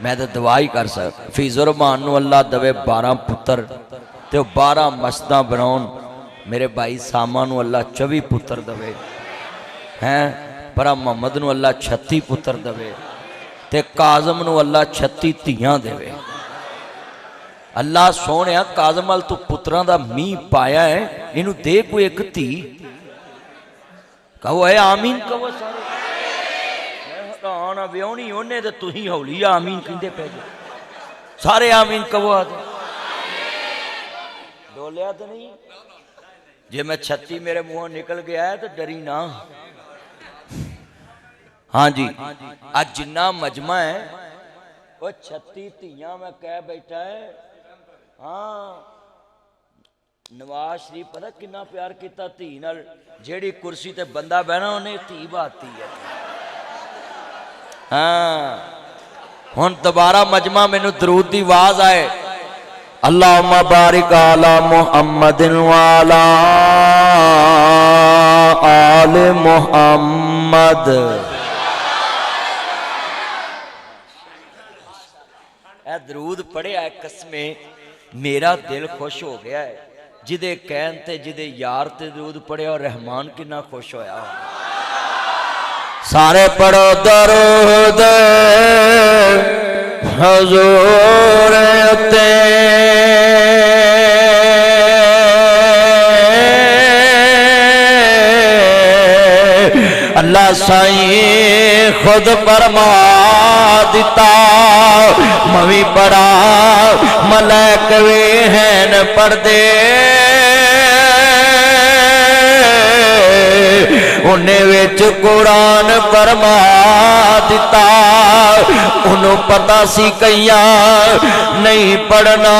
मैं तो दुआ ही कर सकता। फीज़ुर रहमान नूं अल्लाह दवे 12 पुत्र ते 12 मस्जिदां बनाउण। मेरे भाई सामा नूं अल्लाह 24 पुत्र दवे हैं, पर मुहम्मद नूं अल्लाह 36 पुत्र दवे ते काज़म नूं अल्लाह 36 धीआं देवे। अल्लाह सोहणे काज़म अल तू पुत्रां दा मींह पाया है, इनू दे कोई एक धी। कहो है आमीन कहो सारे। हैरान व्याहनी उन्हें ते तुसीं हौली आमीन कहंदे पै जे। सारे आमीन कहो आ डोलिया तो नहीं। जे मैं 36 मेरे मुंहों निकल गया है तो डरी ना। हाँ जी, आज जिन्ना मजमा है वो 36 धीआं मैं कह बैठा है। हाँ, नवाज शरीफ पता कितना प्यार किया धी नाल। जेड़ी कुर्सी ते बंदा बहना उन्हें धी बाती है। हाँ, हुण दोबारा मजमा मैनू दरूद दी आवाज आए। अल्लाहुम्मा बारिक अला मुहम्मदिन व अला आले मुहम्मद। ए दरूद पढ़िया है, कसमे मेरा दिल खुश हो गया है। जिदे कहन ते जिदे यार ते दरूद पढ़िया और रहमान कितना खुश होया। सारे पढ़ो दरूद हुजूर ते अल्लाह साईं खुद फरमा दिता। मवी पढ़ा मलैक वे हैं पढ़दे, उन्हें विच कुरान फरमा दिता। उन्हों पता सी कईया नहीं पढ़ना,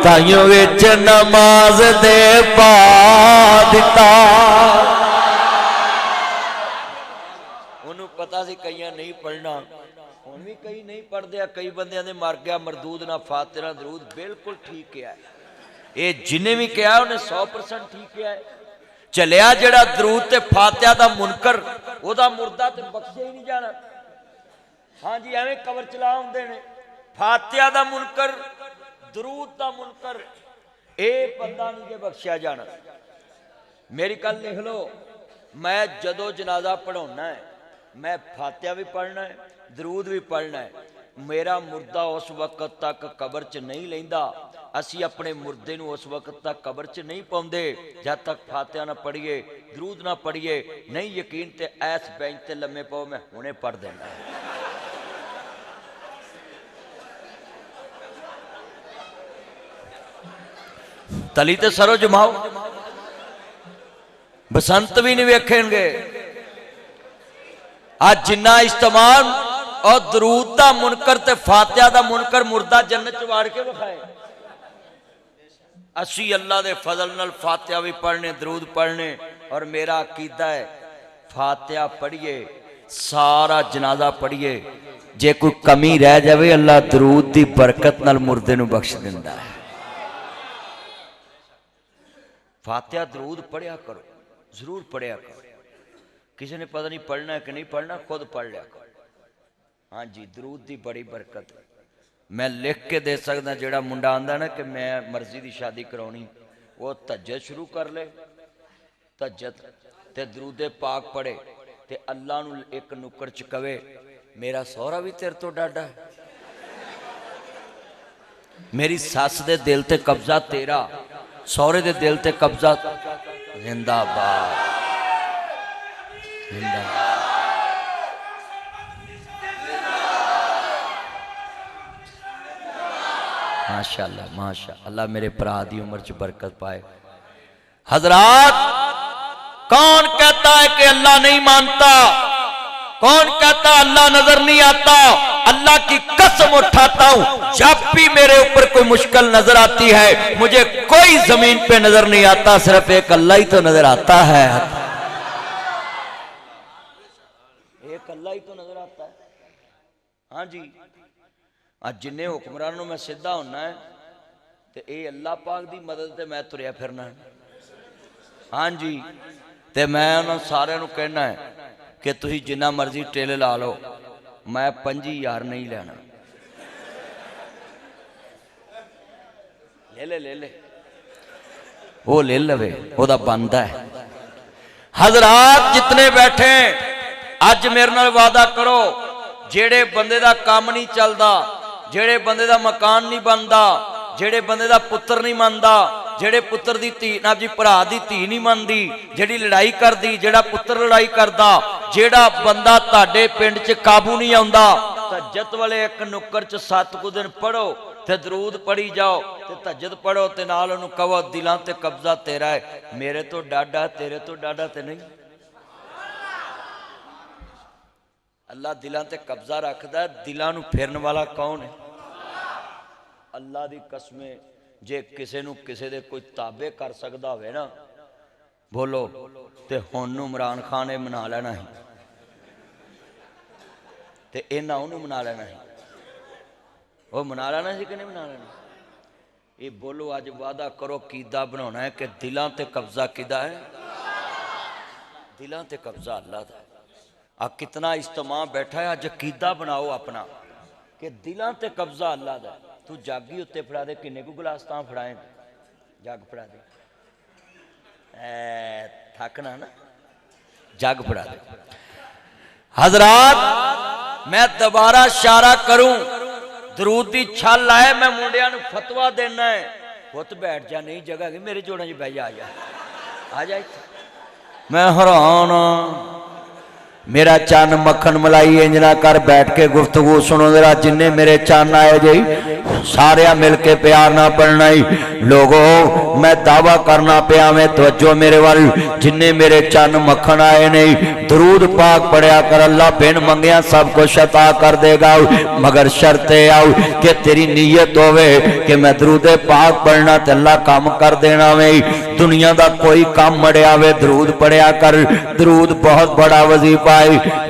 ताइयों विच नमाज दे पा दिता। उन्हों पता सी कईया नहीं पढ़ना, हुण भी कई नहीं पढ़ते। कई बंदियां दे मर गया मरदूद ना फातिहा ना दरूद। बिल्कुल ठीक किया ये जिन्हें भी कहा उन्हें 100% ठीक किया है। चलिया जेड़ा दरूद ते फातिहा दा मुनकर ओदा मुर्दा ते बख्शे ही नहीं जाना। हाँ जी, एवें कबर चला आउंदे ने। फातिहा दा मुनकर दरूद दा मुनकर ए बंदा नहीं के बख्शिया जाना। मेरी गल लिख लो, मैं जदों जनाजा पढ़ाउना है मैं फातिहा भी पढ़ना है दरूद भी पढ़ना है। मेरा मुर्दा उस वक्त तक कबर च नहीं लैंदा। असी अपने मुर्दे नूं उस वक्त तक कबर च नहीं पाउंदे जब तक फातिहा ना पढ़िए दरूद ना पढ़िए। नहीं यकीन ते ऐस बेंच ते लम्मे पाओ, मैं हुणे पढ़ देना। तली ते सरो जमाओ, बसंत भी नहीं वेखेंगे। आज जिन्ना इस्तेमाल और दरूद दा मुनकर ते फातिहा दा मुनकर मुर्दा जन्नत च वाड़ के विखाए। असी अल्लाह दे फजल नाल फातिहा भी पढ़ने दरूद पढ़ने। और मेरा अकीदा है फातिहा पढ़िए सारा जनाजा पढ़िए, जे कोई कमी रह जाए अल्लाह दरूद दी बरकत नाल मुर्दे नूं बख्श दिंदा है। फातिहा दरूद पढ़िया करो, जरूर पढ़िया करो। किसी ने पता नहीं पढ़ना है कि नहीं पढ़ना, खुद पढ़ लिया करो। हाँ जी, दरूद की बड़ी बरकत है। मैं लिख के दे सकदा, जेड़ा मुंडा आंदा ना कि मैं मर्जी की शादी कराउणी, वो तहज्जुद शुरू कर ले, तहज्जुद ते दरूद पाक पढ़े ते अल्लाह नूं एक नुक्कड़ च कवे मेरा सौहरा भी तेरे तो डाडा है, मेरी सस दे दिल ते कब्जा तेरा, सौहरे दे दिल ते कब्जा। जिंदाबाद जिंदाबाद। माशाअल्लाह माशाअल्लाह, मेरे भरा दी उम्र च बरकत पाए। हजरात, कौन कहता है कि अल्लाह नहीं मानता? कौन कहता अल्लाह नजर नहीं आता? अल्लाह की कसम उठाता हूं, जब भी मेरे ऊपर कोई मुश्किल नजर आती है मुझे कोई जमीन पे नजर नहीं आता, सिर्फ एक अल्लाह ही तो नजर आता है। एक अल्लाह ही तो नजर आता है। हाँ जी, आज जिन्ने हुक्मरानों में सीधा होना है तो ये अल्लाह पाक की मदद से मैं तुरया फिरना है। हाँ जी, ਤੇ ਮੈਂ ਉਹਨਾਂ ਸਾਰਿਆਂ ਨੂੰ ਕਹਿਣਾ ਹੈ ਕਿ ਤੁਸੀਂ ਜਿੰਨਾ ਮਰਜ਼ੀ ਟਿਲ ਲਾ ਲਓ, ਮੈਂ 5000 ਨਹੀਂ ਲੈਣਾ। ਲੈ ਲੈ وہ ले लवे, ਉਹਦਾ बनता है। हजरात जितने बैठे अज मेरे नाल वादा करो, जेड़े बंदे दा काम नहीं चलता, जेड़े बंदे दा मकान नहीं बनता, जेड़े बंदे दा पुत्र नहीं मनता, जेड़े पुत्र दी धी ना जी भरा दी धी नहीं मनदी, जेड़ी लड़ाई करदी, जेड़ा पुत्र लड़ाई करदा, जेड़ा बंदा तुहाडे पिंड च काबू नहीं आउंदा, तहज्जुद वाले एक नुक्कर च 7 कुछ दिन पढ़ो ते दरूद पढ़ी जाओ ते तहज्जुद पढ़ो ते नाल उहनूं कहो दिलां ते कब्जा तेरा है, मेरे तो डाडा तेरे तो डाडा ते नहीं। अल्लाह दिलां ते कब्जा रखदा, दिलां नूं फेरन वाला कौन है? अल्लाह दी कसमें जे किसे नूं किसे दे कोई ताबे कर सकदा होवे ना, बोलो ते हुण नूं इमरान खान ने मना लेना है ते इन्हां उहनूं मना लेना है। वो मना लेना सी कि नहीं मना लेना? ये बोलो अज वादा करो कीदा बनाना है कि दिलां ते कब्जा किदा है? दिलां ते कब्जा अल्लाह दा। आ कितना इज्तिमा बैठा है, अज कीदा बनाओ अपना कि दिलां ते कब्जा अल्लाह दा। तू जग ही उत्ते फड़ा दे, किन्ने को गिलास तां फड़ाए, जग फड़ा दे, थकना ना, जग फड़ा दे। हजरात मैं दोबारा इशारा करूं, दरूद दी छल आए, मैं मुंडिया नूं फतवा देना है, पुत बैठ जा, नहीं जगह मेरे जोड़ों च बह जा, आ जा मैं हैरान मेरा चन्न मक्खन मलाई इंज ना कर, बैठ के गुफ्तगू सुनो जरा। जिन्ने मेरे चन्न आए जी सारे मिल के प्यार ना पढ़ना ही लोगों, मैं दावा करना पिया में तवज्जो मेरे वाल, जिन्ने मेरे चन्न मक्खन आए नहीं दरूद पाक पढ़िया कर, अल्लाह बिन मंगिया सब कुछ अता कर देगा, मगर शर्त आओ कि तेरी नीयत होवे कि मैं दरूद पाक पढ़ना ते अल्लाह काम कर देना वे। दुनिया का कोई काम मड़िया वे दरूद पढ़िया कर, दरूद बहुत बड़ा वजीफा है।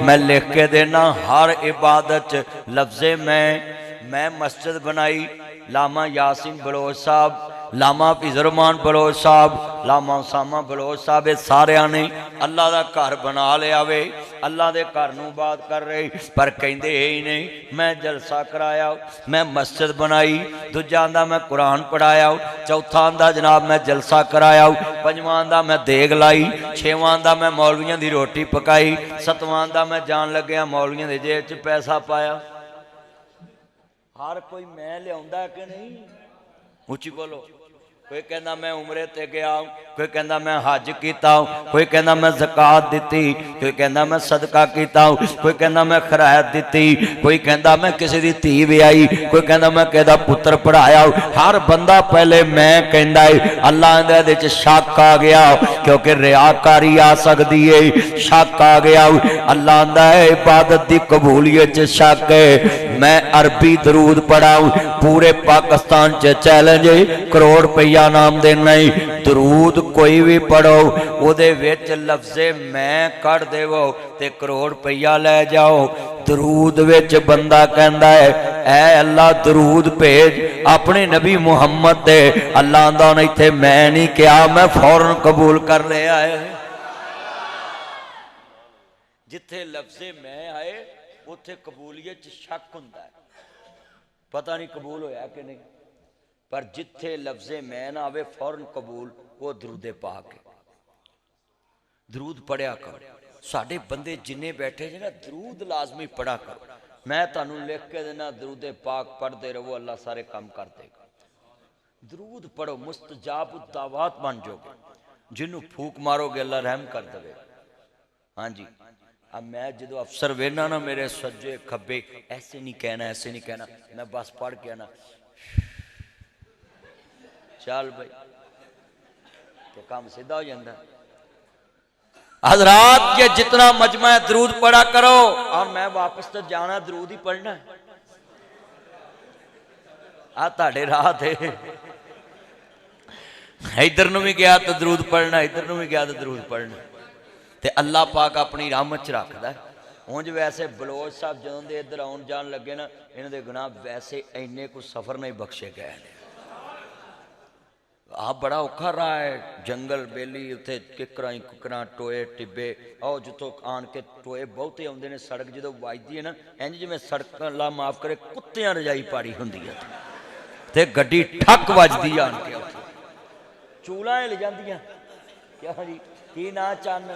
मैं लिख के देना हर इबादत लफ्जे मैं मस्जिद बनाई, लामा यासीन बलोच साहब, लामा फिजरमान बलोच साहब, लामा उसामा बलोच साहब, ये सारे ने अल्लाह का घर बना लिया वे, अल्लाह के घर नूं बात कर रहे, पर कहते ही नहीं मैं जलसा कराया, मैं मस्जिद बनाई, दूजा आंदा मैं कुरान पढ़ाया, चौथा आंदा जनाब मैं जलसा कराया, पंजवां आंदा मैं देग लाई, छेवां आंदा मैं मौलवियों की रोटी पकाई, सतवां आंदा मैं जान लग्या मौलवियों की जेब च पैसा पाया। हर कोई मैं लिया कि नहीं? उची बोलो। कोई कहना मैं उमरे ते गया, कोई कहना मैं हज किया, कोई कहना मैं ज़कात दी, कोई कहना मैं सदका किया, कोई कहना मैं खरायत दी, कोई कहना मैं किसी की धी विआई, कोई कहना मैं किसी पुत्र पढ़ाया। हर बंदा पहले मैं कहता है, अल्लाह दे शक आ गया क्योंकि रियाकारी आ सकती है, शक आ गया अल्लाह दा इबादत की कबूलियत शक है। मैं अरबी दरूद पढ़ाऊं, पूरे पाकिस्तान च चैलेंज करोड़ रुपया नाम देना ही। दरूद कोई भी पढ़ो उहदे विच लफ्ज़े मैं कढ़ देवो ते करोड़ रुपया ले जाओ। दरूद विच बंदा कहंदा है ऐ अल्लाह दरूद भेज अपने नबी मुहम्मद दे, अल्लाह आंदा इत्थे मैं नहीं कहा, मैं फौरन कबूल कर लिया है। जिथे लफ्ज़े मैं आए उत्थे कबूलियत शक हुंदा है, पता नहीं कबूल होया कि नहीं, पर जिथे लफ्ज़े मैं ना आवे फौरन कबूल, वो दरूदे पाक है। दरूद पढ़िया करो, साडे बंदे जिन्ने बैठे जे ना दरूद लाजमी पढ़ा करो। मैं तुहानू लिख के देना दरूदे पाक पढ़ते रहो, अल्लाह सारे काम कर देगा। दरूद पढ़ो, मुस्तजाब दावत बन जाओगे, जिन्हों फूक मारोगे अल्लाह रहम कर देवे। हाँ जी, अब मैं जो अफसर वेना ना मेरे सज्जे खब्बे, ऐसे नहीं कहना, ऐसे नहीं कहना, मैं बस पढ़ के ना चल भाई तो काम सीधा हो जाता। हजरात ये जितना मजमा है दरूद पढ़ा करो, और मैं वापस तो जाना दरूद ही पढ़ना है। आ ताड़े राह थे, इधर नूं भी गया तो दरूद पढ़ना, इधर नूं भी गया तो दरूद पढ़ना, ते अल्लाह पाक अपनी रहमत च रखदा है। उंज वैसे बलोच साहब जदों दे इधर आउण जान लगे ना, इन्हां दे गुनाह वैसे इन्ने को सफर नहीं बख्शे गए। ਆ ਬੜਾ ਔਖਾ ਰਹਾ ਹੈ, ਜੰਗਲ ਬੇਲੀ ਉੱਥੇ ਕਿੱਕਰਾਂ ਹੀ ਕੁੱਕਰਾਂ ਟੋਏ ਟਿੱਬੇ, ਉਹ ਜਿੱਥੋਂ ਆਣ ਕੇ ਟੋਏ ਬਹੁਤੇ ਆਉਂਦੇ ਨੇ। ਸੜਕ ਜਦੋਂ ਵੱਜਦੀ ਹੈ ਨਾ ਇੰਝ ਜਿਵੇਂ ਸੜਕ ਅੱਲਾ ਮਾਫ ਕਰੇ ਕੁੱਤਿਆਂ ਰਜਾਈ ਪਾੜੀ ਹੁੰਦੀ ਹੈ ਤੇ ਗੱਡੀ ਠੱਕ ਵੱਜਦੀ ਆਣ ਕੇ ਉੱਥੇ ਚੂਲਾਂ ਹਿਲ ਜਾਂਦੀਆਂ। ਕਿਉਂ ਜੀ ਕੀ ਨਾਂ ਚੰਨ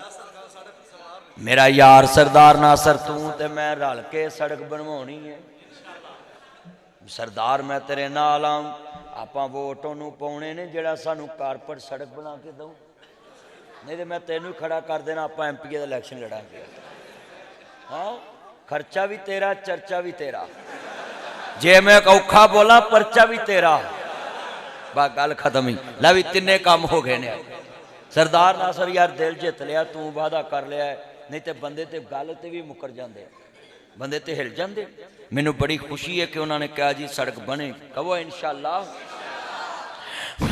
ਮੇਰਾ ਯਾਰ ਸਰਦਾਰ ਨਾਸਰ ਤੂੰ ਤੇ ਮੈਂ ਰਲ ਕੇ ਸੜਕ ਬਣਵਾਉਣੀ ਹੈ। ਸਰਦਾਰ ਮੈਂ ਤੇਰੇ ਨਾਲ ਆਉਂ, ਆਪਾਂ ਵੋਟ ਉਹਨੂੰ ਪਾਉਣੇ ਨੇ ਜਿਹੜਾ ਸਾਨੂੰ ਕਾਰਪੋਰੇਟ ਸੜਕ ਬਣਾ ਕੇ ਦਊ, ਨਹੀਂ ਤੇ ਮੈਂ ਤੈਨੂੰ ਹੀ ਖੜਾ ਕਰ ਦੇਣਾ, ਆਪਾਂ ਐਮਪੀ ਦਾ ਇਲੈਕਸ਼ਨ ਲੜਾਂਗੇ। ਹਾਂ ਖਰਚਾ ਵੀ ਤੇਰਾ ਚਰਚਾ ਵੀ ਤੇਰਾ, ਜੇ ਮੈਂ ਔਖਾ ਬੋਲਾਂ ਪਰਚਾ ਵੀ ਤੇਰਾ। ਬਸ ਗੱਲ ਖਤਮ ਹੀ। ਲੈ ਵੀ ਤਿੰਨੇ ਕੰਮ ਹੋ ਗਏ ਨੇ। ਸਰਦਾਰ ਨਾਸਰ ਯਾਰ ਦਿਲ ਜਿੱਤ ਲਿਆ, ਤੂੰ ਵਾਅਦਾ ਕਰ ਲਿਆ, ਨਹੀਂ ਤੇ ਬੰਦੇ ਤੇ ਗੱਲ ਤੇ ਵੀ ਮੁੱਕਰ ਜਾਂਦੇ, ਬੰਦੇ ਤੇ ਹਿਲ ਜਾਂਦੇ। ਮੈਨੂੰ ਬੜੀ ਖੁਸ਼ੀ ਹੈ ਕਿ ਉਹਨਾਂ ਨੇ ਕਿਹਾ ਜੀ ਸੜਕ ਬਣੇ, ਕਹੋ ਇਨਸ਼ਾਅੱਲਾ।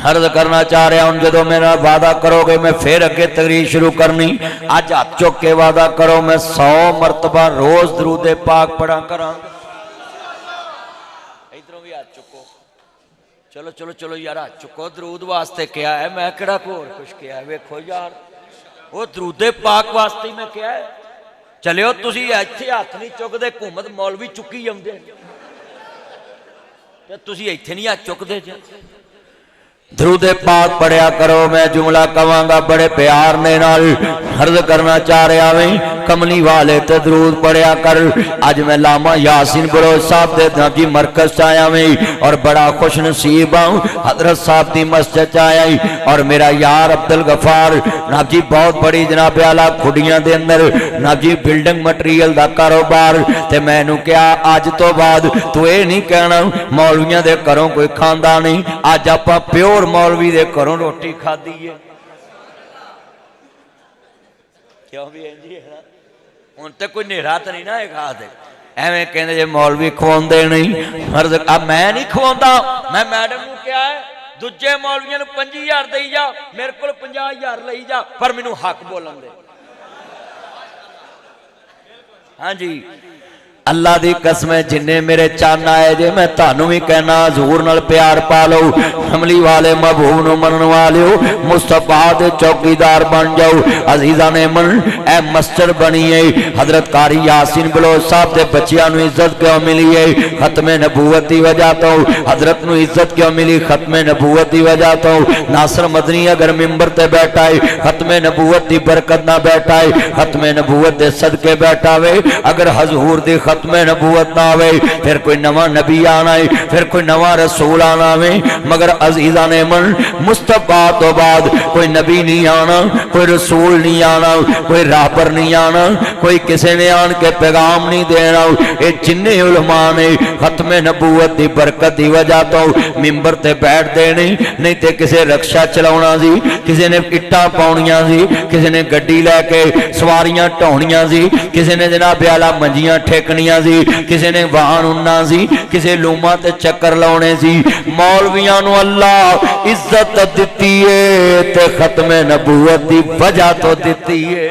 अर्ज करना चाह रहा हूं जो मेरा वादा करोगे मैं फिर अगे तकरीर शुरू करनी। अज हाथ चुक के वादा करो मैं 100 मरतबा रोज दरूद पाक पढ़ा करा। इधरों भी हाथ चुको, चलो चलो चलो यार हाथ चुको। दरूद वास्ते क्या है, मैं किहड़ा होर कुछ किया है। वेखो यार वो दरूद पाक वास्ते मैं क्या है। चलियो तुसी इत्थे हाथ नहीं चुकते, हुकूमत मौलवी चुकी आउंदे ते तुसी इत्थे नहीं हाथ चुकते। दरूद पाक पढ़िया करो। मैं जुमला कवांगा बड़े प्यार ने नाल अर्ज करना चाह रहा मैं कमली वाले ते दरूद पढ़िया कर। अज मैं लामा यासीन बलोच साहब दे नाजी मरकज च आया मैं और बड़ा खुश नसीब हूं। हजरत साहब दी मस्जिद च आया और मेरा यार अब्दुल गफार नाजी बहुत बड़ी जनाब आला खुडियां दे अंदर नाजी बिल्डिंग मटीरियल दा कारोबार। ते मैनू क्या अज तो बाद तू ये नहीं कहना मौलवियां दे घरों कोई खांदा नहीं। अज आपां प्योर मौलवी दे घरों रोटी खाधी है। क्यों भी इंज ही है ना, हुण ते कोई नेरा तो नहीं ना है खा दे एवें कहंदे जे मौलवी खवाउंदे नहीं। फर्ज अब मैं नहीं खवाउंदा, मैं मैडम नूं कहा है दूजे मौलवियां नूं 50,000 देई जा, मेरे कोल 50,000 लई जा, पर मैनूं हक बोलन दे। हाँ जी अल्लाह दी कसम जिन्ने मेरे चन्न आए जे मैं तानू भी कहना हजूर नाल प्यार पा लो। कमली वाले महबूब नूं मनन वाले मुस्तफा दे चौकीदार बन जाओ। अजीजा ने मन ए मस्जिद बनी है हजरत कारी यासीन बलोच साहब दे बच्चियां नूं इज्जत क्यों मिली है, खत्मे नबूवत की वजह तो। हजरत नूं इज्जत क्यों मिली, खत्मे नबूवत की वजह तो। नासर मदनी अगर मिंबर ते बैठा है खत्मे नबूवत की बरकत ना बैठा है, खत्मे नबूवत दे सदके बैठा वे। अगर हजूर दी खत्मे नबूवत ना आवे फिर कोई नवा नबी आना है, फिर कोई नवा रसूल आना है। मगर अजीजा ने मन मुस्तफा तो बाद कोई नबी नहीं आना, कोई रसूल नहीं आना, कोई राहबर नहीं आना, कोई किसी ने आन के पैगाम नहीं देना। ये जिन्ने उलमा ने खत्मे नबूवत की बरकत की वजह तो मिंबर ते बैठ देने, नहीं तो किसी रक्षा चलाउणा सी, किसी ने इट्टां पाउणियां सी, किसी ने गड्डी लैके सवारियां ढाउणियां सी, किसी ने जनाब आला मंजियां ठेकणियां सी, किसी ने वाहन उन्ना सी, किसी लूमा ते चक्कर लाने सी। मौलवियां नूं अल्लाह इज्जत दिती है ते खत्मे नबूवत की वजह तो दिती है।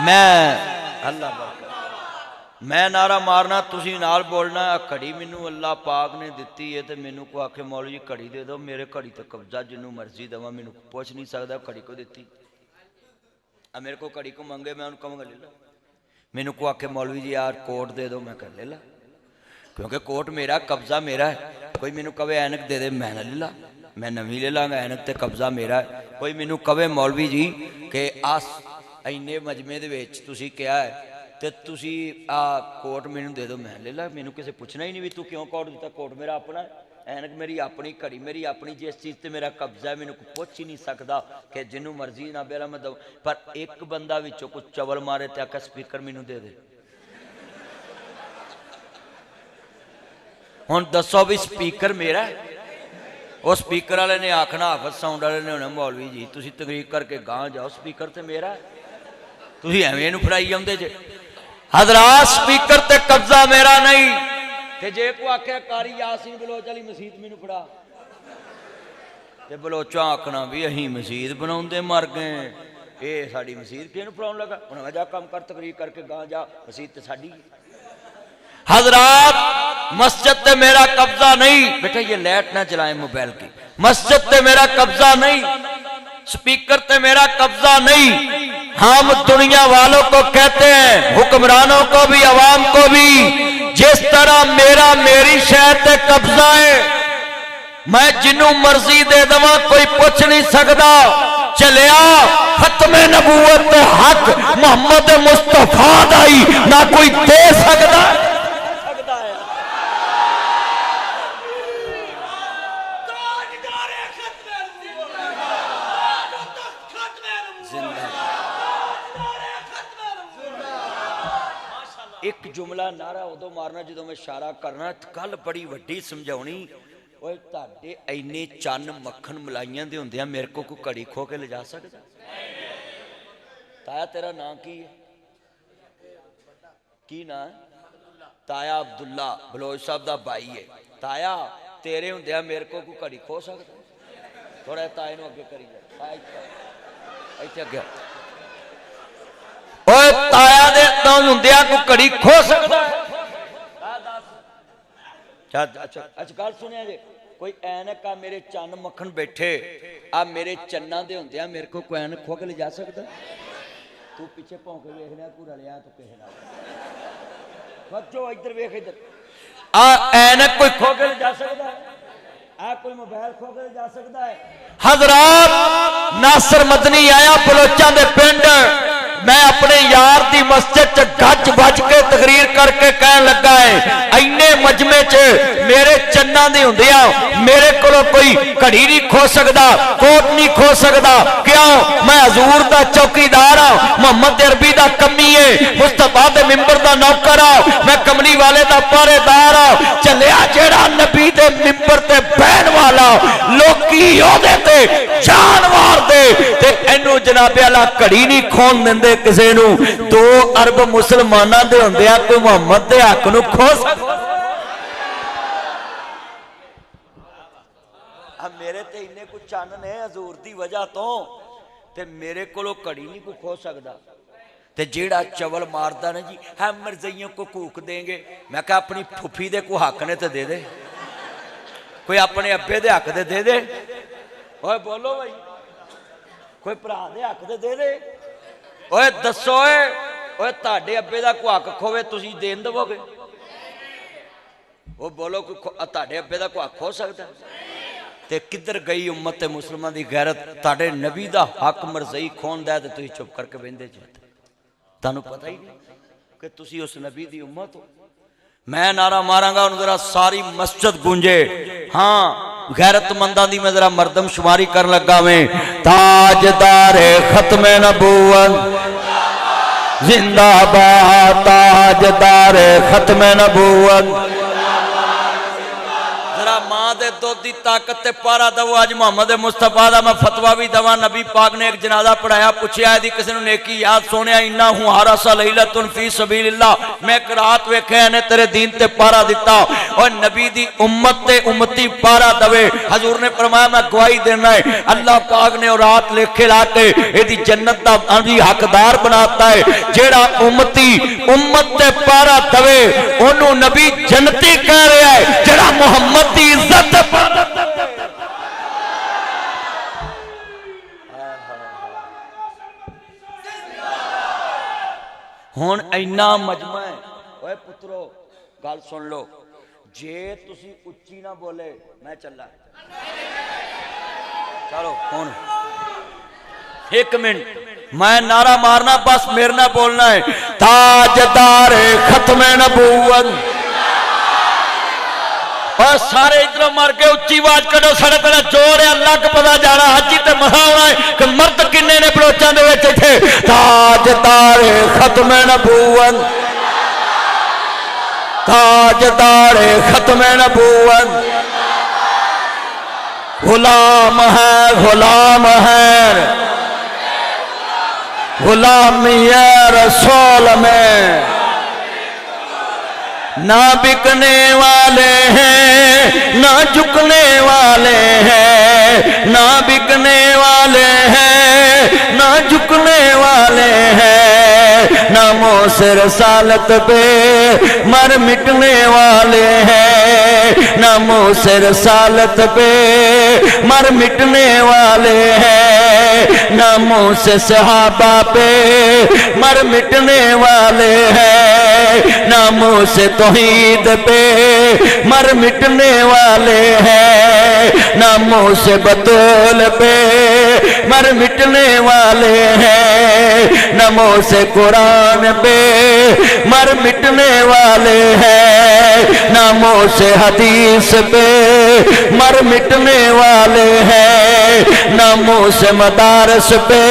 मैं अल्लाह मैं नारा मारना तुसी नाल बोलना। घड़ी मैनू अल्लाह पाक ने दिती है तो मैनू को आखे मौलवी घड़ी दे दो, मेरे घड़ी तो कब्जा जिन्नू मर्जी देवा, मैनू पुछ नहीं सकता घड़ी को दिती। मेरे को घड़ी को मंगे मैं उन्हें कहूँगा ले ला। मैनू को आखे मौलवी जी यार कोट दे दो, मैं कह ले ला, क्योंकि कोट मेरा कब्जा मेरा है। कोई मैनू कवे ऐनक दे दे, मैं ना ले ला, मैं नवी ले लाँगा, ऐनक तो कब्जा मेरा है। कोई मैनू कवे मौलवी जी कि आस इन्ने मजमे दे विच तुसी क्या है तो तुसी आ कोट मैनू दे दो, मैं ले ला। मैनू किसी पूछना ही नहीं भी तू क्यों कोट दिता, कोट मेरा अपना है, ऐनक मेरी अपनी, घड़ी मेरी अपनी, जिस चीज़ से मेरा कब्जा है मैनू पुछ ही नहीं सकता कि जिन्नू मर्जी ना बेला मैं दऊँ। पर एक बंदा विचों कुछ चवल मारे तो आका स्पीकर मैनू दे दे। हुण दसो भी स्पीकर मेरा है। वो स्पीकर वाले ने आखना, हाफिज साउंड वाले ने होना मौलवी जी तुसी तकरीर करके गांह जाओ, स्पीकर तो मेरा है, तुसी एवें इहनूं फड़ाई आउंदे जे। हजरात स्पीकर ते कब्जा मेरा नहीं। ते जे को आख्या कारी यासीन बलोच वाली मसीत मैनू फड़ा ते बलोचा आखना भी अहीं मसीत बनाउंदे मर गए। یہ ساری مسیت کیوں پڑھاؤ لگا انہیں جا کام کر تقریر کر کے گاں جا مسیت تے ساڈی حضرات مسجد تے میرا قبضہ نہیں بیٹا یہ لائٹ نہ چلائیں موبائل کی مسجد تے میرا قبضہ نہیں سپیکر تے میرا قبضہ نہیں ہم دنیا والوں کو کہتے ہیں حکمرانوں کو بھی عوام کو بھی جس طرح میرا میری شہر تے قبضہ ہے میں جنوں مرضی دے دوا کوئی پوچھ نہیں سکتا چلیا ختم نبوت حق محمد مصطفیٰ دائی نہ کوئی دے سکتا ایک جملہ نعرہ ادو مارنا جدو میں اشارہ کرنا کل بڑی وڈی سمجھاؤنی اوے تہاڈے اینے چن مکھن ملائیاں دے ہوندیاں میرے کو کوئی کڑی کھو کے لے جا سکدا تایا تیرا نام کی ہے کی نام تایا عبداللہ بلوچ صاحب دا بھائی ہے تایا تیرے ہوندیاں میرے کو کوئی کڑی کھو سکدا تھوڑا تائے نو اگے کری جا ایتھے اگے اوے تایا دے تاں ہوندیاں کوئی کڑی کھو سکدا اچھا گل سنیا جی کوئی اینک آ میرے چن مکھن بیٹھے آ میرے چنا دے ہوندے میرے کو کوئی اینک کھو کے لے جا سکتا تو پیچھے پاؤں کے ویکھ لیا پورا لیا تو کہے نہ بچو ادھر ویکھ ادھر آ اینک کوئی کھو کے لے جا سکتا ہے آ کوئی موبائل کھو کے لے جا سکتا ہے حضرات ناصر مدنی آیا بلوچاں دے پنڈ میں اپنے یار دی مسجد چ گج بج کے تقریر کر کے کہن لگا ہے اینے مجمع چ میرے چنا دی ہوندیاں میرے کولوں کوئی گھڑی نہیں کھو سکدا کوٹ نہیں کھو سکدا کیوں میں حضور دا چوکیدار ہاں محمد عربی دا کمی ہے مصطفیٰ دے منبر دا نوکر ہاں میں کملی والے دا پہرے دار ہاں چلیا جیڑا نبی دے منبر تے بہن والا لوکی اودے تے جان مار دے تے اینو جناب اعلی گھڑی نہیں کھون دیندے کسے نو 2 ارب مسلماناں دے ہوندیاں کوئی محمد دے حق نو کھو سکدا میرے تے انہیں کچھ چان نے حضور دی وجہ تو تے میرے کولو کڑی نہیں کوئی کھو سکدا تے جیڑا چول ماردا نا جی ہم مرزائیوں کو کوک دیں گے میں کہا اپنی پھپھی دے کو حق نے تے دے دے کوئی اپنے ابے دے حق دے دے اوے بولو بھائی کوئی بھرا دے حق دے دے اوے دسو اوے تہاڈے ابے دا کو حق کھوے تسی دین دو گے وہ بولو تہاڈے ابے دا کو حق ہو سکتا ہے تے کدھر گئی امت مسلمان دی غیرت تہاڈے نبی دا حق مرزئی کھون دے تے تسی چپ کر کے بہندے جاتے تانوں پتہ ہی نہیں کہ تسی اس نبی دی امت ہو میں نعرہ ماراں گا انہوں ذرا ساری مسجد گونجے ہاں غیرت منداں دی میں ذرا مردم شماری کر لگا میں تاجدار ختم نبوت زندہ باد تاجدار ختم نبوت ماں دے دودھ دی طاقت تے پارا دو آج محمد مصطفیٰ دا میں فتوہ بھی دوا نبی پاک نے ایک جنازہ پڑھایا پوچھیا ہے دی کسی نے نیکی یاد سونے انا ہوں حارسا لیلتن فی سبیل اللہ میں ایک رات ویکھے نے تیرے دین تے پارا دیتا اور نبی دی امت تے امتی پارا دوے حضور نے فرمایا میں گواہی دینا ہے اللہ پاک نے اور رات لکھے لاتے اے دی جنت دا انجی حقدار بناتا ہے جیڑا امتی امت تے پارا دوے انہوں نبی جنتی کہہ رہا ہے جیڑا محمد دی عزت ہون اینا مجمع ہے اوے پترو گل سن لو جے تسی اچھی نہ بولے میں چلا چلو ہون 1 منٹ میں نعرہ مارنا بس میرے نہ بولنا ہے تاجدار ختم نبوت اور سارے ادھر مر کے اچھی آواز کڈو سارے پہلے چور ہے اللہ کو پتا جانا حجی تے مہا ہونا ہے کہ مرد کنے نے بلوچاں دے وچ تھے تاجدار ختم نبوت تاجدار ختم نبوت غلام ہے غلام ہے غلامی رسول میں نہ بکنے والے ہیں نہ جھکنے والے ہیں نہ بکنے والے ہیں نہ جھکنے سے رسالت پہ مر مٹنے والے ہیں، ناموں سے رسالت پہ مر مٹنے والے ہیں، ناموں سے صحابہ پہ مر مٹنے والے ہیں، ناموں سے توحید پہ مر مٹنے والے ہیں، ناموں سے بطول پہ مر مٹنے والے ہیں، ناموں سے قرآن پہ مر مٹنے والے ہیں، ناموں سے حدیث پہ مر مٹنے والے ہیں، ناموں سے مدارس پہ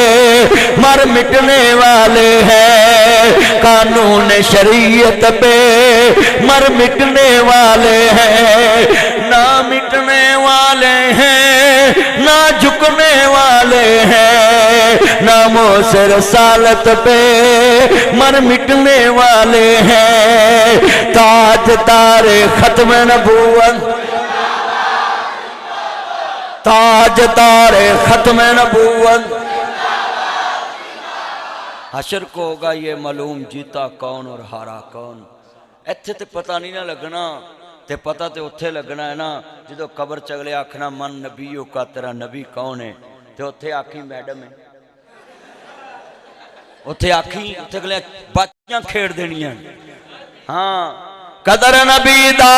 مر مٹنے والے ہیں، قانون شریعت پہ مر مٹنے والے ہیں، نہ مٹنے والے ہیں نہ جھکنے والے ہیں، ناموں سے رسالت پہ مر مٹنے والے ہیں، تاج تار ختم نبوت، تاج تار ختم نبوت، حشر کو ہوگا یہ معلوم جیتا کون اور ہارا کون۔ ایتھے تے پتہ نہیں نہ لگنا، تے پتہ تے اتھے لگنا ہے نا جدو قبر چگلے آکھنا من نبیوں کا تیرا نبی کون ہے، تے اتھے آکھی میڈم ہے، اتھے آکھی اتھے گلے بچیاں کھیڑ دینیاں، ہاں قدر نبی دا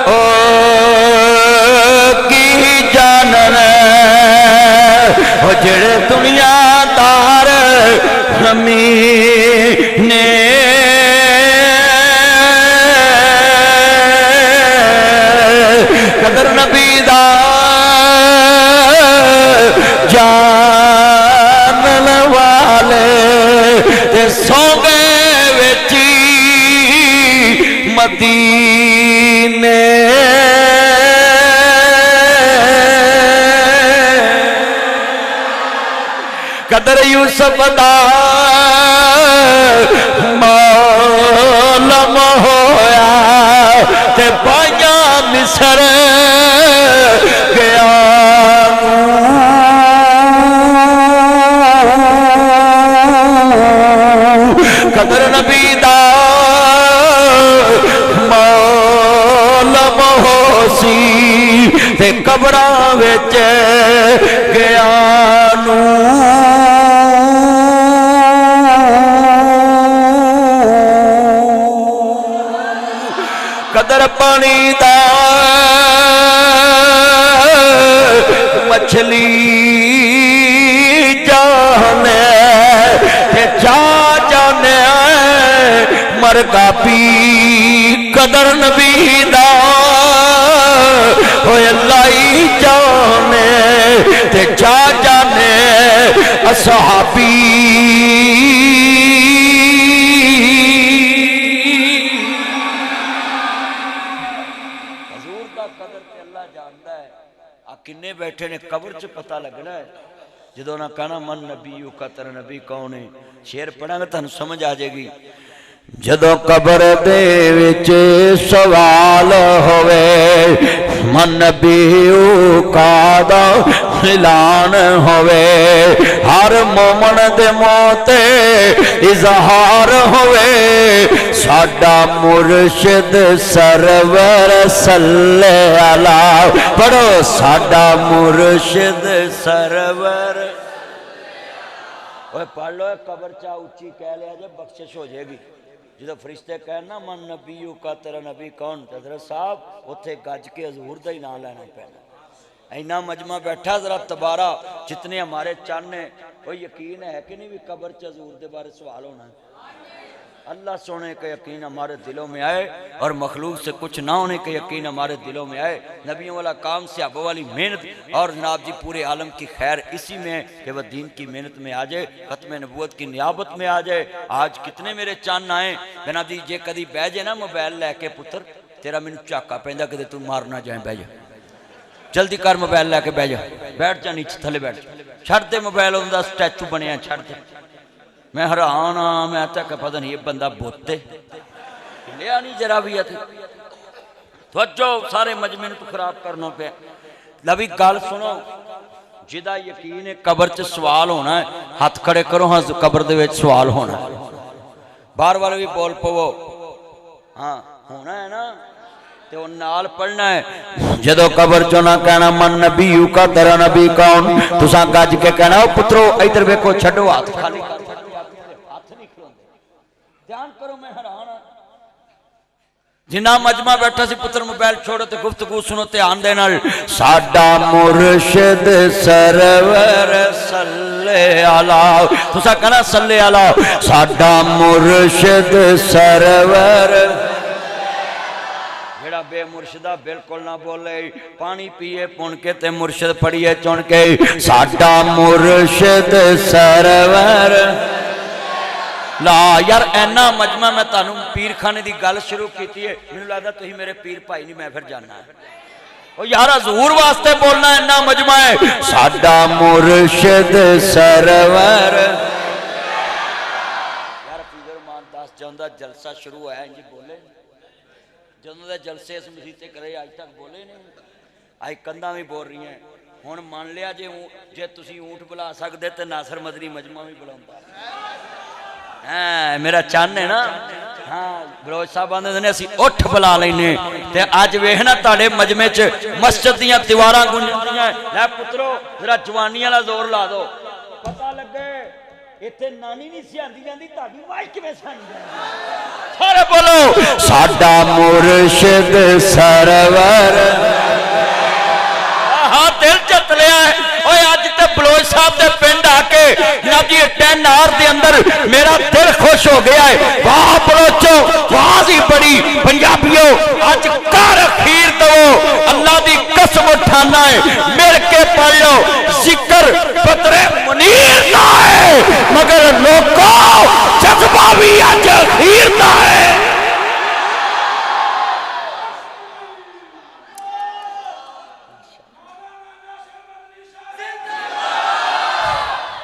او کی جانن او جڑے دنیا دار ہمیں نے قدر نبی دا جانن والے تے سو گئے وچی مدینے، قدر یوسف دا معلوم ہویا تے پایا مصر گیا، قدر نبی دا معلوم ہو سی تے قبراں وچ گیا نو، قدر پانی دا مچھلی جانے تے جا جانے مرگا پی، قدر نبی دا ہوئے لائی جانے تے جا جانے اصحابی، کنے بیٹھے نے قبر چ پتہ لگنا ہے، جدو نہ کہنا من نبیوں کا تیرا نبی کون ہے، شعر پڑھا گا تھانوں سمجھ آ جائے گی۔ جدو قبر دے وچ سوال ہوئے من نبیوں کا دا اعلان ہوئے، ہر مومن دے موتے اظہار ہوئے، ساڈا مرشد سرور صلی اللہ، پڑھو ساڈا مرشد سرور، اوہ پڑھ لو قبر چاہ اچھی کہہ لیا جب بخشش ہو جائے گی، جدو فرشتے کہنا من نبیوں کا تیرا نبی کون، حضرت صاحب اتھے گج کے حضور دا ہی نام لینا پہنا، اینا مجمع بیٹھا ذرا تبارہ جتنے ہمارے چانے، وہ یقین ہے کہ نہیں بھی قبر چ حضور دے بارے سوال ہونا ہے، اللہ سونے کا یقین ہمارے دلوں میں آئے اور مخلوق سے کچھ نہ ہونے کا یقین ہمارے دلوں میں آئے، نبیوں والا کام صحابہ والی محنت اور جناب جی پورے عالم کی خیر اسی میں کہ وہ دین کی محنت میں آ جائے، ختم نبوت کی نیابت میں آ جائے۔ آج کتنے میرے چان آئے جناب جی جے کدی بہ جائے نا موبائل لے کے پتر تیرا مینوں چاکا پیندا کہ تو مار نہ جائیں، بہ جا جلدی کر موبائل لے کے بہ جا، بیٹھ جا نیچے تھلے بیٹھ جا، چھڑ دے موبائل اوندا سٹیچو بنیا چھڑ دے، میں حیران ہاں، میں آتا کہ پتہ نہیں یہ بندہ بوتے لیا نہیں جرا بھی ہے، توجہ سارے مجمع تو خراب کرنا پہ، لبی گال سنو، जिहदा यकीन है कबर च सवाल होना है, हाथ खड़े करो, हाँ कबर दे विच सवाल होना है। बार बार भी बोल पवो, हाँ होना है ना, तो नाल पढ़ना है। जदों कबर चो ना कहना मन नबी का, तेरा नबी कौन, तुसां गज के कहना ओ पुत्रो इधर वेखो, छड्डो हाथ, खाली हाथ नहीं खलोंदे, ध्यान करो, मैं हैरान हां। जिन्ना मजमा बैठा सी पुत्र मोबाइल छोड़ो ते गुफ्तगू सुनो ध्यान दे नाल। साडा मुर्शिद सरवर सल्ले अला, तुसां कहना सल्ले अला, साडा मुर्शिद सरवर। जेड़ा बेमुर्शिदा बिल्कुल ना बोले, पानी पिए पुन के ते मुर्शिद पढ़िए चुन के। साडा मुर्शिद सरवर ला यार ऐना मजमा मैं तुहानू पीर खाने की गल शुरू की है, मैनूं लगदा तुसीं मेरे पीर भाई नहीं, मैं फिर जाना है ओ यार हजूर वास्ते बोलना, ऐना मजमा है। साडा मुर्शिद सरवर यार फीजर मान दस जौंदा जलसा शुरू होया इंज बोले, ਜਦੋਂ ਦੇ ਜਲਸੇ ਇਸ ਮਸੀਤ ਤੇ ਕਰੇ ਅੱਜ ਤੱਕ ਬੋਲੇ ਨੇ, ਅੱਜ ਕੰਧਾਂ ਵੀ ਬੋਲ ਰਹੀਆਂ। ਹੁਣ ਮੰਨ ਲਿਆ ਜੇ ਤੁਸੀਂ ਊਂਠ ਬੁਲਾ ਸਕਦੇ ਤੇ ਨਾਸਰ ਮਦਨੀ ਮਜਮਾ ਵੀ ਬੁਲਾਉਂਦਾ। मेरा चन है ना, हाँ बलोच साहब आंदे ने असीं उठ बुला लैने, ते अज वेखना तुहाडे मजमे च मस्जिद दीयां दीवारां गुंजदियां। लै पुत्रो जरा जवानी वाला जोर ला दो, पता लगे इत्थे नानी नहीं सी आंदी जांदी, तुहाडी आवाज़ किवें सुणी जांदी। सारे बोलो साडा मुर्शिद सरवर, हाँ दिल जित लिया है। अज तो बलोच साहब के पिंड आके जनाब जी टैनार के अंदर मेरा दिल खुश हो गया है। वाह बलोचो, आवाज ही बड़ी पंजाबियों, अज घर खीर दो, अल्लाह की कसम उठाना है, मिल के पढ़ लो। जिक्र बदरे मुनीर का है, मगर लोगों जज्बा भी अज खीर का है।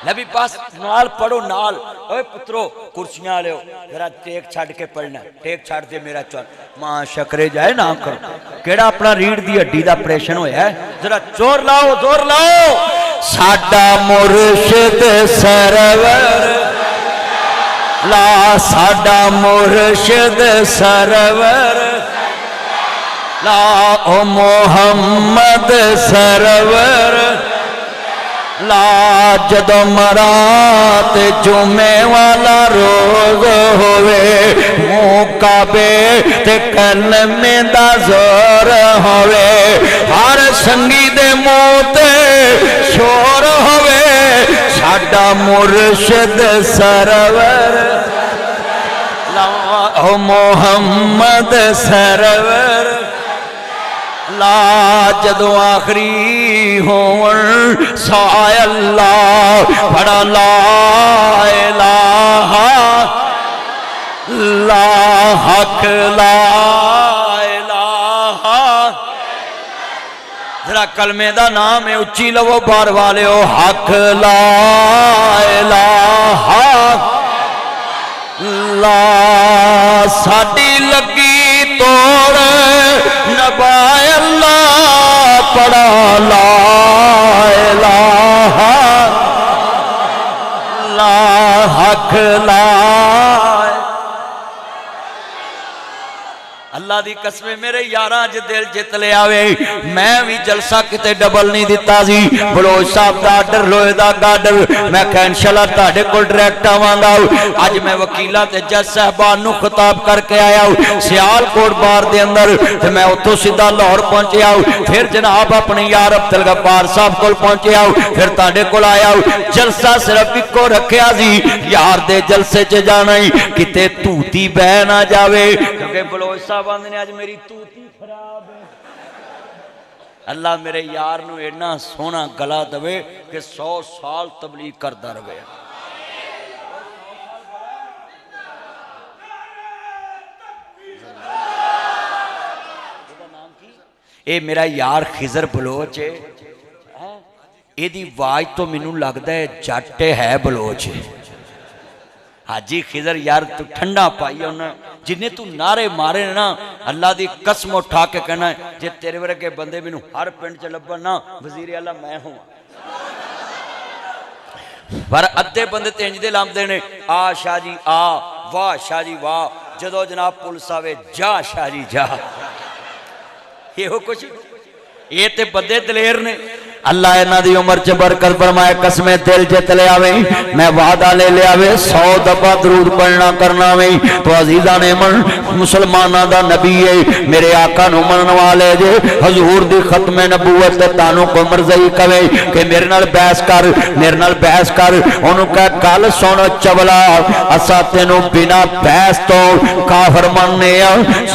नबी पास नाल पढ़ो नाल। ओए पुत्रो कुर्सियां लियो, जरा टेक छड़ के पढ़ना, टेक छड़ दे मेरा चल मां शकरे जाए ना करो। केड़ा अपना रीढ़ दी हड्डी दा ऑपरेशन होया है, जरा जोर लाओ जोर लाओ। साडा मुर्शिद सरवर ला, साडा मुर्शिद सरवर ला, ओ मोहम्मद सरवर ला। जदो मरात जुमे वाला रोज होवे, मुँह काबे ते कलमे दा जोर होवे, हर संगी दे मुँह ते शोर होवे। साडा मुर्शिद सरवर ला, ओ मोहम्मद सरवर ला। जदों आखिरी होवन साय अल्लाह बड़ा ला इलाहा ला, हक ला इलाहा। जरा कलमे दा नाम है उच्ची लवो बार वाले हो, हक ला इलाहा ला। साडी लगी तोड़ नबा अल्लाह पड़ा ला इलाहा ला, हक ला। अल्लाह दी कसम मेरे यारा अज दिल जित लिया वे। मैं भी जलसा किते डबल नहीं दिता सी, बलोच साहब दा आर्डर लोहे दा गार्डर, मैं कहा इंशाअल्लाह तुहाडे कोल डायरेक्ट आवांगा। अज मैं वकीलां ते जज साहबान नूं खिताब करके आया सियालकोट बार दे अंदर, ते मैं उत्थों सीधा लाहौर पहुंचया, फिर जनाब अपने यार अब्दुल गफ्फार साहब कोल पहुंचया, फिर तुहाडे कोल आया। जलसा सिर्फ इक्को रखिया सी, यार दे जलसे च जाना ही किते तूती बह ना जावे, क्योंकि बलोच साहब ने आज मेरी तूती खराब है। अल्लाह मेरे यार नूं इन्ना सोहना गला दवे कि 100 साल तबलीग करदा रहे। ये मेरा यार खिजर बलोच है, एदी आवाज तो मैनू लगता है जट है बलोच। हाजी खिजर यार तू ठंडा पाई उन्हें, जिन्हें तू नारे मारे ना, अल्लाह की कसम उठा के कहना जे तेरे वर्गे बंदे मैनू हर पिंड च लभन ना, वजीर आला मैं हूँ। पर अद्धे बंदे ते इंज दे लांदे ने आ शाह जी आ, वाह शाह जी वाह, जदों जनाब पुलिस आवे जा शाह जी जा। इहो कुछ ये ते बंदे दलेर ने। अल्लाह इन्हां दी उम्र च बरकत फरमाए, कसमें दिल जित ले आवे, मैं वादा ले लिया वे 100 दफा दरूद पढ़ना करना वे। तो अजीजा ने मन मुसलमाना दा नबी है, मेरे आका नूं मनन वाले जे हजूर दी खत्मे नबूवत ते तानू को मरज़ई कवे कि मेरे नाल बहस कर, मेरे नाल बहस कर। ओनू कह गल सुन चवला, असा तेनू बिना बहस तो काफर मनने आ।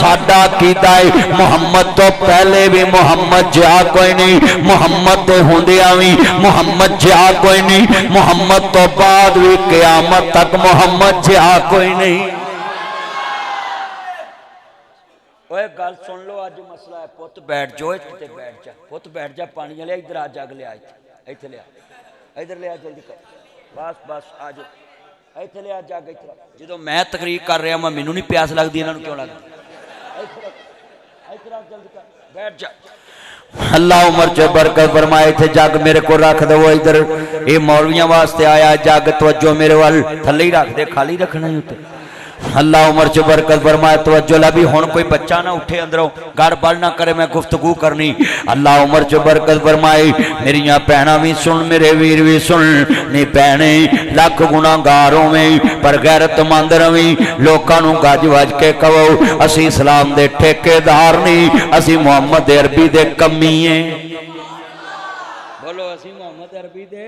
साडा कीदा है मुहम्मद तो पहले भी मुहम्मद जिहा कोई नहीं, मुहम्मद होंदिया भी मुहम्मद जिहा कोई नहीं, मुहम्मद तो बाद भी क़यामत तक मुहम्मद जिहा कोई नहीं। ओए गल सुन लो, अज मसला है पुत बैठ जाओ, इत्थे बैठ जा पुत, बैठ जा, पानी लिया इधर आ, जग लिया इत्थे लिया, इधर लिया जल्दी कर, बस बस आ जाओ इत्थे लिया जग इत्थे। जो मैं तकरीर कर रहा मैं मैनू नहीं प्यास लगती, इन्होंने क्यों लगती? इधर जल्दी कर, बैठ जा। अल्लाह उमर च बरकत फरमाए, थे जग मेरे को रख दो इधर, ये मौलवियों वास्ते आया जग, तवज्जो मेरे वाल थले ही रख दे, खाली रखना ही उत्ते। अल्लाह उमर च बरकत फरमाए, तवज्जो ला भी हुण कोई बच्चा ना उठे अंदरों गड़बड़ ना करे, मैं गुफ्तगू करनी। अल्लाह उमर च बरकत फरमाए, मेरिया भैणां भी सुन, मेरे वीर भी सुन, नी भैणे लख गुनाहगार होवें पर गैरतमंद रवीं, लोकां नूं गज वज के कहो असीं इस्लाम दे ठेकेदार नहीं, असीं मुहम्मद अरबी दे कम्मीए। बोलो असीं मुहम्मद अरबी दे,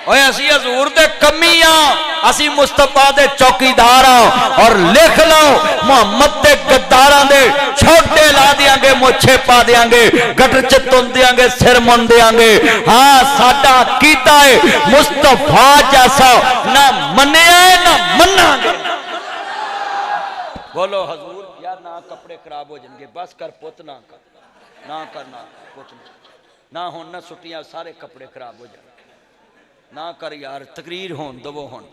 ओए असी हजूर दे कमी आ, असी मुस्तफा दे चौकीदार आ। और लिख लो मुहम्मद दे गद्दारां दे छोटे ला देंगे, मुछे पा देंगे, गटर च तुन देंगे, सिर मुन देंगे। हाँ साडा कीता है मुस्तफा जैसा ना मन्निया ना मन्नांगे। बोलो हजूर यार, ना कपड़े खराब हो जाएंगे, बस कर पुत, ना कर ना करना कुछ ना हो, ना छुट्टियां सारे कपड़े खराब हो जाए, ना कर यार, तकरीर होन दवो होन।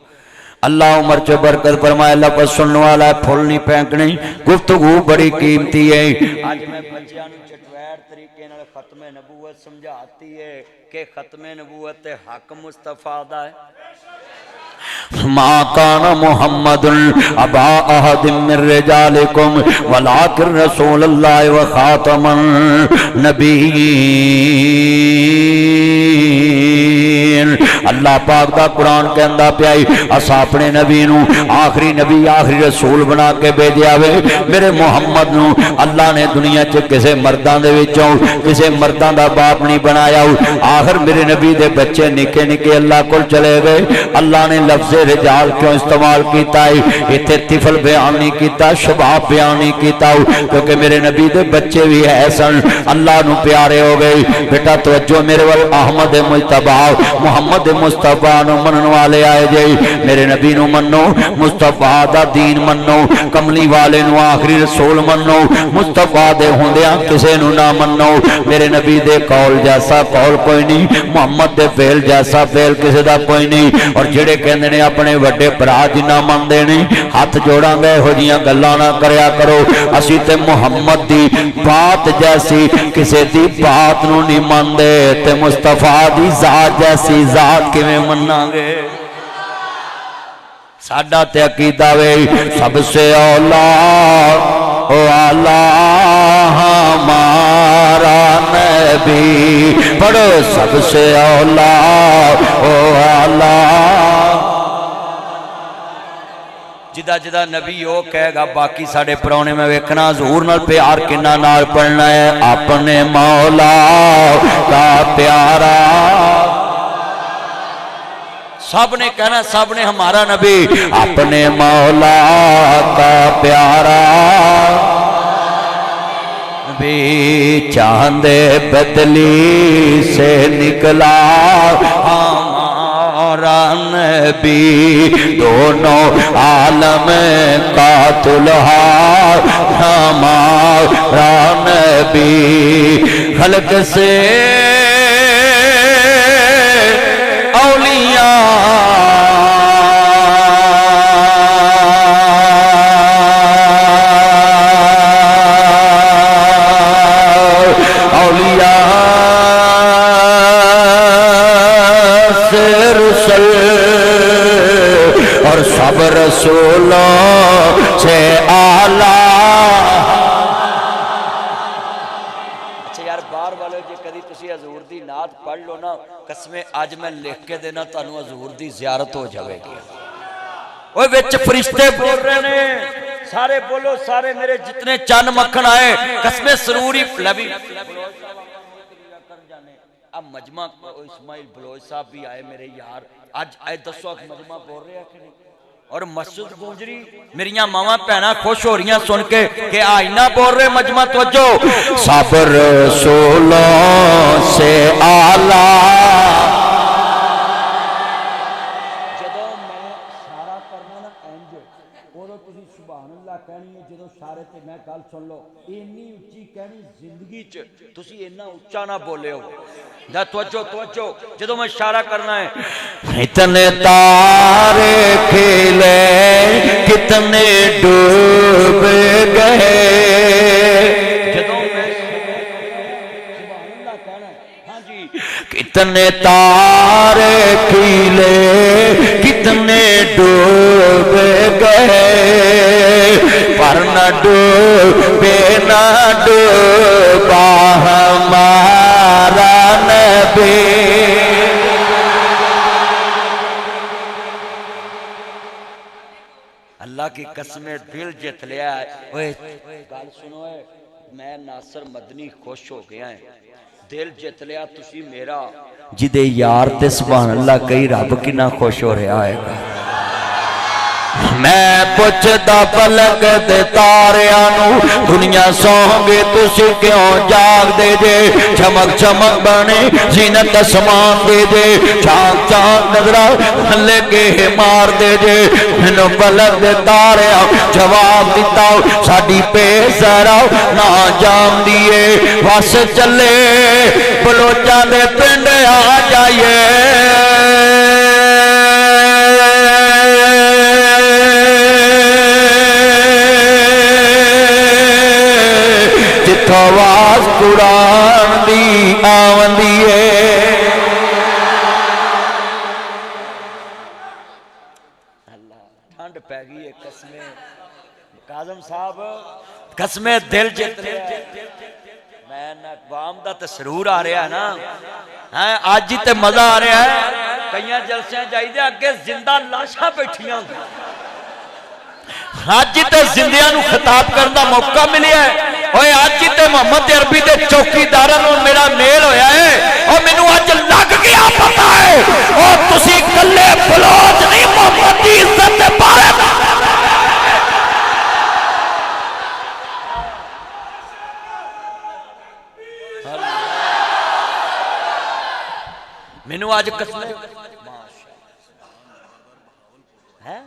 अल्लाह उमर च बरकत फरमाए, लफज सुनने वाला है, फुल नहीं फेंकनी, गुफ्तगू बड़ी कीमती है। आज मैं बच्चों को चटवैर तरीके नाल खत्मे नबूवत समझाती है कि खत्मे नबूवत ते हक मुस्तफा दा है। मा कान मुहम्मदुन अबा अहदिम मिर रिजालिकुम वलाकिन रसूलुल्लाह व खातमन नबीयीन। अल्लाह पाक दा कुरान कहंदा पिया असा अपने नबी नू आखिरी नबी आखिरी रसूल बना के भेजिया वे। मेरे मुहम्मद नू अल्लाह ने दुनिया च किसे मर्दां दे विचों किसे मर्दां दा बाप नहीं बनाया। आखिर मेरे नबी दे बच्चे निके निके अल्लाह कोल चले गए। अल्लाह ने लफ्ज़ रिजाल क्यों इस्तेमाल किया है? इत्थे तिफल बयान नहीं किया, शबाब बयान नहीं किया, क्योंकि मेरे नबी दे बच्चे भी है सन, अल्लाह नू प्यारे हो गए। बेटा तवज्जो मेरे वाल, अहमद मुस्तफा मुहम्मद मुस्तफा नू मनन वाले आए जे। मेरे नबी नू मनो, मुस्तफा दा दीन मनो, कमली वाले नू आखिरी रसूल मनो, मुस्तफा दे हुंदियां किसे नू ना मनो। मेरे नबी दे कौल जैसा कौल कोई नहीं, मुहम्मद दे फेल जैसा फेल किसे दा कोई नहीं। और जेड़े कहंदे ने अपने वड्डे भरा जिन्ना मनदे ने, हाथ जोड़ांगे इहो जिहियां गल्लां ना करया करो। असीं ते मुहम्मद दी बात जैसी किसे दी बात नू नहीं मनदे, ते मुस्तफा दी जात जैसी जात किवें मन्नांगे? साडा ते अकीदा वे सबसे औला ओ आला हमारा नबी, पढ़ो सबसे औला ओ आला। जिदा जिदा नबी वो कहेगा, बाकी साढ़े परौने में वेखना हजूर नाल प्यार किन्ना नाल पढ़ना है। अपने मौला का प्यारा, सब ने कहना, सब ने हमारा नबी। अपने मौला का प्यारा भी चांदे बदली से निकला हमारा नबी, दोनों आलम का दुल्हा हमारा नबी। खल्क से औलिया औलिया से रुसल रसूलों से आला। अच्छा यार बाहर वाले जे कदी तुसी हजूर दी नात पढ़ लो ना, कसमें अज मैं लिख के देना तुहानू हजूर दी ज़ियारत हो जाएगी। ओए विच फरिश्ते बोल रहे ने, सारे बोलो सारे मेरे जितने चन मक्खन आए, कसमें सरूर ही लबी अब मजमा। इस्माइल बलोच साहब भी आए मेरे यार, आज आए दसो मजमा बोल रहे हैं कि नहीं। और मसूद गुंजरी मेरिया मावा भैन खुश हो रही सुन के कि आईना बोल रहे मजमा तवज्जो। सब रसूलों से आला। जदों मैं इशारा करना ना इंज उदों तुसीं सुभान अल्लाह कहनी है। जदों इशारे ते मैं गल सुन लो इन्नी उच्ची कहनी जिंदगी च तुसीं इन्ना उच्चा ना बोले हो। तवज्जो तवज्जो जदों मैं इशारा करना है। इतने तारे खिले कितने डूब गए। जदों मैं सुभान अल्लाह कहना है, हाँ जी। कितने तारे खिले कितने डूब गए, पर न डूबे न डूबा हमारा नबी। अल्लाह की कसमें दिल जित लिया है। ओए गल सुनो, मैं नासर मदनी खुश हो गया है, दिल जित लिया तुसी मेरा। जिदे यार ते सुभान अल्लाह कई रब कितना खुश हो रहा है। मैं पुछदा पलक दे तारियां नू दुनिया सौंगे तुसी क्यों जागदे जे। चमक चमक बने जीनत आसमान दे जे, चांद चांद नजरा लगे मार दे जे। मैनू पलक दे तारियां जवाब दिता साडी पेसरा ना जामदी ए। बस चले बलोचां दे पिंड आ जाइए। आवाज कुरान दी आवंदी है। अल्लाह ठंड पै गई है। कसमें काजम साहब कसमें दिल जित लिया। मैं अकवाम दा ते सरूर आ रहा है ना, है अज ही ते मजा आ रहा है। कई जलसियां जाइदे अगे जिंदा लाशां बैठियां होंदियां, अज तो जिंदियां नूं खिताब करने का मौका मिलिया है। ओए अज तो मोहम्मद अरबी के चौकीदारां नाल मेरा मेल होया है और मैनू अज लग गया पता है और तुसी कल्ले बलोच नहीं मोहम्मद की इज्जत दे बारे मैनू अज कसम है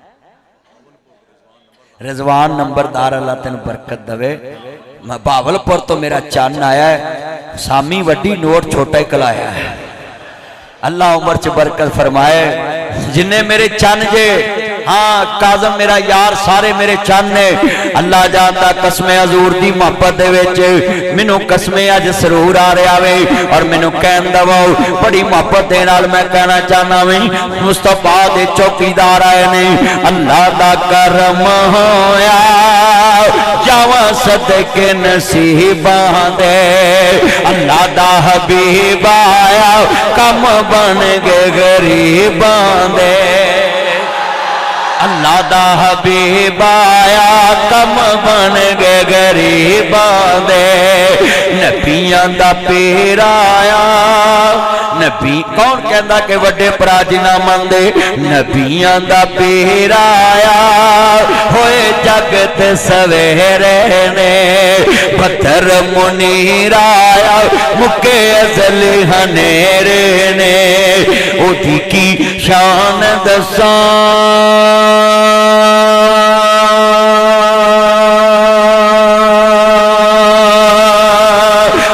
रिजवान नंबरदार अल्लाह तेन बरकत दवे। मैं भावलपुर तो मेरा चन आया है, सामी वड्डी नोट छोटा ही कलाया है। अल्लाह उम्र च बरकत फरमाए। जिन्ने मेरे चन जे, हाँ काजम मेरा यार सारे मेरे चन ने। अल्लाह जानता कसमें हजूर दी मोहब्बत दे विच मैनू कसमें अज सरूर आ रहा वे और मैनू कहन दवाओ बड़ी मोहब्बत दे नाल मैं कहना चाहना वे मुस्तफा दे चौकीदार आए ने। अल्लाह दा करम होया जावा सदके नसीबां दे। अल्लाह दा हबीब आया कम बन गए गरीबां दे। अल्लाह दा हबीब आया कम बन गए गरीबां दे। नबियां दा पीर आया, नबी कौन कहता कि वड्डे भरा जिन्ना मनदे। नबियां दा पीर आया होए जगत सवेरे ने। पत्थर मुनीर आया मुके अजली हनेरे ने। ओदी की शान दसां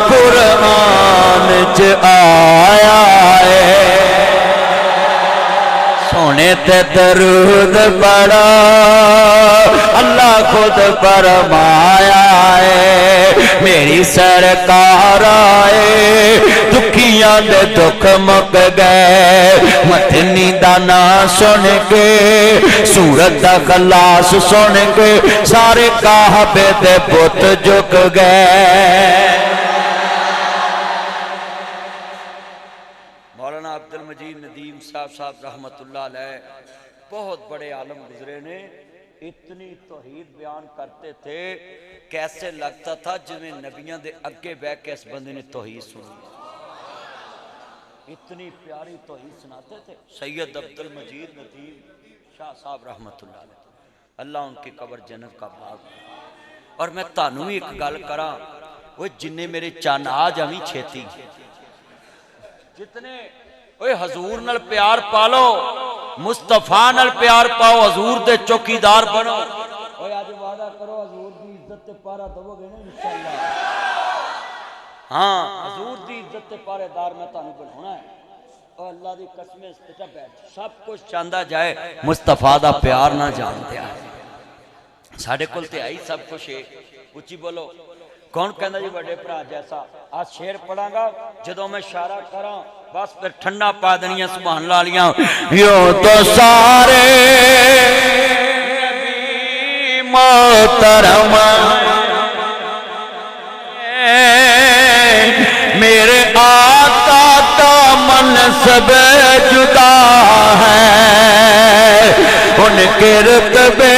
कुरान च आया है। सोने ते दरूद पड़ा अल्लाह खुद फरमाया है। मेरी सरकार आए दुख दुखियां दे दुख मुक गए। मदनी दा नाम सुन के सूरत दा खलास सुन के सारे काबे दे बुत झुक गए। मौलाना अब्दुल मजीद नदीम साहब रहमतुल्लाह अलैह बहुत बड़े आलम गुजरे ने। इतनी तौहीद बयान करते थे कैसे लगता था जिन्हें नबियों के अगे बह के इस बंदे ने तौहीद सुनी। इतनी प्यारी तौहीद सुनाते थे सैयद अब्दुल मजीद नदीम शाह साहब रहमतुल्लाह अलैह। अल्लाह उनकी कब्र जन्नत का बाग। और मैं तानू भी एक गल करा, वो जिन्ने मेरे चन आ जावी छेती, जितने ओए हजूर नाल प्यार पालो, मुस्तफा नाल प्यार पाओ, हजूर दे चौकीदार बनो। ओए आज वादा करो हजूर दी इज्जत ते पारा दवोगे ना इंशाअल्लाह। हाँ हजूर दी इज्जत ते पारेदार मैं तानू बनाना है। और अल्लाह दी कसम बेटा बैठ सब कुछ चाहता जाए, मुस्तफा दा प्यार ना जानते हैं। साढ़े कोल ते आई सब कुछ है। उच्ची बोलो। कौन कहना जी बड़े भरा जैसा। आज शेर पढ़ांगा जदों मैं इशारा करा बस फिर ठंडा पा देनियां सुभान अल्लाह वालियां। यो तो सारे मोहतरम मेरे आका का मनसब जुदा है, उनके रुतबे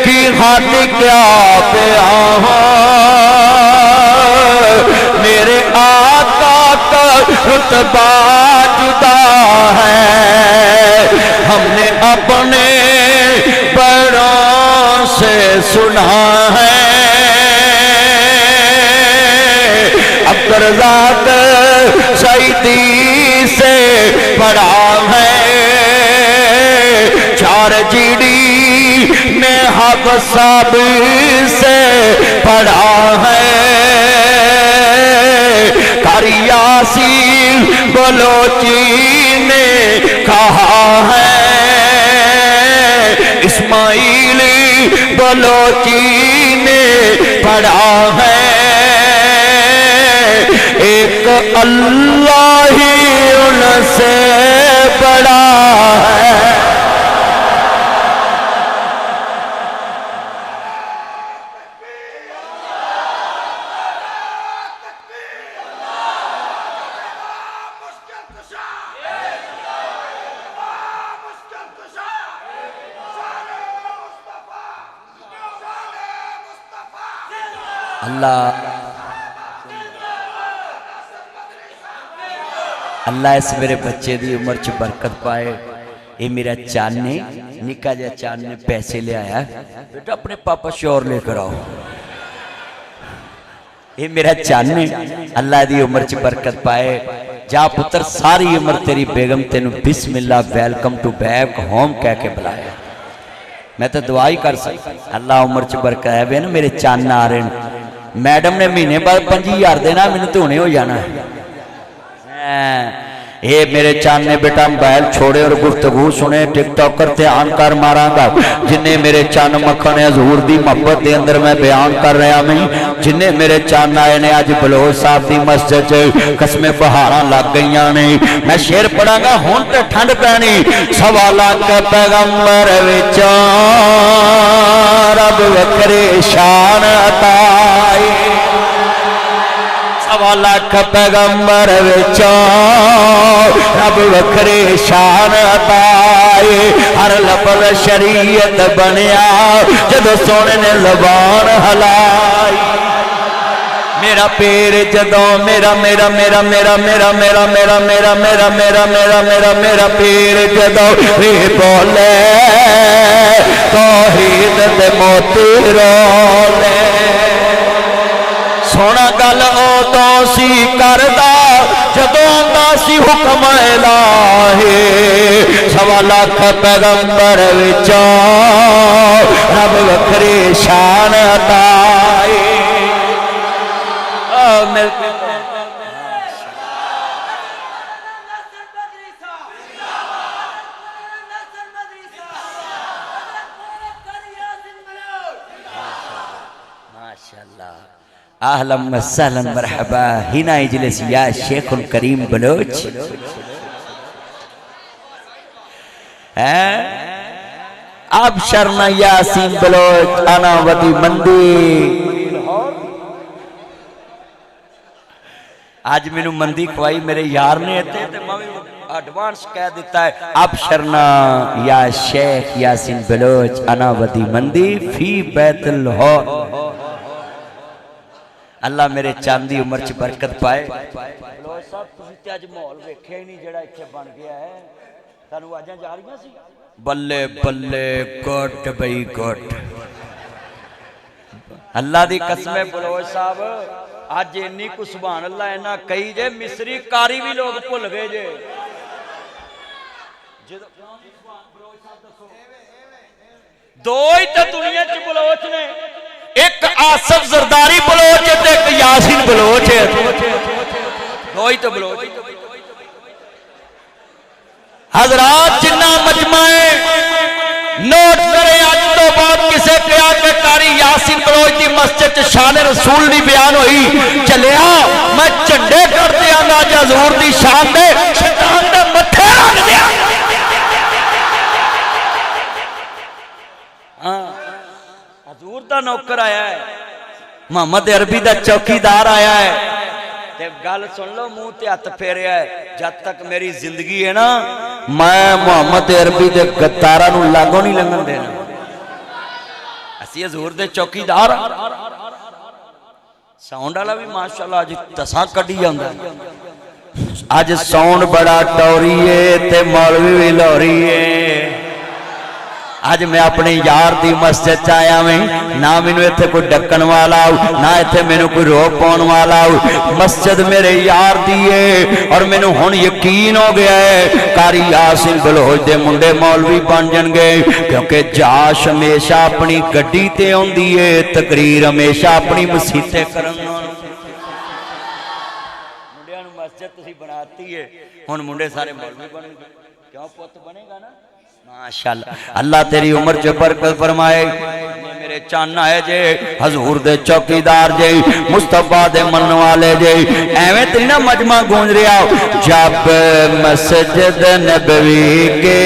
की हद क्या बयां। मेरे आका का रुतबा जुदा है, हमने अपने बड़ों से सुना है। अब्दुर्रज़ाक सईदी से पढ़ा है, चार जीडी में हफ्साब से पढ़ा है। कारियासी बलोची ने कहा है, इस्माइली बलोची ने पढ़ा है। एक अल्लाह ही उनसे बड़ा है। अल्लाह इस मेरे बच्चे की उम्र च बरकत पाए। ये मेरा चान ने निका जिहा चान ने पैसे ले आया, बेटा अपने पापा श्योर लेकर आओ। ये मेरा चान ने अल्लाह की उम्र च बरकत पाए। जा पुत्र सारी उम्र तेरी बेगम तेनू बिस्मिल्लाह वेलकम टू बैक होम कह के बुलाया। मैं तो दुआ ही कर सकता अल्लाह उम्र च बरकत है। वे ना मेरे चान आ रहे हैं। मैडम ने महीने बाद 5000 देना, मैंने तो हुणे हो जाना है। ये मेरे चान ने बेटा मोबाइल छोड़े और गुफ्तगू सुने, टिकटॉकर ध्यान कर मारांगा। जिन्हें मेरे चन मक्खन हजूर दी मोहब्बत के अंदर मैं बयान कर रहा मैं। जिन्हें मेरे चन आए ने अज बलोच साहब की मस्जिद च कसमें बहारा लग गई ने। मैं शेर पढ़ांगा हुण ते ठंड पैनी। 1.25 लाख पैगंबर विचों रब वखरे शान अताई। 1.25 लाख पैगंबर विचों रब वखरे शान अताए। हर लफज शरीयत बनया जदों सोने ने ज़बान हलाई। मेरा पैर जदों मेरा मेरा मेरा मेरा मेरा मेरा मेरा मेरा मेरा मेरा मेरा मेरा मेरा पैर जदों वे बोले तौहीद दे मोती रोले। सोना गल उदों सी करदा जदों आंदा सी हुक्म इलाही। 1.25 लाख पैगंबर विचों रब वखरी शान अताई। माशाअल्लाह اہلا وسہلا مرحبا ہنا اجلس یا شیخ الکریم بلوچ اب شرنا یاسین بلوچ انا ودی مندی آج میں نے مندی کھوائی میرے یار نے تے میں ایڈوانس کہہ دیتا ہے اب شرنا یا شیخ یاسین بلوچ انا ودی مندی فی بیت الہور اللہ میرے چاندی عمر چ برکت پائے بلوچ صاحب تسی تے اج ماحول ویکھیا ہی نہیں جڑا ایتھے بن گیا ہے تانوں آجاں جا رہیاں سی بلے بلے گٹ بھئی گٹ اللہ دی قسم بلوچ صاحب آج انی کو سبحان اللہ اینا کئی جے مصری کاری بھی لوگ بھول گئے جے دو ہی تے دنیا چ بلوچ نے ایک آصف زرداری بلوچ ہے تے ایک یاسین بلوچ ہے دو ہی تے بلوچ حضرات جنہ مجمع نوٹ کرے آج تو بعد کسے کیا کہ کاری یاسین بلوچ دی مسجد شان رسول نہیں بیان ہوئی چلیا میں چنڈے کر دیا گا جا حضور دی شان دے شیطان دے متھے رکھ دیا حضور دا نوکر آیا ہے محمد عربی دا چوکیدار آیا ہے تے گل سن لو منہ تے ہاتھ پھیریا ہے جب تک میری زندگی ہے نا میں محمد عربی دے گداراں نوں لاگوں نہیں لنگن دینا اسی حضور دے چوکیدار ساؤنڈ والا بھی ماشاءاللہ اج تساں کڈی جاندا اج ساؤنڈ بڑا ٹوری ہے تے مولوی بھی لوری ہے آج میں اپنے یار دی مسجد چاہیا میں نہ مینوں ایتھے کوئی ڈکن والا نہ ایتھے مینوں کوئی روک پاؤن والا مسجد میرے یار دی ہے اور مینوں ہن یقین ہو گیا ہے کاری یاسین بلوچ دے منڈے مولوی بن جان گے کیونکہ جاش ہمیشہ اپنی گڈی تے اوندی ہے تقریر ہمیشہ اپنی مسیتے کرن منڈیاں نوں مسجد تسی بناتی ہے ہن منڈے سارے مولوی بن گئے کیوں پوت بنے گا نا ماشاءاللہ اللہ تیری عمر جو برکت فرمائے میرے چانا ہے جے حضور دے چوکیدار جے مصطفیٰ دے من والے جے ایویں تیری نا مجمع گونج رہا جب مسجد نبوی کے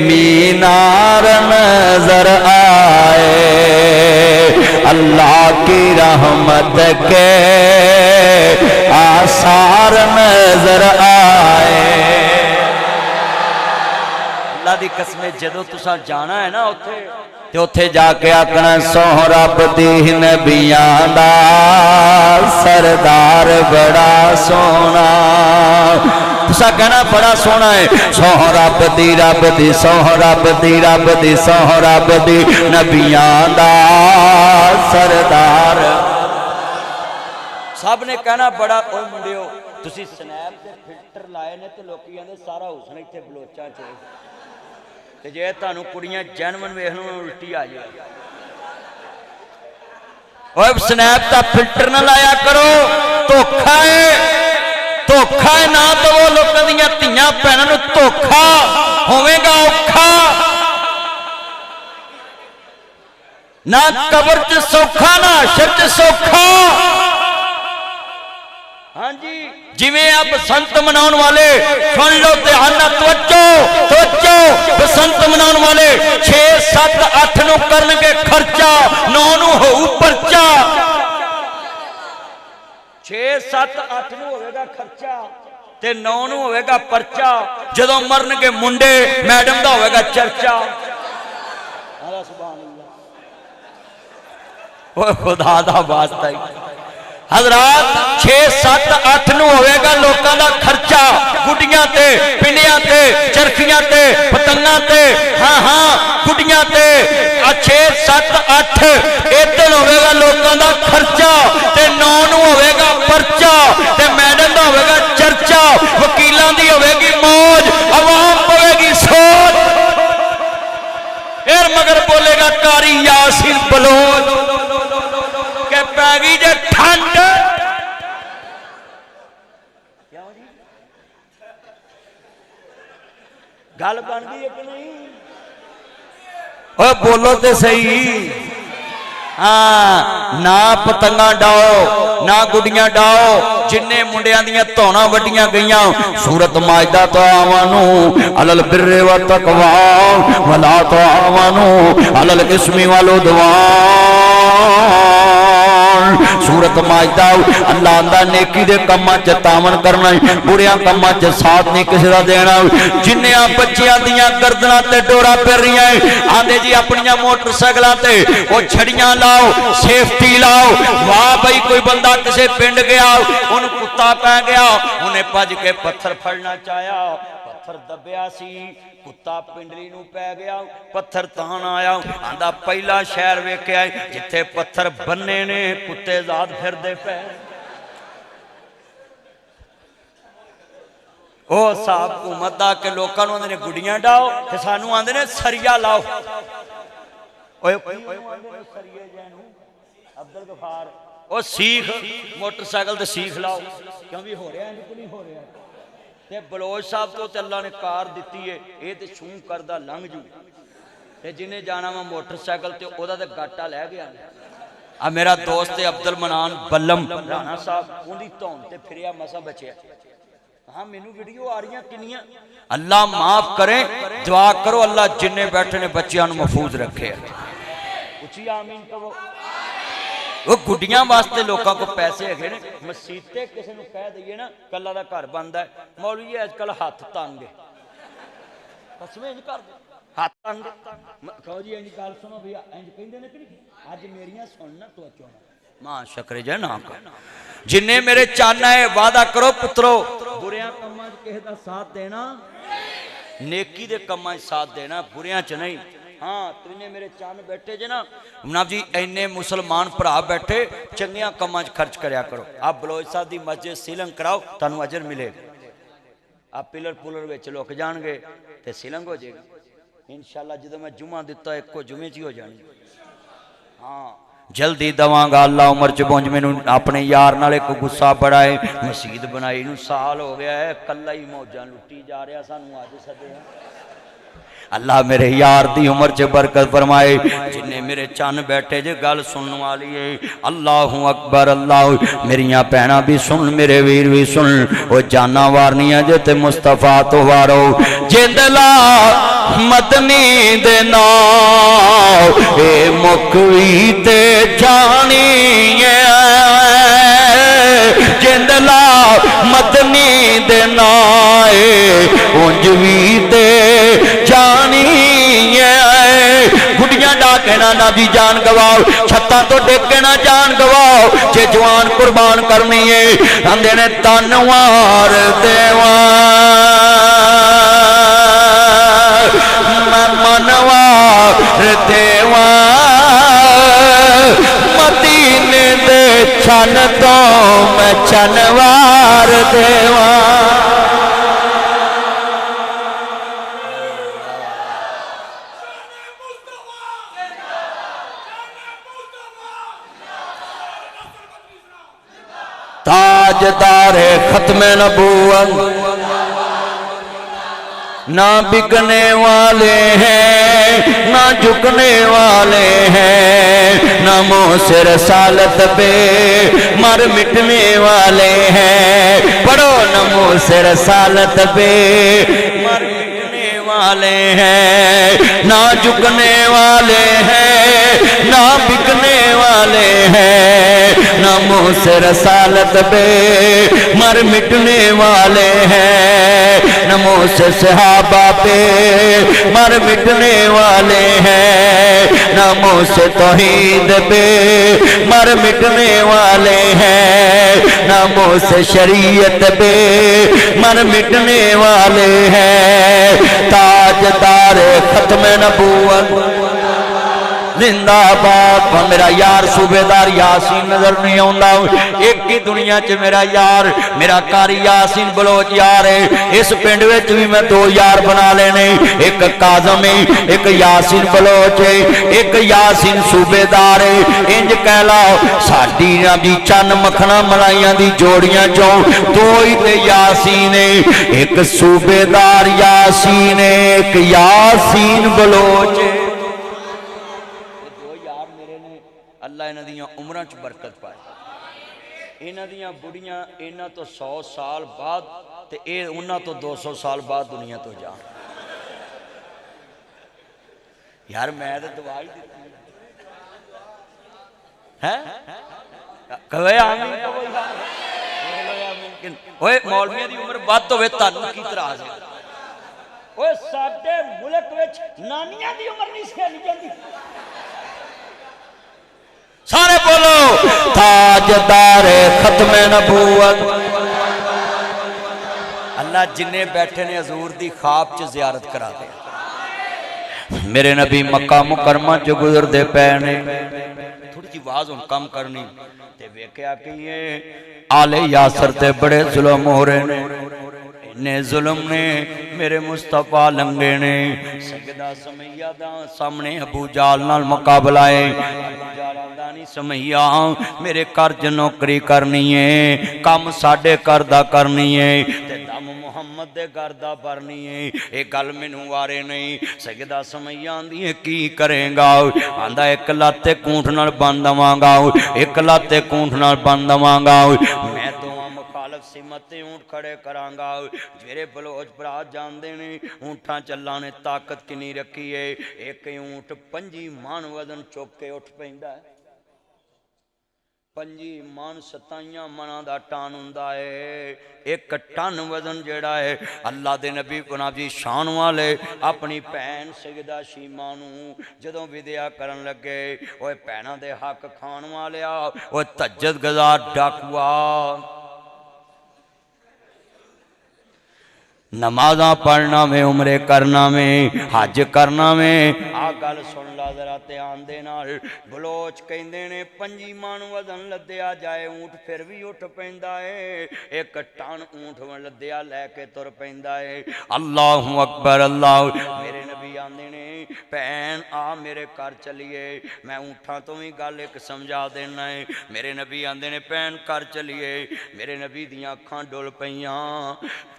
مینار نظر آئے اللہ کی رحمت کے آثار نظر آئے اللہ دی قسمیں جدو تساں جانا ہے نا تے اوتھے جا کے آکھنا سوہ رب دی نبیاں دا سردار بڑا سونا تساں کہنا بڑا سونا ہے سوہ رب دی سوہ رب دی سوہ رب دی نبیاں دا سردار سب نے کہنا بڑا اوہ منڈیو تسی سنیپ تے فلٹر لائے نے تے لوکی آندے سارا حسن ایتھے بلوچاں چ تے جے تانوں کڑیاں جینون ویکھ لو الٹی آ جائے اوے سنیپ دا فلٹر نہ لایا کرو دھوکھا ہے نہ تو وہ لوکاں دیاں تیاں بہناں نوں دھوکھا ہوے گا اوکھا نہ قبر چ سوکھا نہ حشر چ سوکھا ہاں جی جویں آپ بسنت مناؤن والے سن لو دھیان نال توجہ بسنت مناؤن والے 6 7 8 نو کرن گے خرچہ 9 نو ہوؤ پرچہ 6 7 8 نو ہوے گا خرچہ تے 9 نو ہوے گا پرچہ جدوں مرن گے منڈے میڈم دا ہوے گا چرچا سبحان اللہ او خدا دا واسطہ حضرات 6 7 8 نو ہوئے گا لوکاں دا خرچہ گڈیاں تے پنڈیاں تے چرخیاں تے پتنگاں تے ہاں گڈیاں تے 6 7 8 ادھر ہوئے گا لوکاں دا خرچہ تے 9 نو ہوئے گا پرچہ تے میڈم دا ہوئے گا چرچا وکیلاں دی ہوئے گی موج عوام ہوئے گی سوچ پھر مگر بولے گا کاری یاسین بلوچ کہ پیگی جے ٹھنڈ گل بن گئی ہے کہ نہیں اوہ بولو تے صحیح हाँ ना पतंगा डाओ ना गुडियां डाओ जिन्ने मुंडियां दियां धौना वड्डियां गईयां सूरत माइदा तो आवानू अलल बिर्रे व तकवा वला तो आवानू अलल इस्मी वालो सूरत माइदा अल्लाह आंदा नेकी दे कम्मां च तावन करना बुरियां कम्मां च साथ नहीं किसी दा देना जिन्नियां बच्चियां दियां गर्दनां ते डोरा फिर रहियां आंदे जी अपनियां मोटरसाइकिलां ते ओ छड़ियां लाओ सेफ्टी लाओ वाह भाई कोई बंदा किसी पिंड गया उन्हें कुत्ता पै गया उन्हें भज के पत्थर फड़ना चाहया पत्थर दबिया सी कुत्ता पिंडली नूं पै गया पत्थर तान आया आंदा पहला शहर वेख्या जिथे पत्थर बन्ने ने कुत्ते जाद फिरदे पे ओ साहब हुकूमत दा के लोकां नूं आंदे ने गुडियां डाओ ते सानू आंदे ने सरिया लाओ ओए सरिये जैनू अब्दुल गफार ओ सीख मोटरसाइकिल ते सीख लाओ क्यों भी हो रहा है नहीं हो रहा ते बलोच साहब तो अल्लाह ने कार दी है ये तो छूं करदा लंघ जू ते जिन्हें जाना वा मोटरसाइकिल ते ओदा ते गाटा लै गया आ मेरा दोस्त है अब्दुल मनान बल्लम राणा साहब उन्दी धौन ते फिरिया मसा बचिया हाँ मैनू वीडियो आ रही किनिया अल्लाह माफ करे दुआ करो अल्लाह जिन्ने बैठे ने बच्चियां नूं महफूज रखे उची आमीन कहो वो गुडियां वास्ते लोगों को पैसे है मसीते किसी को कह दईए ना कला का घर बनता है मौलवी अजकल हाथ तंग है कसमें इंज कर दे हाथ तंग कहो जी इंज गल सुनो भैया इंज कहंदे ने कि अज मेरियां सुनना तो चो मां शकरे जय ना जिन्ने मेरे चन्न है वादा करो पुत्रो बुरियां कम्मां च किसी दा साथ देना नेकी दे कम्मां च साथ देना बुरियां च नहीं हाँ तुने मेरे चन्न बैठे जे ना जनाब जी इन्ने मुसलमान भरा बैठे चंगिया कमां च खर्च करया करो आप बलोच साहब की मस्जिद सीलंग कराओ तुहानू अजर मिलेगा आप पिलर पुलर विच लुक जाणगे ते सीलंग हो जाएगी इंशाअल्लाह जो मैं जुमा दिता एको जुमे च ही हो जानी हाँ जल्दी दवांगा अल्लाह उमर च पुंज मैनू अपने यार नाल एक गुस्सा बड़ा है मसीद बनाई नू साल हो गया है कल्ला ही मौजां लुटी जा रहा सानू अज सदे अल्लाह मेरे यार दी उमर च बरकत फरमाए जिन्ने मेरे चन्न बैठे जे गल सुनने वाली है अल्लाहु अकबर अल्लाह मेरिया भैणा भी सुन मेरे वीर भी सुन वो जाना वारनिया जे ते मुस्तफा तो वारो जिंदला मदनी दे नाल ए मुकवी ते जानी जिंदला मदनी दे नाल उंज भी ते जानी गुडियां डा के ना जी जान गवाओ छत्तां तो डेग के ना जान गवाओ जे जवान कुर्बान करनी है आंदे ने तनवार देवा मैं मनवार देवा मदीने दे छन तो मैं छनवार देवा ताजदारे खत्म नबूवत ना बिकने वाले हैं ना झुकने वाले हैं ना मुँह से रसालत पे मर मिटने वाले हैं पढ़ो न मुँह से रसालत पे मर मिटने वाले हैं ना झुकने वाले हैं ना बिकने वाले हैं ना मुँह से रसालत पे मर मिटने वाले हैं न मुँह से सहाबा पे मर मिटने वाले हैं न मुँह से तौहीद पे मर मिटने वाले हैं न मुँह से शरीयत पे मर मिटने वाले हैं ताजदार खत्म नबूवत जिंदाबाद मेरा यार सूबेदार यासीन नजर नहीं आता एक ही दुनिया च मेरा यार मेरा कारी यासीन बलोच यार है इस पिंड विच भी मैं दो यार बना लेने एक काजम है एक यासीन बलोच है एक यासीन सूबेदार है इंज कह लो साडी जी चन्न मखना मलाइयां दी जोड़ियां चों दो ही ते यासीन है एक सूबेदार यासीन है एक यासीन बलोच है अल्लाह इन्हां दियां उमरां च बरकत पाए। इन्हां दियां बुढ़ियां इन्हां तो 100 साल बाद ते ये उन्हां तो 200 साल बाद दुनिया तो जा। यार मैं तो दुआ ही दी है कहे आमीन ओए मौलवियां दी उम्र बद होवे तानू की इतराज है? ओए साडे मुल्क विच नानियां दी उम्र नहीं सही जांदी। सारे बोलो ताजदार खत्म नबूवत। अल्लाह जिन्ने बैठे ने हजूर दी ख्वाब च जियारत करा दे। मेरे नबी मक्का मुकरमा च गुजरदे पे ने, थोड़ी जी आवाज हुण कम करनी ते वेख्या कि ये आले यासर ते बड़े जुल्म हो रहे ने, इन्ने जुल्म ने मेरे मुस्तफा लंघे ने। सैयदा समैया दा सामने अबू जाल नाल मुकाबला है। अबू जाल आंदा नहीं समैया मेरे घर च नौकरी करनी है, काम साडे घर दा करनी है, ते दम मुहम्मद दे घर दा भरनी है, ये गल मैनू वारे नहीं। सैयदा समैया आंदी है की करेगा? आंदा एक लाते कूंठ नाल बन दवांगा, एक लाते कूंठ नाल बन दवांगा। मैं तो मुखालफ सिमत ते ऊंट खड़े करांगा। जेरे बलोच भरा जानते ने ऊंठा चला ने ताकत किनी रखी है। एक ऊंट 5 मन वजन चुक के उठ पैंदा है। 5 मन 27 मना दा टन हुंदा है। 1 टन वजन जेड़ा है अल्लाह दे नबी गुलाम जी शान वाले अपनी भैन सैयदा शीमा नूं जदों विद्या करन लगे, ओए भैणां दे हक खाण वालिया, ओए तज्जद गज़ार डाकुआ, नमाजा पढ़ना में, उमरे करना में, हज करना में। आ गल सुन ला जरा ध्यान दे नाल। बलोच कहंदे ने 5 मन वजन लद्या जाए ऊंट फिर भी उठ पैंदा है। 1 टन ऊंट लद्या लैके तुर पैंदा है। अल्लाहु अकबर अल्लाह। मेरे नबी आंदे ने भैन आ मेरे घर चलिए, मैं ऊंठा तो भी गल एक समझा देना है। मेरे नबी आंदे ने भैन घर चलिए। मेरे नबी दियां अखां डुल पईयां।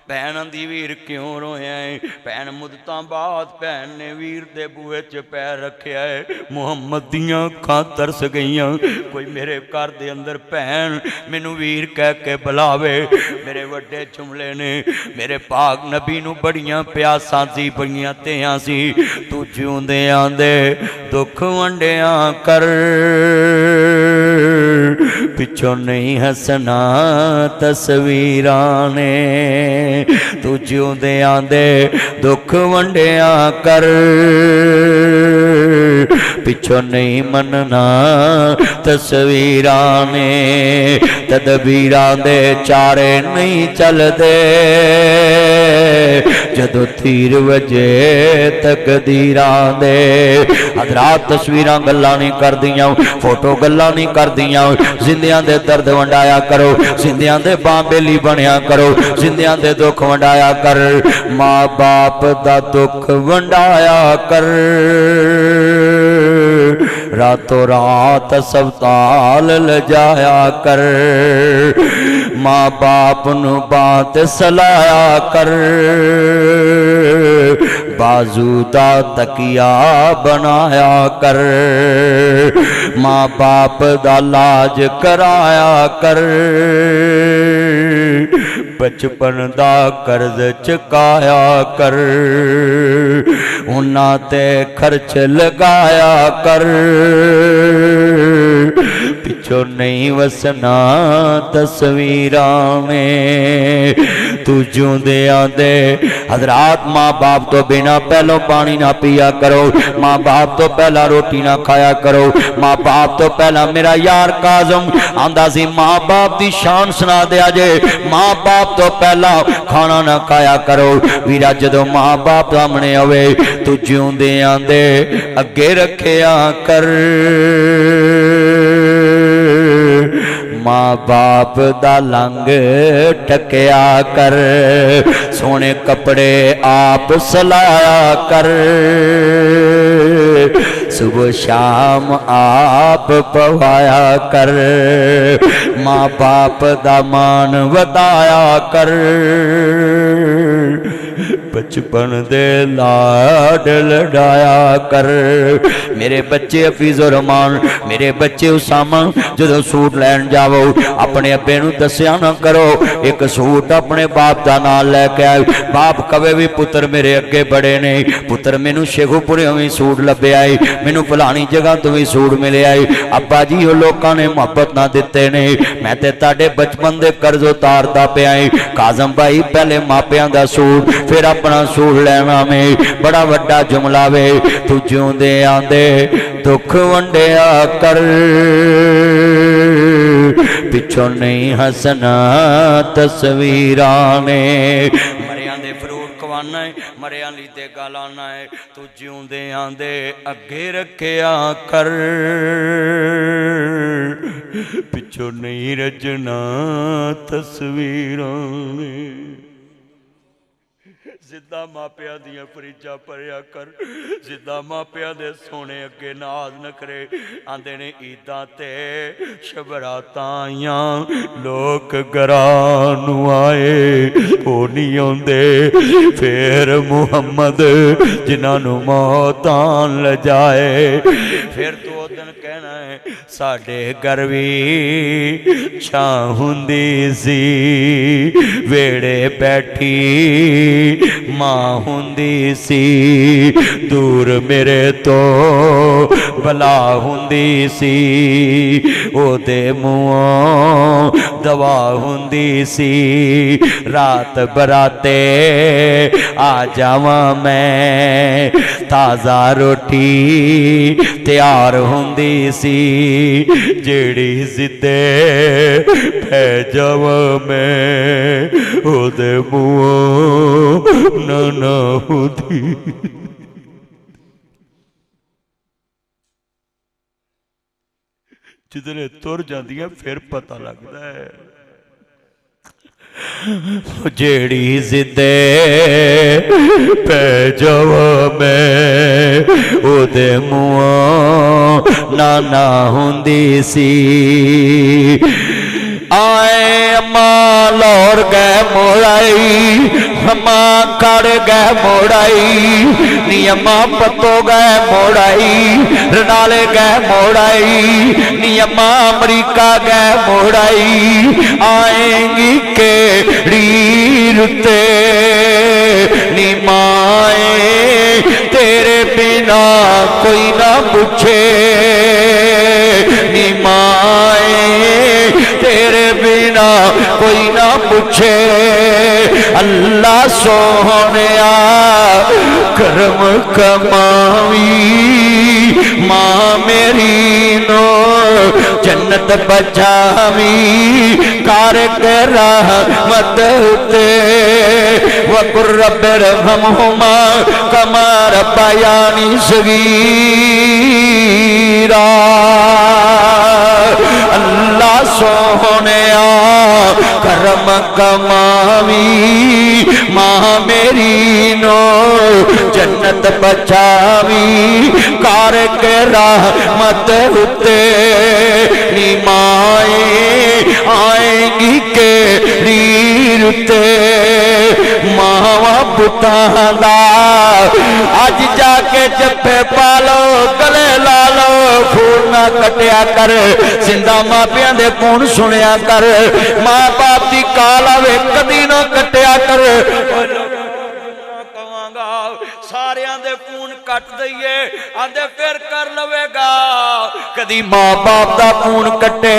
भैन आंदी वीर क्यों रोया है? भैन मुद्दतां बाद भैन ने वीर दे बूहे च पैर रखिया है। मुहम्मद दियां अखां तरस गईयां, कोई मेरे घर दे अंदर भैन मैनू वीर कह के बुलावे। मेरे वड्डे जुमले ने मेरे पाक नबी नू बड़ियां प्यासां सी, बड़ियां तेहां सी। तू जिउंदे आंदे दुख वंडिया कर, पिछों नहीं हसना तस्वीरां ने। तू जिउंदे आंदे दुख वंडिया कर, पिछों नहीं मनना तस्वीरां ने। तदबीरां दे चारे नहीं चलदे, जदों तीर वजे तकदीरां दे। हज़रात तस्वीरां गल्लां नहीं करदियां, फोटो गल्लां नहीं करदियां। जिंदियां दे दर्द वंडाया करो, जिंदियां दे बांबेली बनया करो, जिंदियां दे दुख वंडाया कर। माँ बाप दा दुख वंडाया कर, रातों रात अस्पताल लजाया कर। माँ बाप नू बात सलाया कर, बाजू दा तकिया बनाया कर। माँ बाप दा लाज कराया कर, बचपन दा कर्ज चुकाया कर। उन्हां ते खर्च लगाया कर, पिछों नहीं वसना तस्वीरां में। तू जिउंदे आंदे हज़रात माँ बाप तो बिना पहलों पानी ना पिया करो, माँ बाप तो पहला रोटी ना खाया करो। माँ बाप तो पहला मेरा यार काजम आंदा सी माँ बाप की शान सुना दिया जे। माँ बाप तो पहला खाना ना खाया करो। वीरा जदों माँ बाप सामने आवे तू जिउंदे आंदे अगे रखिया कर। माँ बाप दा लंग टकिया कर, सोने कपड़े आप सलाया कर। सुबह शाम आप पवाया कर, माँ बाप दा मान वधाया कर। बचपन दे लाड लड़ाया कर। मेरे बच्चे हफीज़ रहमान, मेरे बच्चे उसामा, जो सूट लैन जावो अपने अब्बे नूं दस्सिया ना करो, एक सूट अपने बाप दा नाल लैके आओ। बाप कवे भी पुत्र मेरे अगे बड़े ने, पुत्र मैनू शेखुपुरे भी सूट लभे आई, मैनू फलानी जगह तो भी सूट मिले आई। अब्बा जी वो लोगों ने मुहब्बत ना दिते ने, मैं ते तुहाडे बचपन दे कर्ज उतारदा पिया। काजम भाई पहले मापियां दा सूट फिर अपना सूट लेना में बड़ा वड्डा जुमला वे। तू जिउंदे आंदे दुख वंडिया कर, पिछों नहीं हसना तस्वीरां ने। मरियां दे फ्रूट खवाना है, मरियां ली ते गालाना है, तू जिउंदे आंदे अगे रखिया कर, पिछों नहीं रजना तस्वीरां ने। जिदा मापिया दियां फरीजा भरिया कर, जिदा मापिया दे सोने अगे नाज नखरे आंदे ने। ईदां ते शबरातां आईयां, लोग घरां नूं आए ओ नहीं आउंदे, फिर मुहम्मद जिन्हां नूं मौत आन लजाए। फिर तू उस दिन कहना है साडे घर भी छां हुंदी सी, वेड़े बैठी मां हुंदी सी, दूर मेरे तो भला हुंदी सी, ओदे मुंहों दवा हुंदी सी। रात बराते आ जावां मैं, ताज़ा रोटी तैयार हुंदी सी, जेड़ी जिद्दे पै जावां मैं, ओदे मुंहों ना होती। जिधरे तुर जांदियां फिर पता लगता है, जेड़ी जिद्दे पै जावा मैं, ओदे मुंहों ना हुंदी सी। आए अम्मा लौर गए मोड़ाई, अम्मा कड़ गए मोड़ाई, नी अम्मा पत्तो गए मोड़ाई, रनाले गए मोड़ाई, नी अम्मा अमरीका गए मोड़ाई। आएंगी केड़ी रुते नी माए, तेरे बिना कोई ना पूछे, नी माए तेरे बिना कोई ना पूछे। अल्लाह सोहनिया करम कमावी, मां मेरी नो जन्नत बचावी, कार के रहमत ते वकुर रब्बे रहमहुमा कमा रब्बयानी सगीरा। अल्लाह सोहनिया करम कमावी, मां मेरी नो जन्नत बचावी, कार के रहमत उते नी माए आएंगी केड़ी रुते। मावा पुतां दा अज जाके जप्फे पालो, गले ला लो, खून ना कटिया कर, जिंदा मापियां दे कौन सुनिया कर, मां बाप दी काल आवे कदी ना कटिया कर। सारियां दे खून कट दईए, आंदे फिर कर लवेगा, कदी मां बाप दा खून कटे,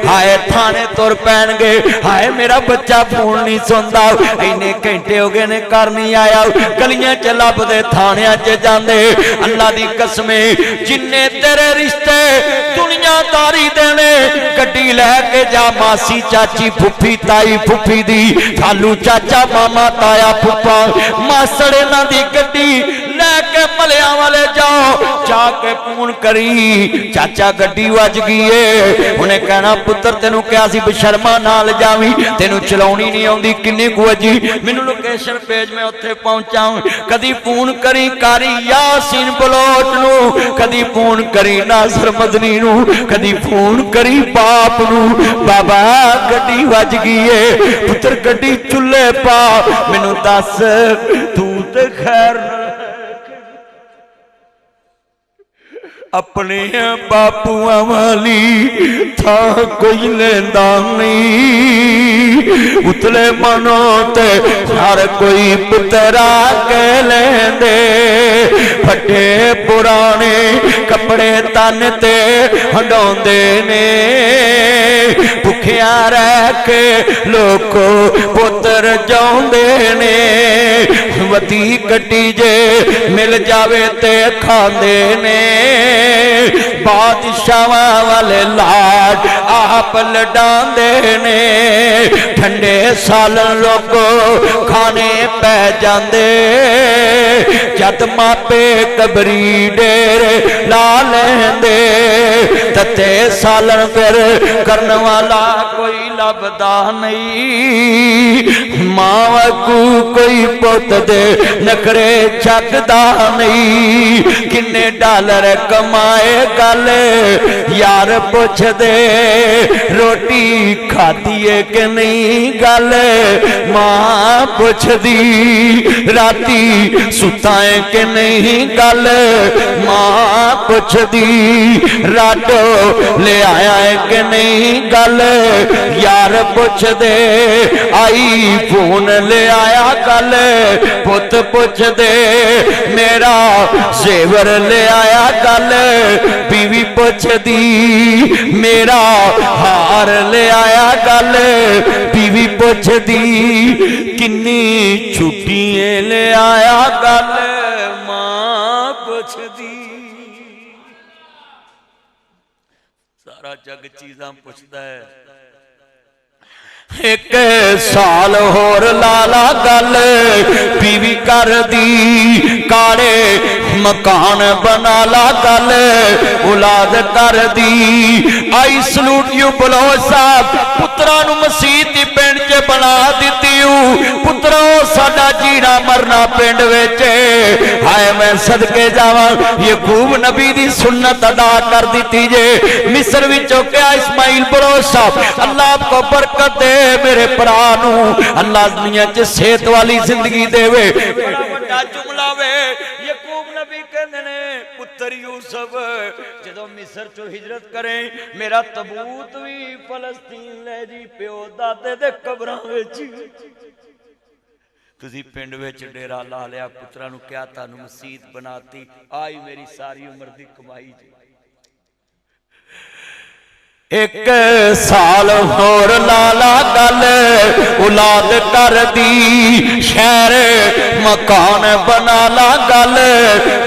हाय थाने तुर पैणगे, हाय मेरा बच्चा खून नहीं सुनदा, इन्ने घंटे हो गए ने घर नहीं आया, गलियां च लभदे थानियां च जांदे। अल्लाह दी कसमे जिन्ने तेरे रिश्ते दुनियादारी देने, गड्डी लैके जा मासी चाची फुफी ताई फुफी दी, खालू चाचा मामा ताया फुफा मासड़ इन्हां दी गड्डी लैके मलिया वाले जाओ, जाके फोन करी चाचा गड्डी वज गई है, उन्हें कहना पुत्र तेनू क्या सी बशर्मा नाल जावी, तेनू चलाउणी नहीं आउंदी, किन्नी कु वजी, मैनू लोकेशन भेज मैं उत्थे पहुंचा। कदी फोन करी कारी यासीन बलोच नू, कदी फोन करी नासर मदनी नू, कदी फोन करी बाप नू, बाबा गड्डी वज गई है, पुत्र गड्डी चुल्हे पा, मैनू दस तू تے خیر نہ اپنے باپوਆਂ والی تھا کوئی لیندہ نہیں اتلے منوں تے ہر کوئی پترا کے لیندے پھٹے پرانے کپڑے تن تے ہنڈوندے نے بھکھیاں رہ کے لوکو پتر جاؤندے نے وتی کٹی جے مل جاوے تے کھاندے نے بادشاہ والے لاڈ آپ لڈاندے نے ٹھنڈے سالن لوگو کھانے پہ جاندے جد ماپے قبری ڈیرے لا لیندے تتے سالن پھر کرن والا کوئی لبدا نہیں ماں کو کوئی پوت دے نکرے چکدا نہیں کنے ڈالر کمائے گل یار پوچھ دے روٹی کھادیے کہ نہیں گل ماں پوچھ دی راتی ستائیں کہ نہیں گل ماں پوچھ دی راٹو لے آیا ہے کہ نہیں گل یار پوچھ دے آئی فون لے آیا گل پت پوچھ دے میرا زیور لے آیا گل بیوی پوچھ دی میرا ہار لے آیا گل بیوی پوچھ دی کنی چھٹیاں لے آیا گل ماں پوچھ دی سارا جگ چیزاں پوچھتا ہے ایک سال ہور لالا گل بیوی کر دی کاڑے مکان بنا لا گل اولاد کر دی آئی سلوٹ یو بلو صاحب پترانو مسیح پینڈ چے بنا دیتیو پتروں ساڑا جینا مرنا پینڈ ویچے ہائے میں صدقے جاوان یعقوب نبی دی سنت ادا کر دیتی جے مصر وچوں کیا اسماعیل بلو صاحب اللہ آپ کو برکت دے میرے پرانو اللہ دنیا چے صحت والی زندگی دے وے بڑا بڑا جملہ وے یعقوب نبی کہنے نے پتر یوسف جدو مصر چو ہجرت کریں میرا تبوت بھی فلسطین لے جی پیو دادے دے قبران ویچی تُسی پینڈ ویچ ڈیرا لا لیا پترانو کیا تانو مسیت بناتی آئی میری ساری عمر دی کمائی جی ایک سال ہور لالا گل اولاد کر دی شہر مکان بنا لا گل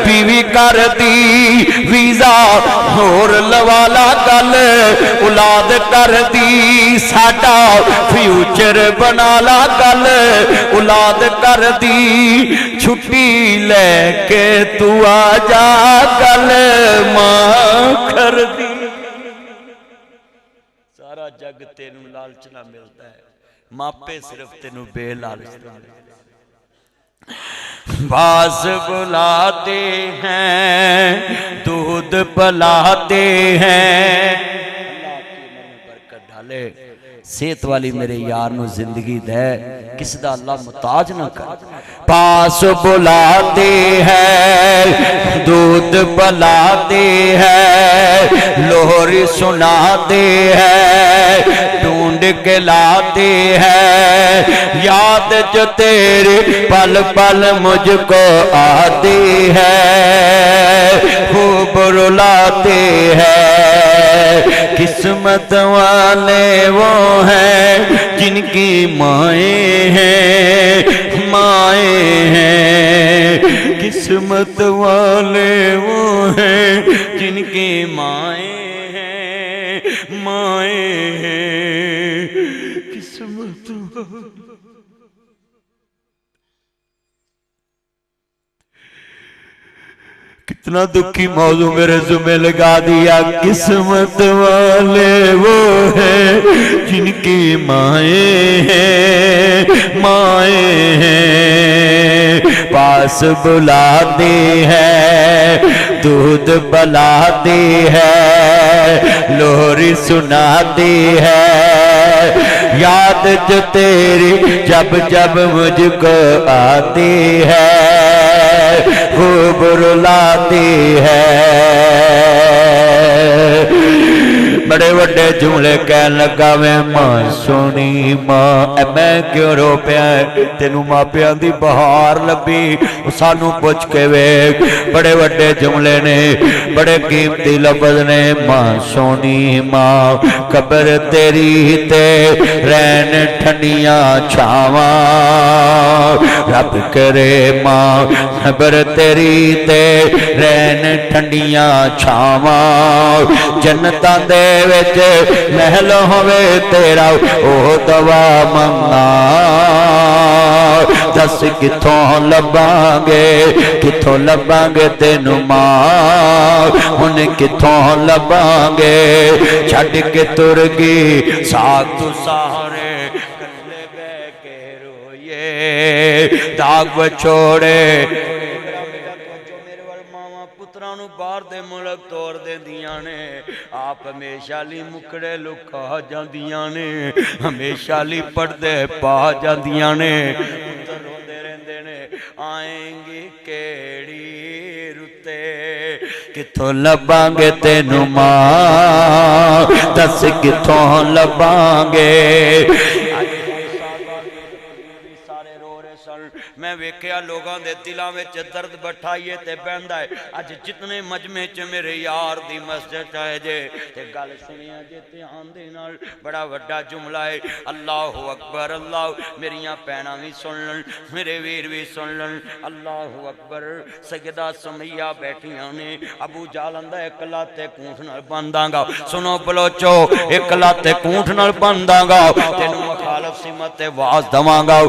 بیوی کر دی ویزا ہور لوالا گل اولاد کر دی ساڈا فیوچر بنا لا گل اولاد کر دی چھٹی لے کے تو آ جا گل ماں کر دی سارا جگ تینوں لالچ نہ ملتا ہے ماپے صرف تینوں بے لالچ نہ ملتا ہے باز بلاتے ہیں دودھ پلاتے ہیں اللہ آپ کی عمر میں برکت ڈالے صحت والی میرے یار نو زندگی دے کس دا اللہ محتاج نہ کر پاس بلاتے ہیں دودھ پلاتے ہیں لوہری سناتے ہیں ڈھونڈ کے لاتے ہیں یاد جو تیرے پل پل مجھ کو آتی ہے خوب رلاتے ہیں قسمت والے وہ ہیں جن کی مائیں ہیں مائیں ہیں قسمت والے وہ ہیں جن کی مائیں ہیں مائیں ہیں قسمت کتنا دکھی موضوع میرے ذمہ لگا دیا قسمت والے وہ ہیں جن کی مائیں ہیں مائیں ہیں پاس بلاتے ہیں دودھ پلاتے ہیں لوہری سناتے ہیں یاد جو تیری جب جب مجھ کو آتی ہے خوب رلاتی ہے بڑے وڈے جملے کہن لگا میں ماں سونی ماں میں کیوں رو پیا تینوں ماپیاں دی بہار لبھی سانو پوچھ کے ویکھ بڑے وڈے جملے نے بڑے قیمتی لفظ نے ماں سونی ماں قبر تیری تے رین ٹھنڈیاں چھاواں رب کرے ماں قبر تیری تے رین ٹھنڈیاں چھاواں جنتاں دے وچ محل ہوے تیرا او دوا منگا دس کتھوں لباں گے تینوں ماں ہن کتھوں لباں گے چھڈ کے تر گئی ساگ تو سہارے کلے بہ کے روئے داغ چھوڑے باہر دے ملک توڑ دے دیاں نے آپ ہمیشہ لی مکڑے لکا جاندیاں نے ہمیشہ لی پردے پا جاندیاں نے پتر روندے رہندے نے آئیں گی کیڑی رتے کتھوں لباں گے تینوں ماں دس کتھوں لباں گے میں ویکھیا لوگاں دے دلاں وچ درد بٹھائیے تے بہندا ہے اج جتنے مجمع چ میرے یار دی مسجد آئے جے تے گل سنیا جے دھیان دے نال بڑا وڈا جملہ ہے اللہ اکبر اللہ میریاں بہناں وی سن لن میرے ویر وی سن لن اللہ اکبر سیدہ سمیہ بیٹھیاں نے ابو جہل آندا ایک لاتے کونٹ نال بنداں گا سنو بلوچو ایک لاتے کونٹ نال بنداں گا تینوں مخالف سمت تے واز دواں گا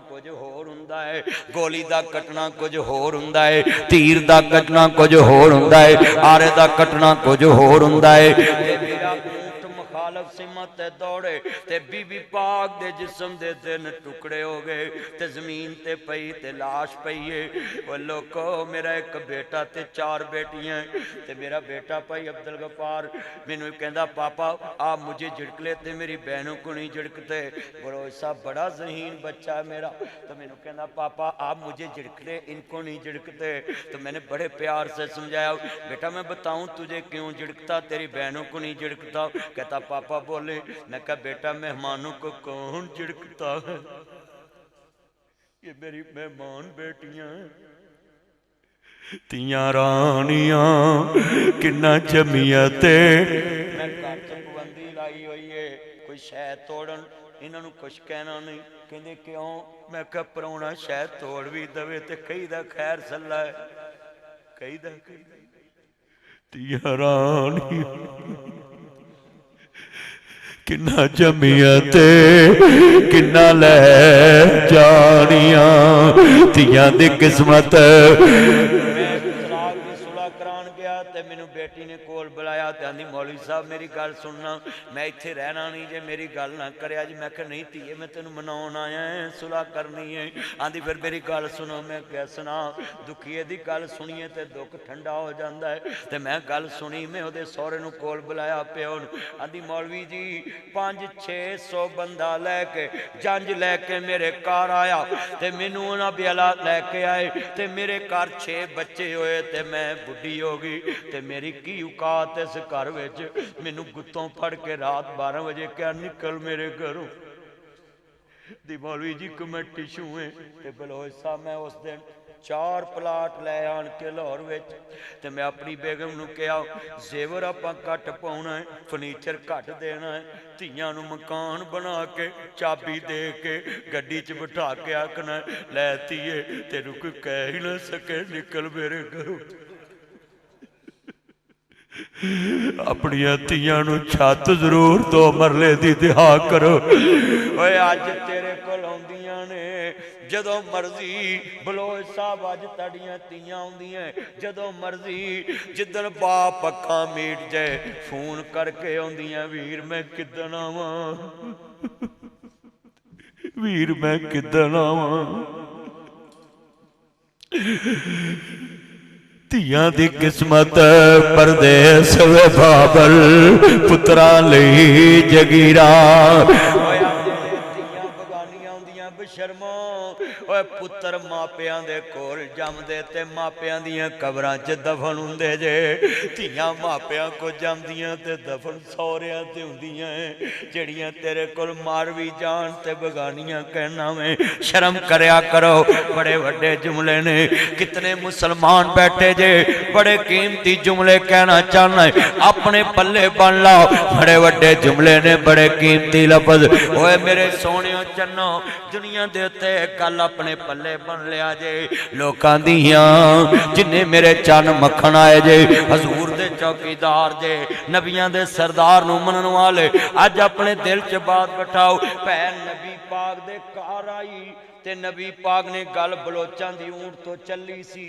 کچھ ہور ہوندا ہے گولی دا کٹنا کچھ ہور ہوندا ہے تیر دا کٹنا کچھ ہور ہوندا ہے آرے دا کٹنا کچھ ہور ہوندا ہے مخالف سمت تے دوڑے تے بی بی پاک دے جسم دے دن ٹکڑے ہو گئے تے زمین تے پئی تے لاش پئیے وہ لوکو میرا ایک بیٹا تے 4 بیٹیاں تے میرا بیٹا پائی عبدالغفار مینوں کہندا پاپا آپ مجھے جھڑک لیتے میری بہنوں کو نہیں جھڑکتے بڑو صاحب بڑا ذہین بچہ ہے میرا تو مینوں کہندا پاپا آپ مجھے جھڑک لے ان کو نہیں جھڑکتے تو میں نے بڑے پیار سے سمجھایا بیٹا میں بتاؤں تجھے کیوں جھڑکتا تیری بہنوں کو نہیں جھڑکتا کہتا پاپا بولے میں کہا بیٹا مہمانوں کو کون جھڑکتا ہے یہ میری مہمان بیٹیاں تیاں رانیاں کنہ جمعیتے میں گھر چ پابندی لائی ہوئی ہے کوئی شے توڑن انہاں نوں کچھ کہنا نہیں کہندے کیوں میں کہا پراونا شے توڑ بھی دوے تے کئی دا خیر سلا ہے کئی دا تیاں رانیاں کنہ جمعیتے کنہ لے جانیاں تیاں دی قسمت تے مینوں بیٹی نے کول بلایا تے آندی مولوی صاحب میری گل سننا میں ایتھے رہنا نہیں جے میری گل نہ کریا جی میں کہ نہیں تھیے میں تینوں مناون آیا ہے صلح کرنی ہے آندی پھر میری گل سنو میں کیا سنا دکھیے دی گل سنیے تے دکھ ٹھنڈا ہو جاندا ہے تے میں گل سنی میں اودے سورے نوں کول بلایا پیو آندی مولوی جی 500-600 بندہ لے کے جنج لے کے میرے گھر آیا تے مینوں انہاں بیلا لے کے آئے تے میرے گھر 6 بچے ہوئے تے میں بڈھی ہو گئی تے میری کی اوقات اس گھر وچ مینوں گتوں پھڑ کے رات 12 بجے کیا نکل میرے گھروں دی مولوی جی کمیٹی شوئے تے بلوچ صاحب میں اس دن 4 پلاٹ لے آن کے لاہور وچ تے میں اپنی بیگم نوں کہا زیور اپاں کٹ پاؤنا ہے فرنیچر کٹ دینا ہے تیاں نوں مکان بنا کے چابی دے کے گڈی چ بٹھا کے آکھنا لے تیے تینوں کوئی کہہ ہی نہ سکے نکل میرے گھروں اپنی تیاں نوں چھت ضرور 2 مرلے دی دہا کرو اوے اج تیرے کول آندیاں نے جدوں مرضی بلوچ صاحب اج تڑیاں تیاں آندیاں جدوں مرضی جدن باپ اکھاں میٹ جائے فون کر کے آندیاں ویر میں کدن آواں ویر میں کدن آواں تیاں دی قسمت پردیس وے بابل پتراں لئی جگیراں ਮੁਹਸ਼ਰਮੋ ਓਏ ਪੁੱਤਰ ਮਾਪਿਆਂ ਦੇ ਕੋਲ ਜੰਮਦੇ ਤੇ ਮਾਪਿਆਂ ਦੀਆਂ ਕਬਰਾਂ 'ਚ ਦਫਨ ਹੁੰਦੇ ਜੇ ਧੀਆਂ ਮਾਪਿਆਂ ਕੋ ਜੰਮਦੀਆਂ ਤੇ ਦਫਨ ਸਹੁਰਿਆਂ ਤੇ ਹੁੰਦੀਆਂ ਜਿਹੜੀਆਂ ਤੇਰੇ ਕੋਲ ਮਾਰ ਵੀ ਜਾਣ ਤੇ ਬਗਾਨੀਆਂ ਕਹਿਣਾ ਵੇ ਸ਼ਰਮ ਕਰਿਆ ਕਰੋ बड़े वड्डे जुमले ने कितने मुसलमान बैठे जे बड़े कीमती जुमले कहना चाहना है अपने पल्ले बन लाओ बड़े वड्डे जुमले ने बड़े कीमती लफज ओए मेरे सोहणियो चन्नो दुनिया दे उत्ते गल अपने पल्ले बन लिया जे लोकां दियां जिन्ने मेरे चन मक्खन आए जे हजूर दे चौकीदार जे नबियां दे सरदार नूं मनन वाले अज अपने दिल च बात बिठाओ भैन नबी पाक दे घर आई ते नबी पाक ने गल बलोचां दी ऊंट तो चली सी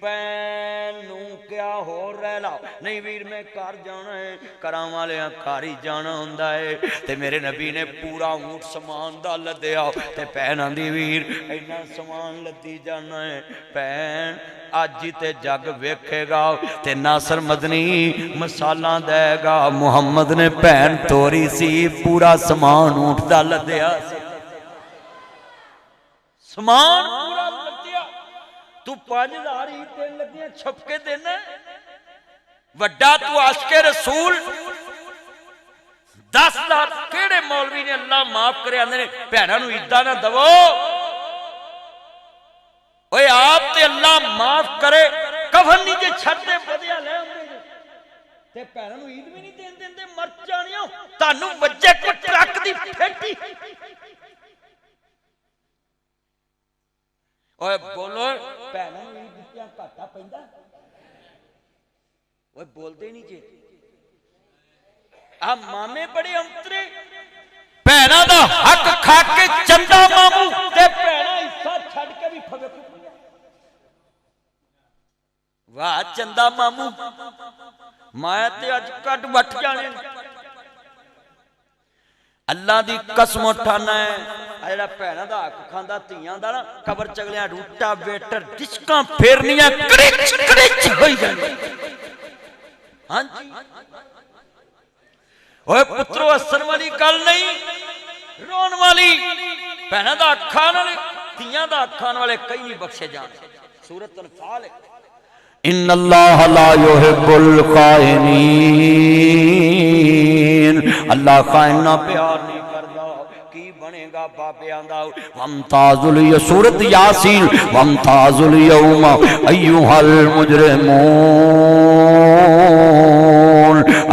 भैन नूं क्या होर रह ला नहीं वीर मैं घर जाना है घरां वालियां घर ही जाना हुंदा है ते मेरे नबी ने पूरा ऊंट समान दा लद्या ते भैन आंदी वीर इन्ना समान लद्दी जाना है भैन अज ही ते जग वेखेगा ते नासर मदनी मसाला देगा मुहम्मद ने भैन तोरी सी पूरा समान ऊंट दा लद्या समान पूरा लद्या तू 5000 ही देन लगिया छपके देना वड्डा तू आशिके रसूल 10 लाख केड़े मौलवी ने अल्लाह माफ करे आंदे ने भैणां नूं ईदां ना दवो ओए आप ते अल्लाह माफ करे कफन नहीं जे छड्डे वधिया ले आंदे ते भैणां नूं ईद भी नहीं देन दिंदे मर जाणियो तानूं वज्जे को ट्रक दी फेटी ओए बोलो भैनों ईद दित्तियां घाटा पैंदा ओए बोलते नहीं जे आ मामे बड़े अंतरे भैनां दा हक खा के चंदा मामू ते भैनां हिस्सा छड़ के भी फवे वाह चंदा मामू मैं ते अज कट वट जाने अल्लाह दी कसम उठाना है जेड़ा भैणां दा हक खांदा धीआं दा ना कबर चगलियां रूटा वेटर डिस्कां फेरनियां क्रिच क्रिच होई जांदी हां जी ओए पुत्रो हसन वाली गल नहीं रोन वाली भैणां दा हक खाण वाले धीआं दा हक खाण वाले कई नहीं बख्शे जांदे सूरत अनफाल है इन्नल्लाह ला युहिब्बुल खाइनीन अल्लाह खाइन ना प्यार नहीं करदा की बनेगा बाबे आंदा वमताजुल ये सूरत यासीन वमताजुल यौमा अय्युहल मुजरिमून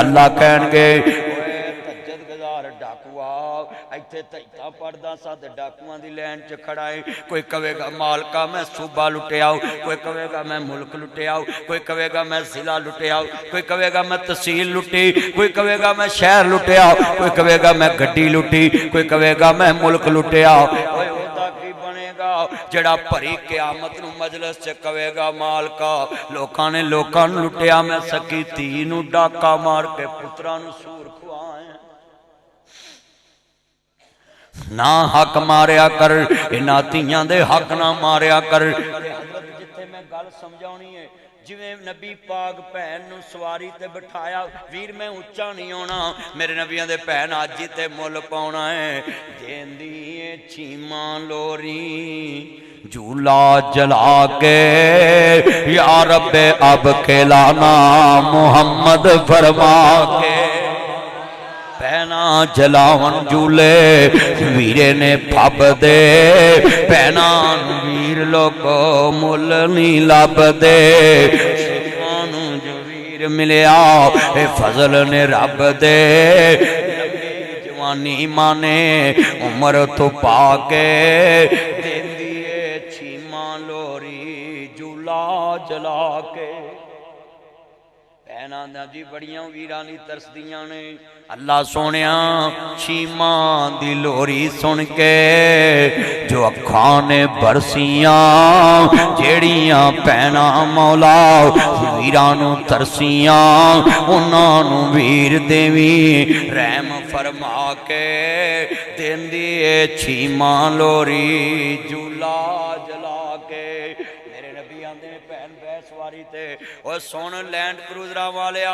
अल्लाह कहणगे तैता पढ़दा सा ते डाकुआं दी लैन च खड़ा है कोई कहेगा मालका मैं सूबा लुटिया कोई कहेगा मैं मुल्क लुटिया कोई कहेगा मैं जिला लुटिया कोई कहेगा मैं तहसील लुटी कोई कहेगा मैं शहर लुटिया कोई कहेगा मैं गड्डी लुटी कोई कहेगा मैं मुल्क लुटिया जड़ा भरी क़यामत नूं मजलिस च कहेगा मालका लोकां ने लोकां नूं लुटिया मैं सकी धी नूं डाका मार के पुत्रां नूं सूर खुआया ना हक मारिया कर इन्हां धीआं दे हक ना मारिया कर जिथे मैं गल समझाउणी है जिवें नबी पाक भैन नूं सवारी ते बिठाया वीर मैं उच्चा नहीं होना मेरे नबियां दे भैन अज ही ते मुल पाउणा है देंदी ए छीमा लोरी झूला जला के या रब्बे अब खिलाना मोहम्मद फरमा के भैना जलावन झूले वीरे ने पब दे भैना वीर लोगो मुल नहीं लब दे जो वीर मिलिया ए फजल ने रब दे जवानी माने उम्र तो पाके देंदी छीमा लोरी झूला जला के भैनां जी बड़ियां वीरां दी तरसदियां ने अल्लाह सोनिया छीमा दी लोरी सुन के जो अखां ने बरसियां जेड़ियां भैनां मौला वीरां नूं तरसियां उन्हां नूं वीर देवी रहम फरमा के देंदी ए छीमा लोरी झूला जला के मेरे नबी आंदे भैन बैस वारी सवारी ते और सुन लैंड क्रूजर वाले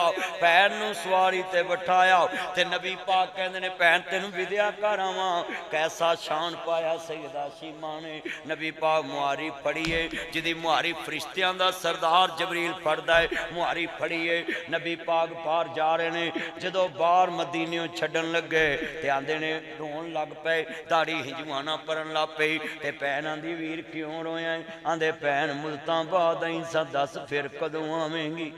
भैन नूं सवारी ते बिठाया ते नबी पाक कहंदे ने भैन तेनू विद्या कर आवां कैसा शान पाया सैयदा शीमा ने नबी पाक मुहारी फड़ीए जिदी मुहारी फरिश्तियां दा सरदार जबरील फड़दा है मुहारी फड़ीए नबी पाक बाहर जा रहे ने जदों बाहर मदीने छड्डन लगे ते आंदे ने रोन लग पे दाढ़ी हिजवाना परन लग पई ते भैन आंदी वीर क्यों रोया आंदे भैन मुल्तां बाद आई सा दस फिर कदों आवेंगी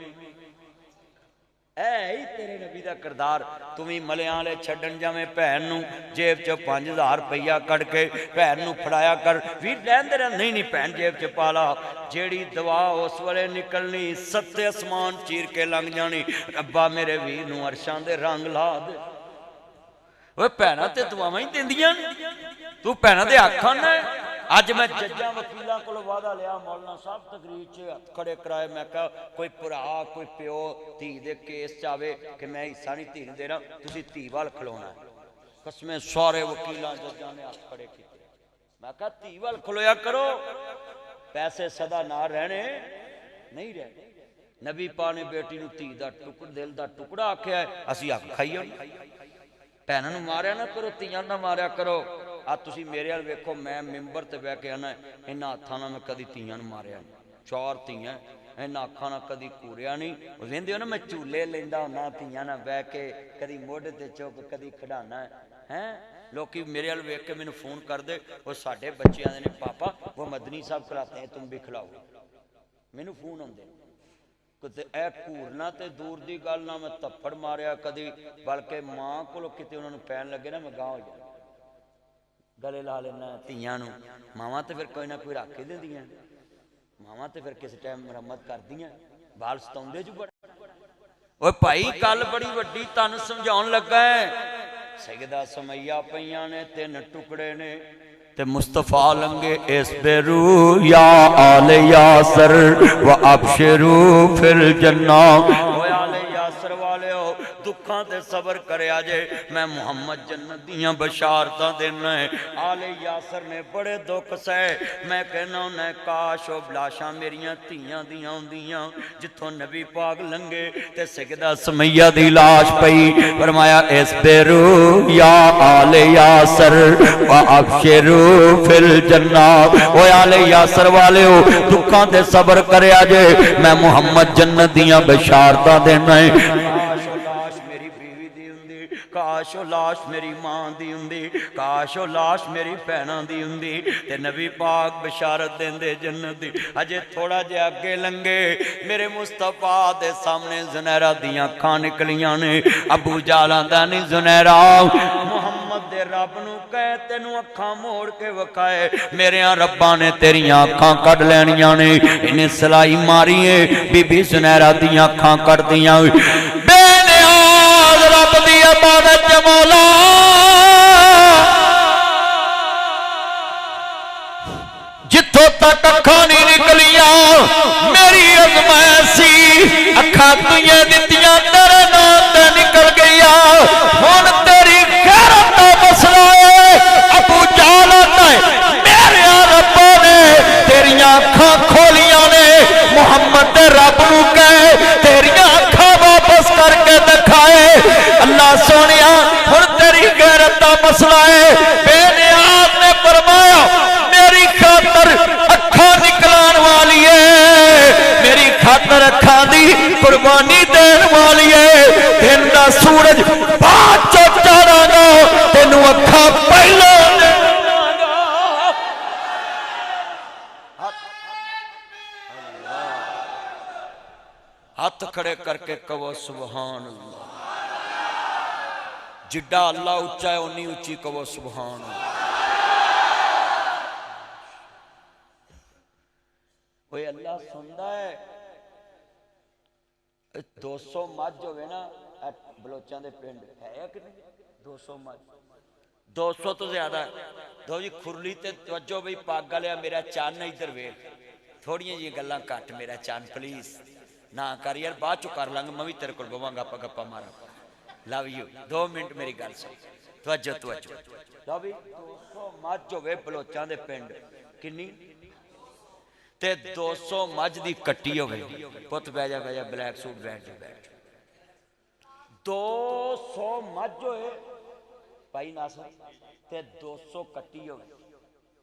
ऐ ही तेरे नबी दा किरदार तू भी मलियां वाले छड्डन जावें भैन नूं जेब च 5000 रुपया कढ़ के भैन नूं फड़ाया कर वीर लैंदे रह नहीं नहीं भैन जेब च पा ला जेड़ी दवा उस वेले निकलनी सत्ते आसमान चीर के लंघ जानी रब्बा मेरे वीर नूं अरशां दे रंग ला दे ओए भैनां ते दुआवां ही दिंदियां तू भैनां दे आखां ना अज मैं जज्जां वकीलां कोलों वादा लिया मौलाना साहब तकरीर च हथ खड़े कराए मैं कहा कोई भरा कोई प्यो धी दे केस च आवे कि मैं हिस्सा नहीं धी नूं देना तुसीं धी वाल खलोना कसमें सारे वकीलां जज्जां ने हथ खड़े कीते मैं कहा धी वाल खलोया करो पैसे सदा ना रहने नहीं रहने नबी पा ने बेटी नूं धी दा टुकड़ा दिल दा टुकड़ा आख्या असीं हक खाईए भैनों नूं मारिया ना करो धीआं ना मारिया करो आ तुसीं मेरे वाल वेखो मैं मिंबर ते बह के आना इन्हां हत्थां नाल मैं कदी धीआं नूं मारिया नहीं चार धीआं इन्हां अखां नाल कदी घूरिया नहीं वेंदे हो ना मैं झूले लैंदा हुन्ना धीआं नाल बह के कदी मोढे ते चुक कदी खिडाना है लोग मेरे वाल वेख के मैनूं फोन कर दे वो साडे बच्चे ने पापा वो मदनी साहब खिलाते हैं तुम भी खिलाओ मैनूं फोन आउंदे किते ए घूरना तो दूर की गल ना मैं थप्पड़ मारिया कदी बल्कि मां को किते उन्होंने पैन लगे ना मैं गांह हो जा गले ला लेना धीआं नूं मावां तो फिर कोई ना कोई रख ही दिंदियां मावां तो फिर किस टाइम मुरम्मत करदियां बाल सताउंदे जो बड़ा ओए भाई कल बड़ी वड्डी तन समझाउण लगा है सैयदा सुमैया पईयां ने 3 टुकड़े ने ते मुस्तफा लंगे इस बेरू या आले यासर व अबशरू फिल जन्ना ओ आले यासर वाले हो दुखां ते सबर करया जे मैं मुहम्मद जन्नत दियां बशारतां देना है आले यासर ने बड़े दुख सहे मैं कहना हुन्ना काश ओ लाशां मेरियां धीआं दियां हुंदियां जिथों नबी पाक लंघे ते सैयदा सुमैया दी लाश पई फरमाया इस बेरू या आले यासर व अबशरू फिल जन्ना ओ आले यासर वाले हो दुखां ते सबर करया जे मैं मुहम्मद जन्नत दियां बशारतां देना है काश ओ लाश मेरी मां दी हुंदी काश ओ लाश मेरी भैणां दी हुंदी ते नबी पाक बशारत देंदे जन्नत दी अजे थोड़ा जिहा अगे लंघे मेरे मुस्तफा दे सामने जुनैरा दियां अखां निकलियां ने अबू जाल आंदा नहीं जुनैरा मुहम्मद दे रब नूं कह तैनूं अखां मोड़ के विखाए मेरे रब्बां ने तेरियां अखां कढ लैणियां ने इन्हें सलाई मारी है बीबी जुनैरा दियां अखां कढदियां रब दी इबादत मौला जिथों तक अखां नहीं निकलियां मेरी अजमाइश सी अखां तुझे दित्तियां तेरे नाम ते निकल गईया हुण तेरी गैरत दा मसला है अबू जाल मेरे रब्बा ने तेरियां अखां खोलियां ने मुहम्मद दे रब नूं कह तेरियां अखां वापस करके दिखाए अल्लाह सोनिया हुण तेरी गैरत दा मसला है बेनियाज ने फरमाया मेरी खातर अखां निकलाण वाली है मेरी खातर अखां दी कुर्बानी देण वाली है दिन दा सूरज बाद चो चढ़ांगा तेनू अखां पहले हाथ खड़े करके कहो सुभान अल्लाह जिड्डा अल्लाह उच्चा है उन्नी उच्ची कहो सुभान कोई अल्लाह सुनता है 200 मझ होवे ना बलोचां दे पिंड है कि नहीं 200 मझ 200 तो ज्यादा दो जी खुरली ते तवज्जो बई पग वालिया मेरा चन्न इधर वेख थोड़ियां जी गल्लां घट मेरा चन्न प्लीज ना कर यार बाद चो कर लांगे मैं भी तेरे को बवांगा गप्पा गप्पा मारा लव यू 2 मिनट मेरी गल सुन तवज्जो तवज्जो लो भी 200 मझ होवे बलोचां दे पिंड किन्नी ਤੇ 200 ਮੱਝ ਦੀ ਕੱਟੀ ਹੋਵੇ, ਪੁੱਤ ਬਹਿ ਜਾ ਬਹਿ ਜਾ, ਬਲੈਕ ਸੂਟ ਬੈਠ ਜਾ ਬੈਠ। 200 ਮੱਝ ਹੋਏ ਭਾਈ ਨਾਸਰ ਤੇ 200 ਕੱਟੀ ਹੋਵੇ,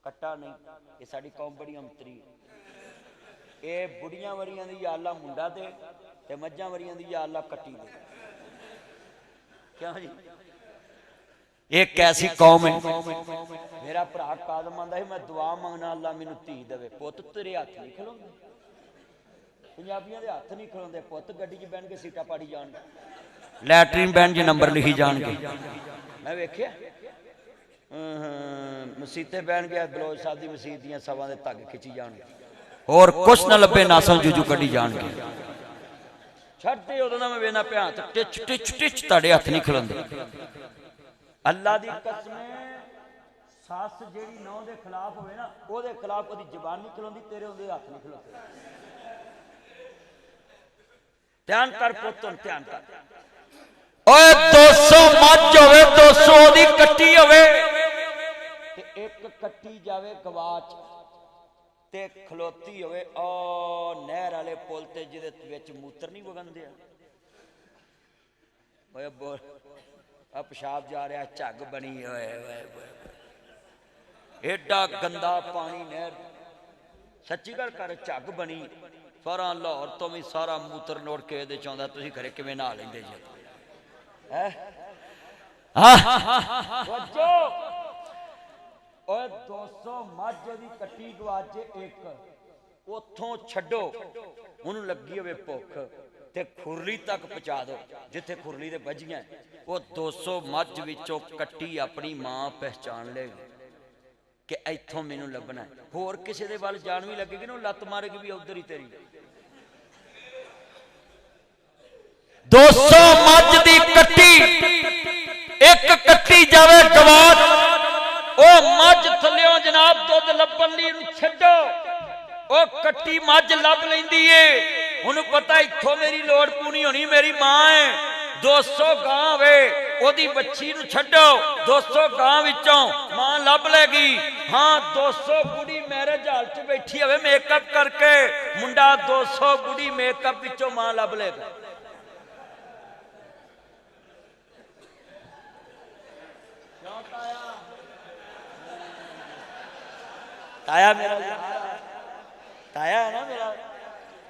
ਕੱਟਾ ਨਹੀਂ, ਇਹ ਸਾਡੀ ਕੌਮ ਬੜੀ ਅੰਤਰੀ, ਇਹ ਬੁੜੀਆਂ ਵਰੀਆਂ ਦੀ ਯਾ ਅੱਲਾ ਮੁੰਡਾ ਤੇ ਮੱਝਾਂ ਵਰੀਆਂ ਦੀ ਯਾ ਅੱਲਾ ਕੱਟੀ ਦੇ। ਕਿਉਂ ਜੀ? ਇਹ ਕੈਸੀ ਕੌਮ ਹੈ। ਮੇਰਾ ਭਰਾ ਕਾਦਮ ਆਂਦਾ ਸੀ ਮੈਂ ਦੁਆ ਮੰਗਣਾ ਅੱਲਾ ਮੈਨੂੰ ਧੀ ਦੇਵੇ। ਪੁੱਤ ਤੇਰੇ ਹੱਥ ਨਹੀਂ ਖਲੋਂਦੇ, ਪੰਜਾਬੀਆਂ ਦੇ ਹੱਥ ਨਹੀਂ ਖਲੋਂਦੇ। ਪੁੱਤ ਗੱਡੀ 'ਚ ਬਹਿਣ ਕੇ ਸੀਟਾਂ ਪਾੜੀ ਜਾਣਗੇ, ਲੈਟਰੀਨ ਬੈਨ 'ਚ ਨੰਬਰ ਲਿਖੀ ਜਾਣਗੇ। ਮੈਂ ਵੇਖਿਆ ਮਸੀਤੇ ਬਹਿਣ ਗਿਆ, ਬਲੋਚ ਸਾਹਿਬ ਦੀ ਮਸੀਤ ਦੀਆਂ ਸਭਾ ਦੇ ਧੱਗੇ ਖਿੱਚੀ ਜਾਣਗੇ, ਹੋਰ ਕੁਛ ਨਾ ਲੱਭੇ, ਨਾਸਾਂ ਜੂਜੂ ਕੱਢੀ ਜਾਣਗੇ। ਛੱਡਦੇ ਉਦੋਂ ਦਾ ਮੈਂ ਵੇਨਾ ਪਿਆ ਤੇ ਟਿਚ ਟਿਚ ਟਿਚ ਤੁਹਾਡੇ ਹੱਥ ਨਹੀਂ ਖਲੋਂਦੇ। ਅੱਲਾ ਦੀ ਕਸਮ, ਸੱਸ ਜਿਹੜੀ ਨੌਂ ਦੇ ਖਿਲਾਫ ਹੋਵੇ ਨਾ, ਉਹਦੇ ਖਿਲਾਫ ਉਹਦੀ ਜ਼ਬਾਨ ਨਹੀਂ ਖਲੋਂਦੀ, ਤੇਰੇ ਉਹਦੇ ਹੱਥ ਨਹੀਂ ਖਲੋਂਦੇ। ਧਿਆਨ ਕਰ ਪੁੱਤ, ਧਿਆਨ ਕਰ। ਓਏ 200 ਮੱਝ ਹੋਵੇ, 200 ਦੀ ਕੱਟੀ ਹੋਵੇ ਤੇ ਇੱਕ ਕੱਟੀ ਜਾਵੇ ਗਵਾਚ ਤੇ ਖਲੋਤੀ ਹੋਵੇ ਉਹ ਨਹਿਰ ਵਾਲੇ ਪੁਲ ਤੇ ਜਿਹਦੇ ਵਿੱਚ ਮੂਤਰ ਨਹੀਂ ਵਗਣਦੇ ਆ। ਓਏ ਬੋਲ ਆ ਪਿਸ਼ਾਬ ਜਾ ਰਿਹਾ, ਝੱਗ ਬਣੀ ਓਏ ਏਡਾ ਗੰਦਾ ਪਾਣੀ ਨਹਿਰ, ਸੱਚੀ ਗੱਲ ਕਰ, ਝੱਗ ਬਣੀ। ਸਾਰਾ ਲਾਹੌਰ ਤੋਂ ਵੀ ਸਾਰਾ ਮੂਤਰ ਨੋੜ ਕੇ ਇਹਦੇ ਚ ਆਉਂਦਾ, ਤੁਸੀਂ ਘਰੇ ਕਿਵੇਂ ਨਹਾ ਲੈਂਦੇ ਜੀ? ਓਏ 200 ਮੱਝ ਦੀ ਕੱਟੀ ਗਵਾਚੇ ਇੱਕ, ਉਥੋਂ ਛੱਡੋ, ਉਹਨੂੰ ਲੱਗੀ ਹੋਵੇ ਭੁੱਖ ਤੇ ਖੁਰਲੀ ਤੱਕ ਪਹੁੰਚਾ ਦਿਓ ਜਿੱਥੇ ਖੁਰਲੀ ਦੇ ਵੱਜੀਆਂ। ਉਹ 200 ਮੱਝ ਵਿੱਚੋਂ ਕੱਟੀ ਆਪਣੀ ਮਾਂ ਪਹਿਚਾਣ ਲਏਗੀ ਕਿ ਇੱਥੋਂ ਮੈਨੂੰ ਲੱਭਣਾ। ਹੋਰ ਕਿਸੇ ਦੇ ਵੱਲ ਜਾਣ ਵੀ ਲੱਗੇਗੀ ਨਾ, ਲੱਤ ਮਾਰੇਗੀ ਵੀ ਉਧਰ ਹੀ ਤੇਰੀ। 200 ਮੱਝ ਦੀ ਕੱਟੀ, ਇੱਕ ਕੱਟੀ ਜਾਵੇ ਗਵਾਚ, ਉਹ ਮੱਝ ਥੱਲਿਓਂ ਜਨਾਬ ਦੁੱਧ ਲੱਭਣ ਲਈ ਇਹਨੂੰ ਛੱਡੋ, ਉਹ ਕੱਟੀ ਮੱਝ ਲੱਭ ਲੈਂਦੀ ਏ। ਉਹਨੂੰ ਪਤਾ ਇੱਥੋਂ ਮੇਰੀ ਲੋੜ ਪੂਰੀ ਹੋਣੀ, ਮੇਰੀ ਮਾਂ ਹੈ। 200 ਗਾਂ ਵੇ, ਉਹਦੀ ਬੱਚੀ ਨੂੰ ਛੱਡੋ, 200 ਗਾਂ ਵਿੱਚੋਂ ਮਾਂ ਲੱਭ ਲੈਗੀ। ਹਾਂ 200 ਬੁੜੀ ਮੈਰਿਜ ਹਾਲ 'ਚ ਬੈਠੀ ਹੋਵੇ ਮੇਕਅਪ ਕਰਕੇ, ਮੁੰਡਾ 200 ਬੁੜੀ ਮੇਕਅਪ ਵਿੱਚੋਂ ਮਾਂ ਲੱਭ ਲੇਗਾ। ਤਾਇਆ ਮੇਰਾ, ਤਾਇਆ ਹੈ ਨਾ ਮੇਰਾ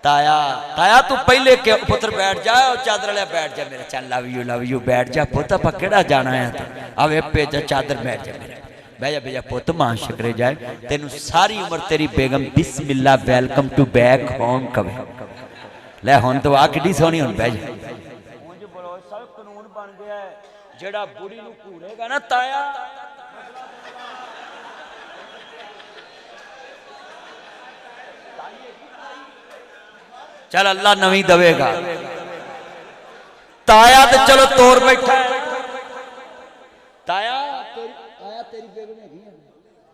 ਤਾਇਆ। ਤਾਇਆ ਤੂੰ ਪਹਿਲੇ ਕਿ ਪੁੱਤਰ ਬੈਠ ਜਾ, ਚਾਦਰ ਵਾਲਿਆ ਬੈਠ ਜਾ ਮੇਰਾ, ਚੱਲ ਲਵ ਯੂ ਬੈਠ ਜਾ ਪੁੱਤ, ਆਪਾਂ ਕਿਹੜਾ ਜਾਣਾ ਆ ਤੂੰ ਆਵੇ ਭੇਜਾ ਚਾਦਰ, ਬੈਠ ਜਾ ਮੇਰਾ, ਬਹਿ ਜਾ ਪੁੱਤ, ਮਾਂ ਸ਼ੁਕਰੇ ਜਾਏ ਤੈਨੂੰ ਸਾਰੀ ਉਮਰ ਤੇਰੀ ਬੇਗਮ ਬਿਸਮਿਲ੍ਲਾ ਵੈਲਕਮ ਟੂ ਬੈਕ ਹੋਮ ਕਵੇ। ਲੈ ਹੁਣ ਦੁਆ ਕਿੱਡੀ ਸੋਹਣੀ, ਹੁਣ ਬਹਿ ਜਾ। ਉਂਝ ਬਲੋਚ ਸਾਹਿਬ ਕਾਨੂੰਨ ਬਣ ਗਿਆ ਹੈ, ਜਿਹੜਾ ਬੁੜੀ ਨੂੰ ਘੂਰੇਗਾ ਨਾ ਤਾਇਆ, ਚੱਲ ਅੱਲਾ ਨਵੀਂ ਦਵੇਗਾ। ਤਾਇਆ ਤੇ ਚਲੋ ਤੋਰ ਬੈਠਾ, ਤਾਇਆ ਤੇਰੀ ਬੇਗਮ ਹੈਗੀ ਹੈ,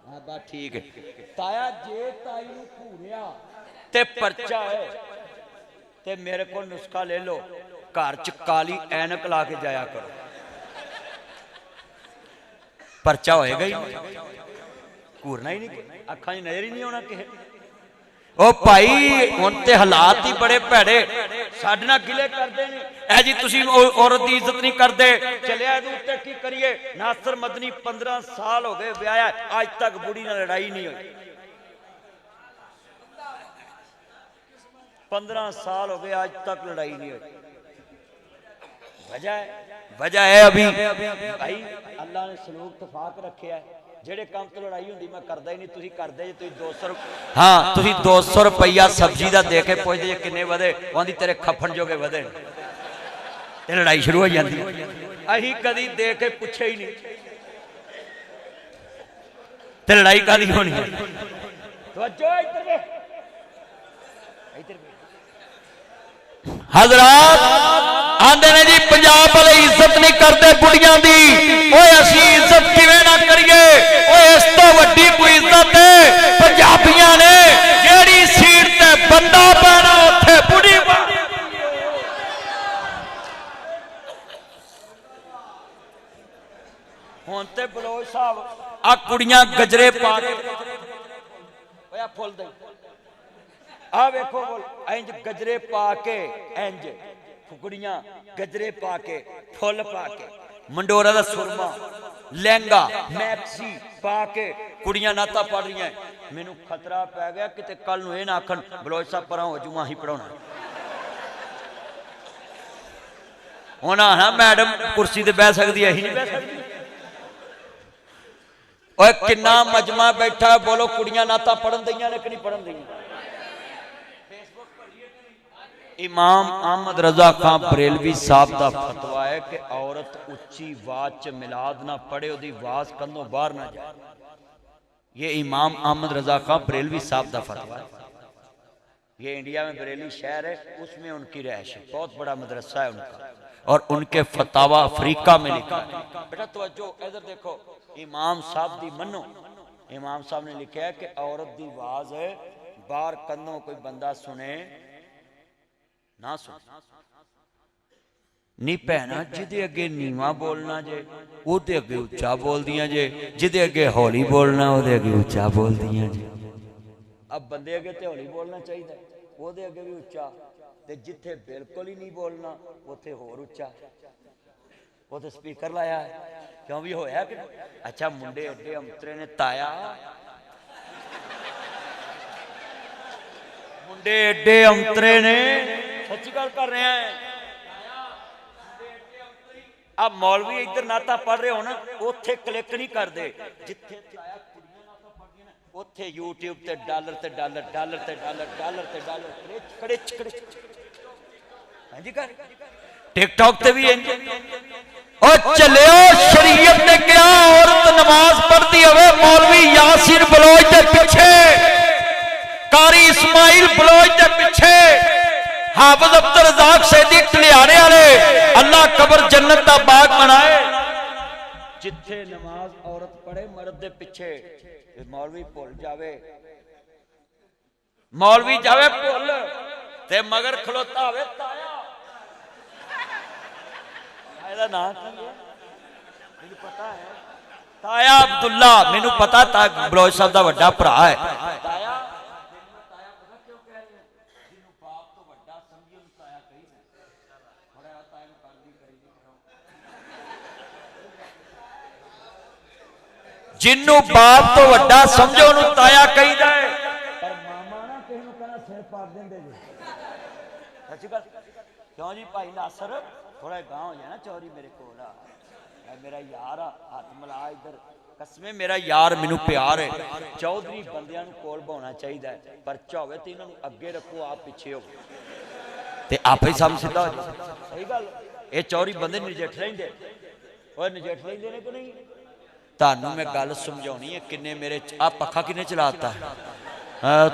ਹਾਂ ਬਸ ਠੀਕ ਹੈ। ਤਾਇਆ ਜੇ ਤਾਈ ਨੂੰ ਘੂਰਿਆ ਤੇ ਪਰਚਾ ਹੈ, ਤੇ ਮੇਰੇ ਕੋਲ ਨੁਸਖਾ ਲੈ ਲਓ, ਘਰ ਚ ਕਾਲੀ ਐਨਕ ਲਾ ਕੇ ਜਾਇਆ ਕਰੋ, ਪਰਚਾ ਹੋਏਗਾ ਹੀ। ਘੂਰਨਾ ਹੀ ਨਹੀਂ, ਅੱਖਾਂ 'ਚ ਨਜ਼ਰ ਹੀ ਨਹੀਂ ਆਉਣਾ ਕਿਸੇ। ਉਹ ਭਾਈ ਹੁਣ ਤੇ ਹਾਲਾਤ ਹੀ ਬੜੇ ਭੈੜੇ, ਸਾਡੇ ਨਾਲ ਗਿਲੇ ਕਰਦੇ ਨੇ, ਐ ਜੀ ਤੁਸੀਂ ਔਰਤ ਦੀ ਇੱਜ਼ਤ ਨਹੀਂ ਕਰਦੇ। ਚਲਿਆ ਇਹਦੇ ਉੱਤੇ ਕੀ ਕਰੀਏ। ਨਾਸਰ ਮਦਨੀ 15 ਸਾਲ ਹੋ ਗਏ ਵਿਆਹਿਆ, ਅੱਜ ਤੱਕ ਬੁੜੀ ਨਾਲ ਲੜਾਈ ਨਹੀਂ ਹੋਈ। 15 ਸਾਲ ਹੋ ਗਏ, ਅੱਜ ਤੱਕ ਲੜਾਈ ਨਹੀਂ ਹੋਈ। ਵਜ੍ਹਾ ਹੈ ਅਭੀ ਭਾਈ ਅੱਲਾ ਨੇ ਸਲੂਕ ਤਫਾਕ ਰੱਖਿਆ, ਜਿਹੜੇ ਕੰਮ ਤੋਂ ਲੜਾਈ ਹੁੰਦੀ ਮੈਂ ਕਰਦਾ ਹੀ ਨਹੀਂ, ਤੁਸੀਂ ਕਰਦੇ ਜੇ। ਤੁਸੀਂ 200 ਹਾਂ ਤੁਸੀਂ 200 ਰੁਪਈਆ ਸਬਜ਼ੀ ਦਾ ਦੇ ਕੇ ਪੁੱਛਦੇ ਜੇ ਕਿੰਨੇ ਵਧੇ, ਉਹਦੀ ਤੇਰੇ ਖੱਫਣ ਜੋਗੇ ਵਧੇ, ਤੇ ਲੜਾਈ ਸ਼ੁਰੂ ਹੋ ਜਾਂਦੀ। ਅਸੀਂ ਕਦੀ ਦੇ ਕੇ ਪੁੱਛਿਆ ਹੀ ਨਹੀਂ, ਤੇ ਲੜਾਈ ਕਾਦੀ ਹੋਣੀ ਹੈ। ਤਵੱਜੋ ਇੱਧਰ ਵੇ, ਇੱਧਰ ਵੇ। ਹਜ਼ਰਾਤ ਆਂਦੇ ਨੇ ਜੀ ਪੰਜਾਬ ਵਾਲੇ ਇੱਜ਼ਤ ਨਹੀਂ ਕਰਦੇ ਬੁੜੀਆਂ ਦੀ। ਓਏ ਅਸੀਂ ਇੱਜ਼ਤ ਕਿਵੇਂ ਨਾ ਕਰੀਏ? ਓਏ ਇਸ ਤੋਂ ਵੱਡੀ ਕੋਈ ਇੱਜ਼ਤ ਹੈ ਪੰਜਾਬੀਆਂ ਨੇ, ਜਿਹੜੀ ਸੀਟ ਤੇ ਬੰਦਾ ਪੈਣਾ ਉੱਥੇ ਬੁੜੀ ਪੈਣੀ। ਹੁਣ ਤੇ ਬਲੋਚ ਸਾਹਿਬ ਆ ਕੁੜੀਆਂ ਗਜਰੇ ਪਾ ਕੇ, ਓਏ ਆ ਫੁੱਲ ਦੇ ਆ ਵੇਖੋ ਇੰਜ ਗਜਰੇ ਪਾ ਕੇ ਇੰਜ ਕੁੜੀਆਂ ਗਜਰੇ ਪਾ ਕੇ ਫੁੱਲ ਪਾ ਕੇ ਮੰਡੋਰਾ ਦਾ ਸੁਰਮਾ ਲਹਿੰਗਾ ਮੈਕਸੀ ਪਾ ਕੇ ਕੁੜੀਆਂ ਨਾਤਾ ਪੜ ਰਹੀਆਂ। ਮੈਨੂੰ ਖਤਰਾ ਪੈ ਗਿਆ ਕਿਤੇ ਕੱਲ ਨੂੰ ਇਹ ਨਾ ਆਖਣ ਬਲੋਚ ਸਾਹਿਬ ਪਰਾਂ ਹੋ ਜੂਆਂ ਹੀ ਪੜਾਉਣਾ। ਉਹਨਾਂ ਨਾ ਮੈਡਮ ਕੁਰਸੀ ਤੇ ਬਹਿ ਸਕਦੀ ਹੈ, ਹੀ ਨਹੀਂ ਬਹਿ ਸਕਦੀ। ਓਏ ਕਿੰਨਾ ਮਜਮਾ ਬੈਠਾ, ਬੋਲੋ ਕੁੜੀਆਂ ਨਾਤਾ ਪੜਨ ਦਈਆਂ ਨੇ ਕਿ ਨਹੀਂ ਪੜਨ ਦਈਆਂ? इमाम अहमद रजा खान बरेलवी साहब का फतवा है कि औरत उच्ची आवाज च मिलाद ना पढ़े, उसकी आवाज कंधों बाहर ना जाए। ये इमाम अहमद रजा खान बरेलवी साहब का फतवा है। ये इंडिया में बरेली शहर है, उसमें उनकी रहायश है, बहुत बड़ा मदरसा है उनका, और उनके फतवा अफ्रीका में लिखा है। बेटा तवज्जो इधर देखो, इमाम साहब दी मनो। इमाम साहब ने लिखा है कि औरत की आवाज है बाहर कंधों कोई बंदा सुने ना सुन नी भैना, जिदे अगे नीवा बोलना जे ओदे अगे उच्चा बोल दियां जे, जिदे अगे हौली बोलना ओदे अगे उच्चा बोल दियां जे। अब बंदे अगे ते हौली बोलना चाहिए, ओदे अगे भी उच्चा, ते जिथे बिल्कुल ही नहीं बोलना उत्थे होर उच्चा। वो तो स्पीकर लाया है, क्यों भी होया कि अच्छा मुंडे एडे अंतरे ने ताया, मुंडे एडे अंतरे ने, सच्ची गल कर रहे हैं। अब मौलवी इधर नाता पढ़ रहे हो ना, उत्थे क्लिक नहीं करते, जिथे उत्थे यूट्यूब ते डॉलर ते डॉलर, डॉलर ते डॉलर, डॉलर ते डॉलर, खड़िच खड़िच। हां जी कर टिकटॉक ते भी इंज ओ चलियो शरीयत ने क्या औरत नमाज पढ़ती होवे मौलवी यासीन बलोच दे पीछे, कारी इस्माइल बलोच दे पीछे, हाफिज अब्दुल रज़ाक सैदी टलियाने वाले, अल्लाह कबर जन्नत दा बाग बनाए। जिथे नमाज औरत पढ़े मर्द दे पीछे, मौलवी भुल जावे, मौलवी जावे भुल ते मगर खलोता होवे ताया। ਇਹਦਾ ਨਾਂ ਕੀ ਹੈ ਮੈਨੂੰ ਪਤਾ ਹੈ, ਤਾਇਆ ਅਬਦੁੱਲਾ, ਮੈਨੂੰ ਪਤਾ ਤਾ ਬਲੋਚ ਸਾਹਿਬ ਦਾ ਵੱਡਾ ਭਰਾ ਹੈ ਤਾਇਆ। ਤਾਇਆ ਪਤਾ ਕਿਉਂ ਕਹਿ ਰਹੇ ਜਿਹਨੂੰ ਬਾਪ ਤੋਂ ਵੱਡਾ ਸਮਝੀ ਉਹਨੂੰ ਤਾਇਆ ਕਹੀਦਾ, ਥੋੜਾ ਤਾਇਆ ਨੂੰ ਕਰਦੀ ਕਰੀਦੀ ਕਰੋ, ਜਿਹਨੂੰ ਬਾਪ ਤੋਂ ਵੱਡਾ ਸਮਝੋ ਉਹਨੂੰ ਤਾਇਆ ਕਹੀਦਾ ਹੈ। ਪਰ ਮਾਮਾ ਨਾ ਕਿਸੇ ਨੂੰ ਕਹਿੰਦਾ ਸਿਰ ਪਾੜ ਦਿੰਦੇ ਜੀ, ਸੱਚੀ ਗੱਲ ਕਿਉਂ ਜੀ ਭਾਈ ਨਾਸਰ थोड़ा गांव हो जाए ना चौरी मेरे को मेरा यार हाथ मिला इधर कसमे मेरा यार मैनू प्यार है। चौधरी बंदियां नू कोल बोना चाहिए, परचा होवे ते इन्हां नू अगे रखो, आप पीछे हो ते आपे सम सीधा हो जाए। सही गल, ये चौधरी बंदे नजेठ लेंदे, ओए नजेठ लेंदे ने कि नहीं? तानू मैं गल समझाउणी है, किन्ने मेरे आ पखा किन्ने चलाता है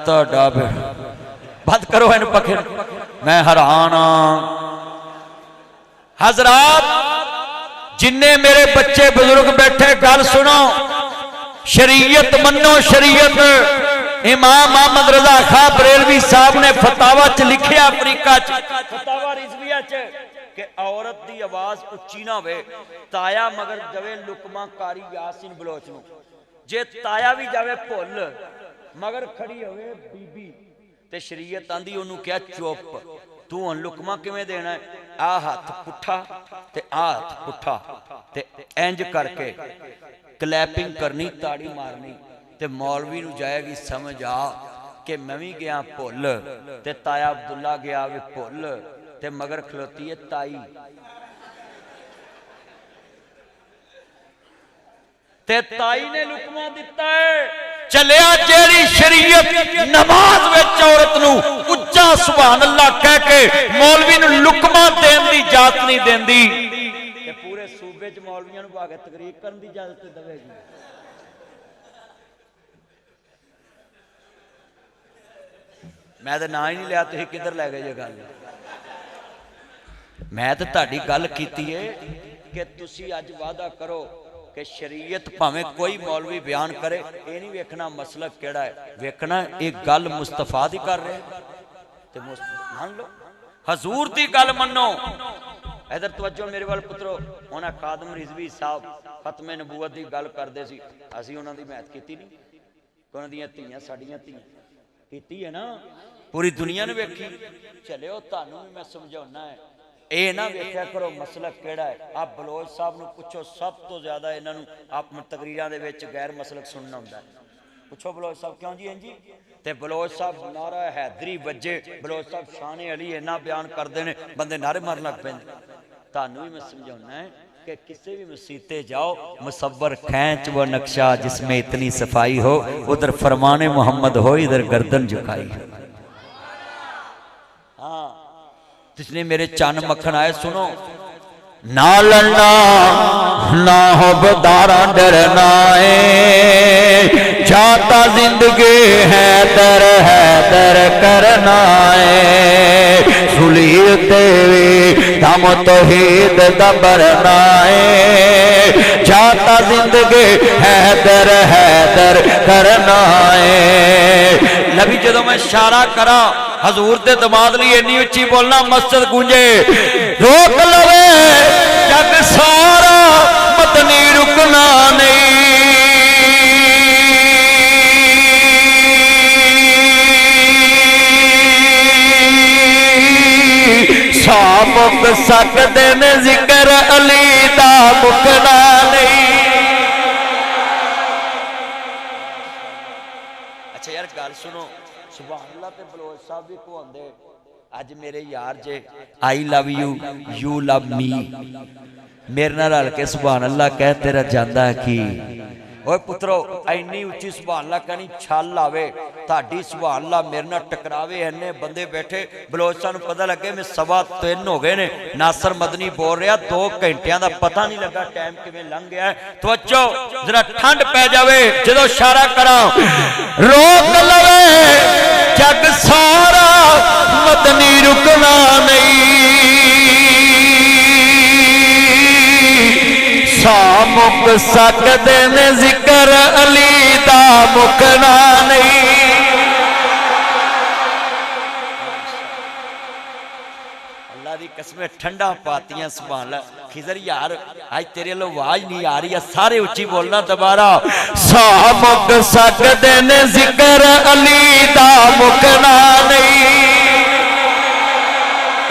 तुहाडा, बंद करो इन पखे, मैं हैरान हां। हजरात जिन्ने मेरे बच्चे बुजुर्ग बैठे गल सुनो, शरीयत मनो शरीयत। इमाम अहमद रजा खान बरेलवी साहब ने फतावा च लिखिया, अफ्रीका च फतावा रिजविया च, कि औरत दी आवाज उच्ची ना होवे, ताया मगर जवे लुकमा कारी यासीन बलोच नू, जे ताया भी जावे भुल मगर खड़ी होवे बीबी ते शरीयत आंदी ओनू क्या चुप, तू हुण लुकमा किवें देना है, आ हाथ पुठा ते आ हाथ पुठा ते इंज करके क्लैपिंग करनी, ताड़ी मारनी, ते मौलवी नू जाएगी समझ आ कि मैं भी गया भुल ते ताया अब्दुल्ला गया भी भुल ते मगर खलोती है ताई, ते ताई ने लुकमा दिता है। चलिया जेड़ी शरीयत नमाज विच औरत नू उच्चा सुभान अल्लाह कह के मौलवी नू लुकमा देन दी इजाजत नहीं देंदी, ते पूरे सूबे च मौलवियां नू भागे तकरीर करन दी इजाजत देवेगी। मैं तो ना ही नहीं लिया, तुसीं किधर लै गए जे गल? मैं तो तुहाडी गल कीती है कि तुसीं अज वादा करो कि शरीयत भावें कोई मौलवी बयान करे, ये नहीं वेखना मसलक केड़ा है, वेखना एक गल मुस्तफा दी कर रहे ते मान लो, हजूर दी गल मनो। इधर तवज्जो मेरे वाल पुत्रो, उन्हें खादम रिजवी साहब खत्मे नबूवत की गल करते सी, असीं उन्हां दी महत कीती नहीं, उन्हां दीयां धीआं साडीआं धीआं कीती है ना, पूरी दुनिया ने वेखी। चलियो तुहानू भी मैं समझाउना है, ਇਹ ਨਾ ਵੇਖਿਆ ਕਰੋ ਮਸਲਕ ਕਿਹੜਾ ਹੈ। ਆ ਬਲੋਚ ਸਾਹਿਬ ਨੂੰ ਪੁੱਛੋ, ਸਭ ਤੋਂ ਜ਼ਿਆਦਾ ਇਹਨਾਂ ਨੂੰ ਆਪ ਤਕਰੀਰਾਂ ਦੇ ਵਿੱਚ ਗੈਰ ਮਸਲਕ ਸੁਣਨਾ ਹੁੰਦਾ ਹੈ। ਪੁੱਛੋ ਬਲੋਚ ਸਾਹਿਬ ਕਿਉਂ ਜੀ ਇੰਜੀ, ਤੇ ਬਲੋਚ ਸਾਹਿਬ ਨਾਰਾ ਹੈਦਰੀ ਵੱਜੇ, ਬਲੋਚ ਸਾਹਿਬ ਸ਼ਾਨ ਅਲੀ ਇੰਨਾ ਬਿਆਨ ਕਰਦੇ ਨੇ, ਬੰਦੇ ਨਾਰੇ ਮਾਰਨ ਲੱਗ ਪੈਂਦੇ। ਤੁਹਾਨੂੰ ਵੀ ਮੈਂ ਸਮਝਾਉਣਾ ਹੈ कि किसी भी मसीते जाओ, मुसव्वर खैंच वो नक्शा जिसमें इतनी सफाई हो, उधर फरमाने मोहम्मद हो, इधर गर्दन झुकाई। हाँ, इसलिए मेरे चन मक्खन आए, सुनो। ना लड़ना ना हो बदारा डरना है, जाता जिंदगी है दर करना है, सुलीते दम तौहीद दबरना है, जाता जिंदगी है दर करना है। नबी जदों मैं इशारा करा हजूर दे दमाद लिए इन्नी उच्ची बोलना मस्जिद गूंजे, रोक लवे जग सारा मदनी रुकना नहीं, सा मुक सकदे ने जिक्र अली दा मुकना नहीं। अच्छा यार गल सुनो, सुभान अल्लाह ते बलोच साहब भी कहंदे अज मेरे यार जे I love you, you love me, मेरे नाल रल के सुभान अल्लाह कह तेरा जांदा की। ओए पुत्रो इन्नी उच्ची सुभान अल्लाह कहनी छल आवे, ताड़ी सुभान अल्लाह मेरे नाल टकरावे, इन्ने बंदे बैठे। बलोच साहब नूं पता लगे मैं 3:15 हो गए ने, नासर मदनी बोल रहा 2 घंटिया का पता नहीं लगा टाइम किवें लंघ गया है। तवज्जो जरा ठंड पै जावे जदों इशारा करा, रोक लवे जग सारा मदनी रुकना नहीं, सा मुक सकदे ने जिक्र अली दा मुकना नहीं। अल्लाह दी कसमें ठंडा पातियां सुभान अल्लाह। खिजर यार आज तेरे लो आवाज नहीं आ रही है, सारे उच्ची बोलना दोबारा। सा मुक सकदे ने जिक्र अली दा मुकना नहीं,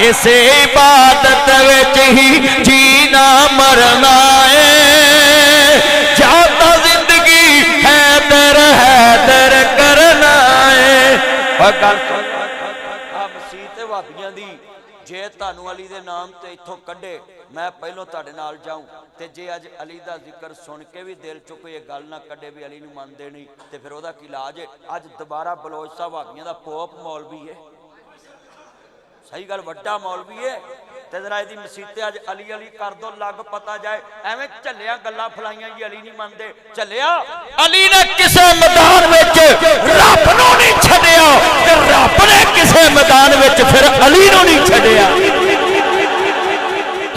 इसे इबादत विच ही जीना मरना है, जाता जिंदगी है दर करना है। और गल आ मसीत भाबियां दी जे तानू अली दे नाम ते इथों कड्डे, मैं पहलों तुहाडे नाल जाऊं, ते जे अज अली दा जिक्र सुन के भी दिल चो कोई गल ना कड्डे भी अली नूं मनदे नहीं, ते फिर ओहदा की इलाज है। अज दोबारा बलोच साहब भाबियां दा पोप मौलवी है, सही गल वड्डा मौलवी है, ते जरा इहदी मसीते अज अली अली कर दो लग पता जाए। एवें झल्लिया गल्लां फलाइयां जी अली नहीं मनदे, झल्लिया अली ने किसे मैदान विच रब नूं नहीं छड्डिया, ते रब ने किसे मैदान विच फिर अली नूं नहीं छड्डिया।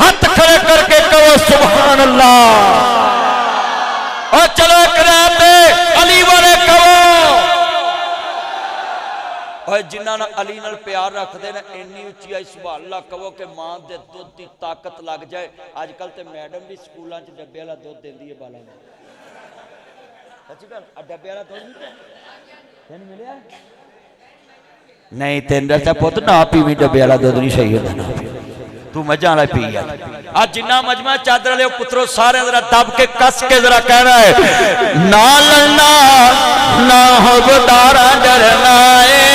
हाथ खड़े करके कहो सुभान अल्लाह। और चलो कराते अली वाले कहो, और जिन्हां नाल अली नाल प्यार रखते हैं इन्नी उच्ची आई सुभान अल्लाह कहो कि मां दे दुध की ताकत लग जाए। अजकल तो मैडम भी स्कूलों च डब्बे वाला दुध देंदी है बालां नूं, सच्ची गल डब्बे वाला दुध नहीं मिलिया नहीं तेरा चा पुत ना पीवी, डब्बे वाला दुध नहीं सही होता ना, तू मजा वाला पी। आज जिन्ना मजमा चादर ले पुत्रो सारे जरा दब के कस के जरा कह रहा है, ना लड़ना ना हो बदारा डरना है,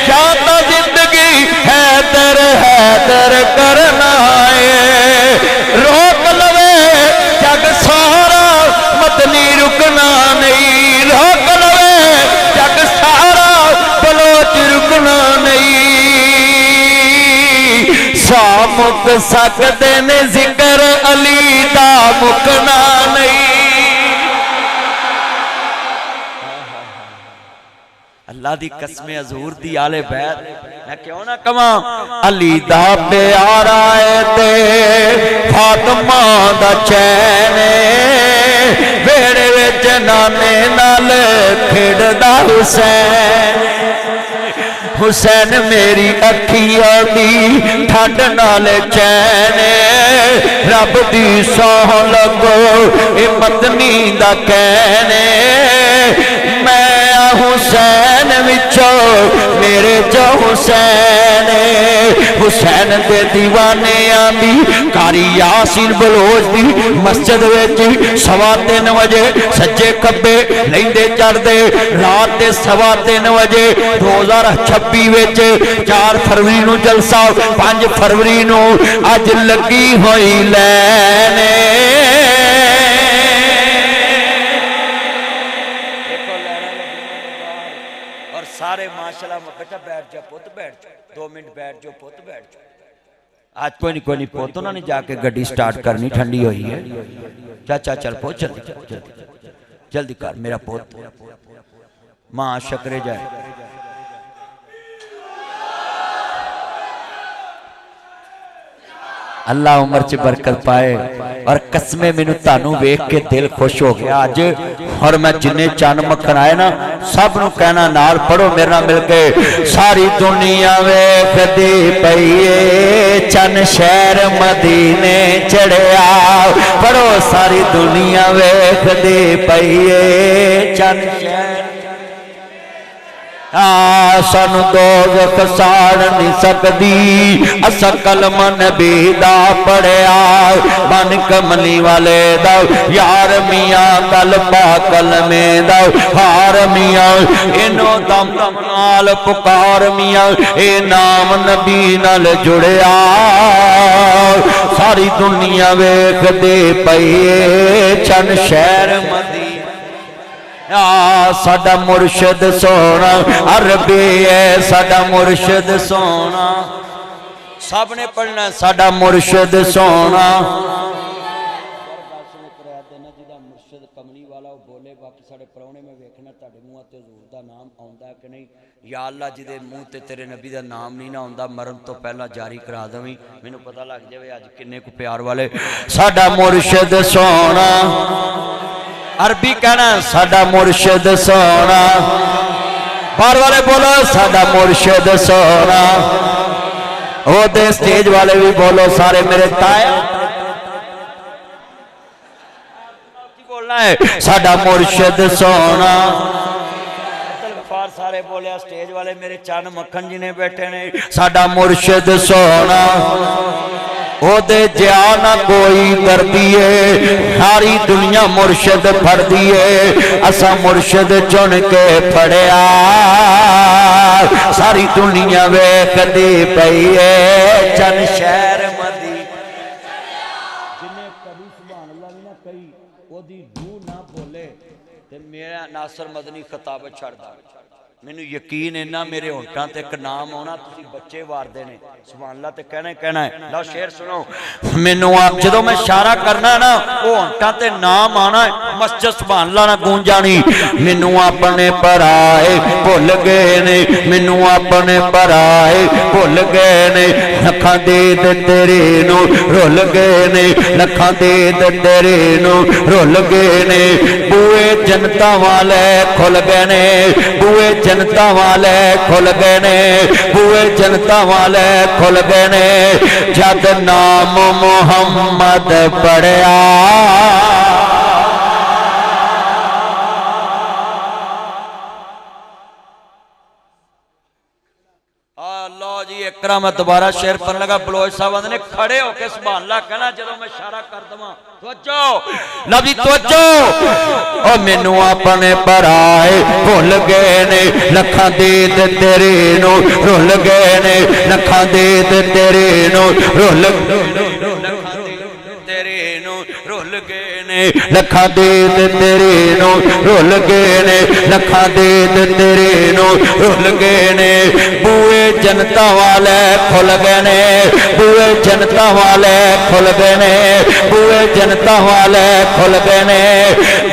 जाता जिंदगी है दर करना है, रोक लवे जग सारा मदनी रुकना नहीं, रोक लवे जग सारा बलोच रुकना नहीं, सा मुक सकदे ने जिक्र अली दा मुकना नहीं। अल्लाह दी कसमें हजूर दी आले बैत मैं क्यों ना कवां, अली दा प्यारा है ते फातिमा दा चैन, वेड़े विच नाने नाल खेड़दा हुसैन, हुसैन मेरी अखियां दी ठंड नाल चैन, रब दी सौह लगो ए मदनी दा कहने, मैं حسین وچوں میرے جو حسین حسین دے دیوانے آندی کاری یاسین بلوچ دی مسجد وچ 3:15 بجے سجے کبے لیندے چڑھ دے رات دے 3:15 بجے 2026 وچ 4 فروری نو جلسہ 5 فروری نو اج لگی ہوئی لینے سارے ماشاءاللہ بیٹا بیٹھ جا پوت بیٹھ جا 2 منٹ بیٹھ جا پوت بیٹھ جا آج کوئی نہیں پوت انہوں نے جا کے گڈی سٹارٹ کرنی ٹھنڈی ہوئی ہے چاچا چل پوت جلدی کر میرا پوت ماں شکرے جائے اللہ عمر چ برکت پائے اور قسمیں میں تانوں ویکھ کے دل خوش ہو گیا آج اور میں جننے چند مکھن آئے نا سب نو کہنا نال پڑھو میرے نال مل کے ساری دنیا ویکھ دی پئیے چند شہر مدینے چڑھیا پڑھو ساری دنیا ویکھ دی پئیے چند شہر سانو دوزخ ساڑ نہیں سکدی اسا کلمہ نبی دا پڑھیا بن کملی والے دا یار میاں کل پا کلمے دا ہار میاں انو دم دم نال پکار میاں اے نام نبی نال جڑیا ساری دنیا ویکھ دے پئیے چند شہر مدینہ ساڈا مرشد سونا عربی ہے ساڈا مرشد سونا سب نے پڑھنا ساڈا مرشد سونا مرشد کملی والا بولے باقی ساڈے پراؤنے میں ویکھنا تہاڈے منہ تے حضور دا نام آوندا کہ نہیں یا اللہ جی دے منہ تے تیرے نبی دا نام نہیں نہ آوندا مرن تو پہلا جاری کرا دویں مینوں پتہ لگ جاوے اج کنے کو پیار والے ساڈا مرشد سونا عربی کہنا ساڈا مرشد سونا باہر والے بولو ساڈا مرشد سونا او دے سٹیج والے بھی بولو سارے میرے تایا بولنا ہے ساڈا مرشد سونا سارے بولیا سٹیج والے میرے چند مکھن جی نے بیٹھے نے ساڈا مرشد سونا او دے جا نہ کوئی کر دیے ساری دنیا مرشد پھڑ دیے اسا مرشد چن کے پھڑیا ساری دنیا ویکھ دی پئی اے چند شہر مدینہ جنہیں کبھی سبحان اللہ بھی نہ کہی او دی روح نہ بولے تے میرا ناصر مدنی خطاب چھڑ دا مینوں یقین ہے نا میرے ہونٹاں تے ایک نام ہونا تسی بچے وار دینے سبحان اللہ تے کہنا ہے لو شعر سنو مینوں آپ جدوں میں اشارہ کرنا نا او ہونٹاں تے نام آنا ہے مسجد سبحان اللہ نہ گونجانی مینوں اپنے پرائے بھول گئے نے مینوں اپنے پرائے بھول گئے نے لکھاں دے تیرے نو رول گئے نے لکھاں دے تیرے نو رول گئے نے بوئے جنتا والے کھل گئے نے بوئے جنتا والے کھل گئے نے بوئے جنتا والے کھل گئے نے جد نام محمد پڑھیا اللہ جی اکرام دوبارہ شعر پڑھنے لگا بلوچ صاحب نے کھڑے ہو کے سبحان اللہ کہنا جدوں میں اشارہ کر دواں توجہ لفظ توجہ او مینوں اپنے پرائے بھول گئے نے لکھاں دے تیرے نو رول گئے نے لکھاں دے تیرے نو رول تیرے نو رول گئے نے لکھاں دے تیرے نو رول گئے نے لکھاں دے تیرے نو رول گئے نے بوئے جنتا والے کھل گئے نے بوئے جنتا والے کھل گئے نے بوئے جنتا والے کھل گئے نے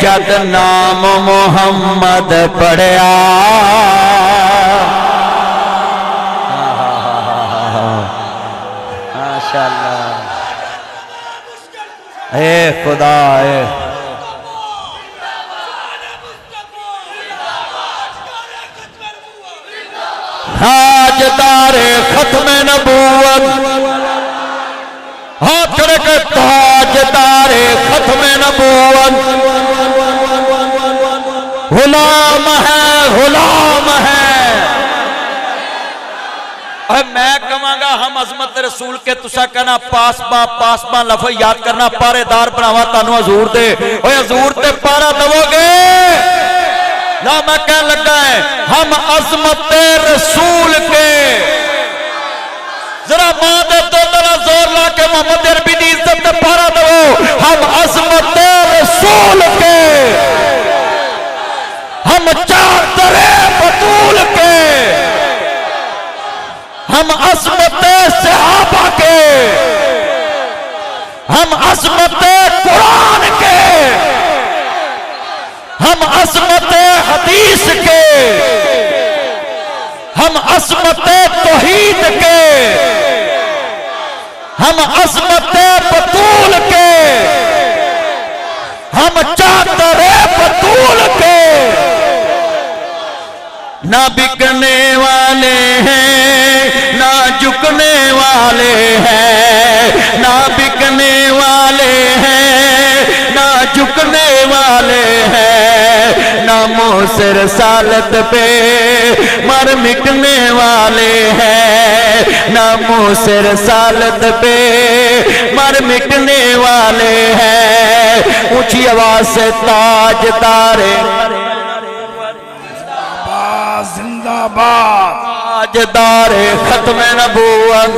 جد نام محمد پڑھیا ماشاءاللہ اے خدا اے تاجدار ختم نبوت ہاتھ کھڑے کے تاجدار ختم نبوت غلام ہے غلام ہیں. اور میں کہاں گا ہم عظمت رسول کے تسا کہنا پاسباں لفظ یاد کرنا پارے دار بناوا تانوں حضور دے اوے حضور تے پارا دو گے نہ میں کہنے لگا ہے ہم عظمت رسول کے ذرا ماں دے دو ذرا زور لا کے محمد عربی دی عزت تے پارا دو ہم عظمت رسول کے ہم چادر بطول کے ہم عظمت صحابہ کے ہم عظمت قرآن کے ہم عظمت حدیث کے ہم عظمت توحید کے ہم عظمت بطول کے ہم چادر بطول کے نہ بکنے والے ہیں نہ جھکنے والے ہیں نہ بکنے والے ہیں نہ جھکنے والے ہیں نہ موثر رسالت پہ مر مٹنے والے ہیں نہ موثر رسالت پہ مر مٹنے والے ہیں اونچی آواز سے تاجدار زندہ باد تاجدار ختم نبوت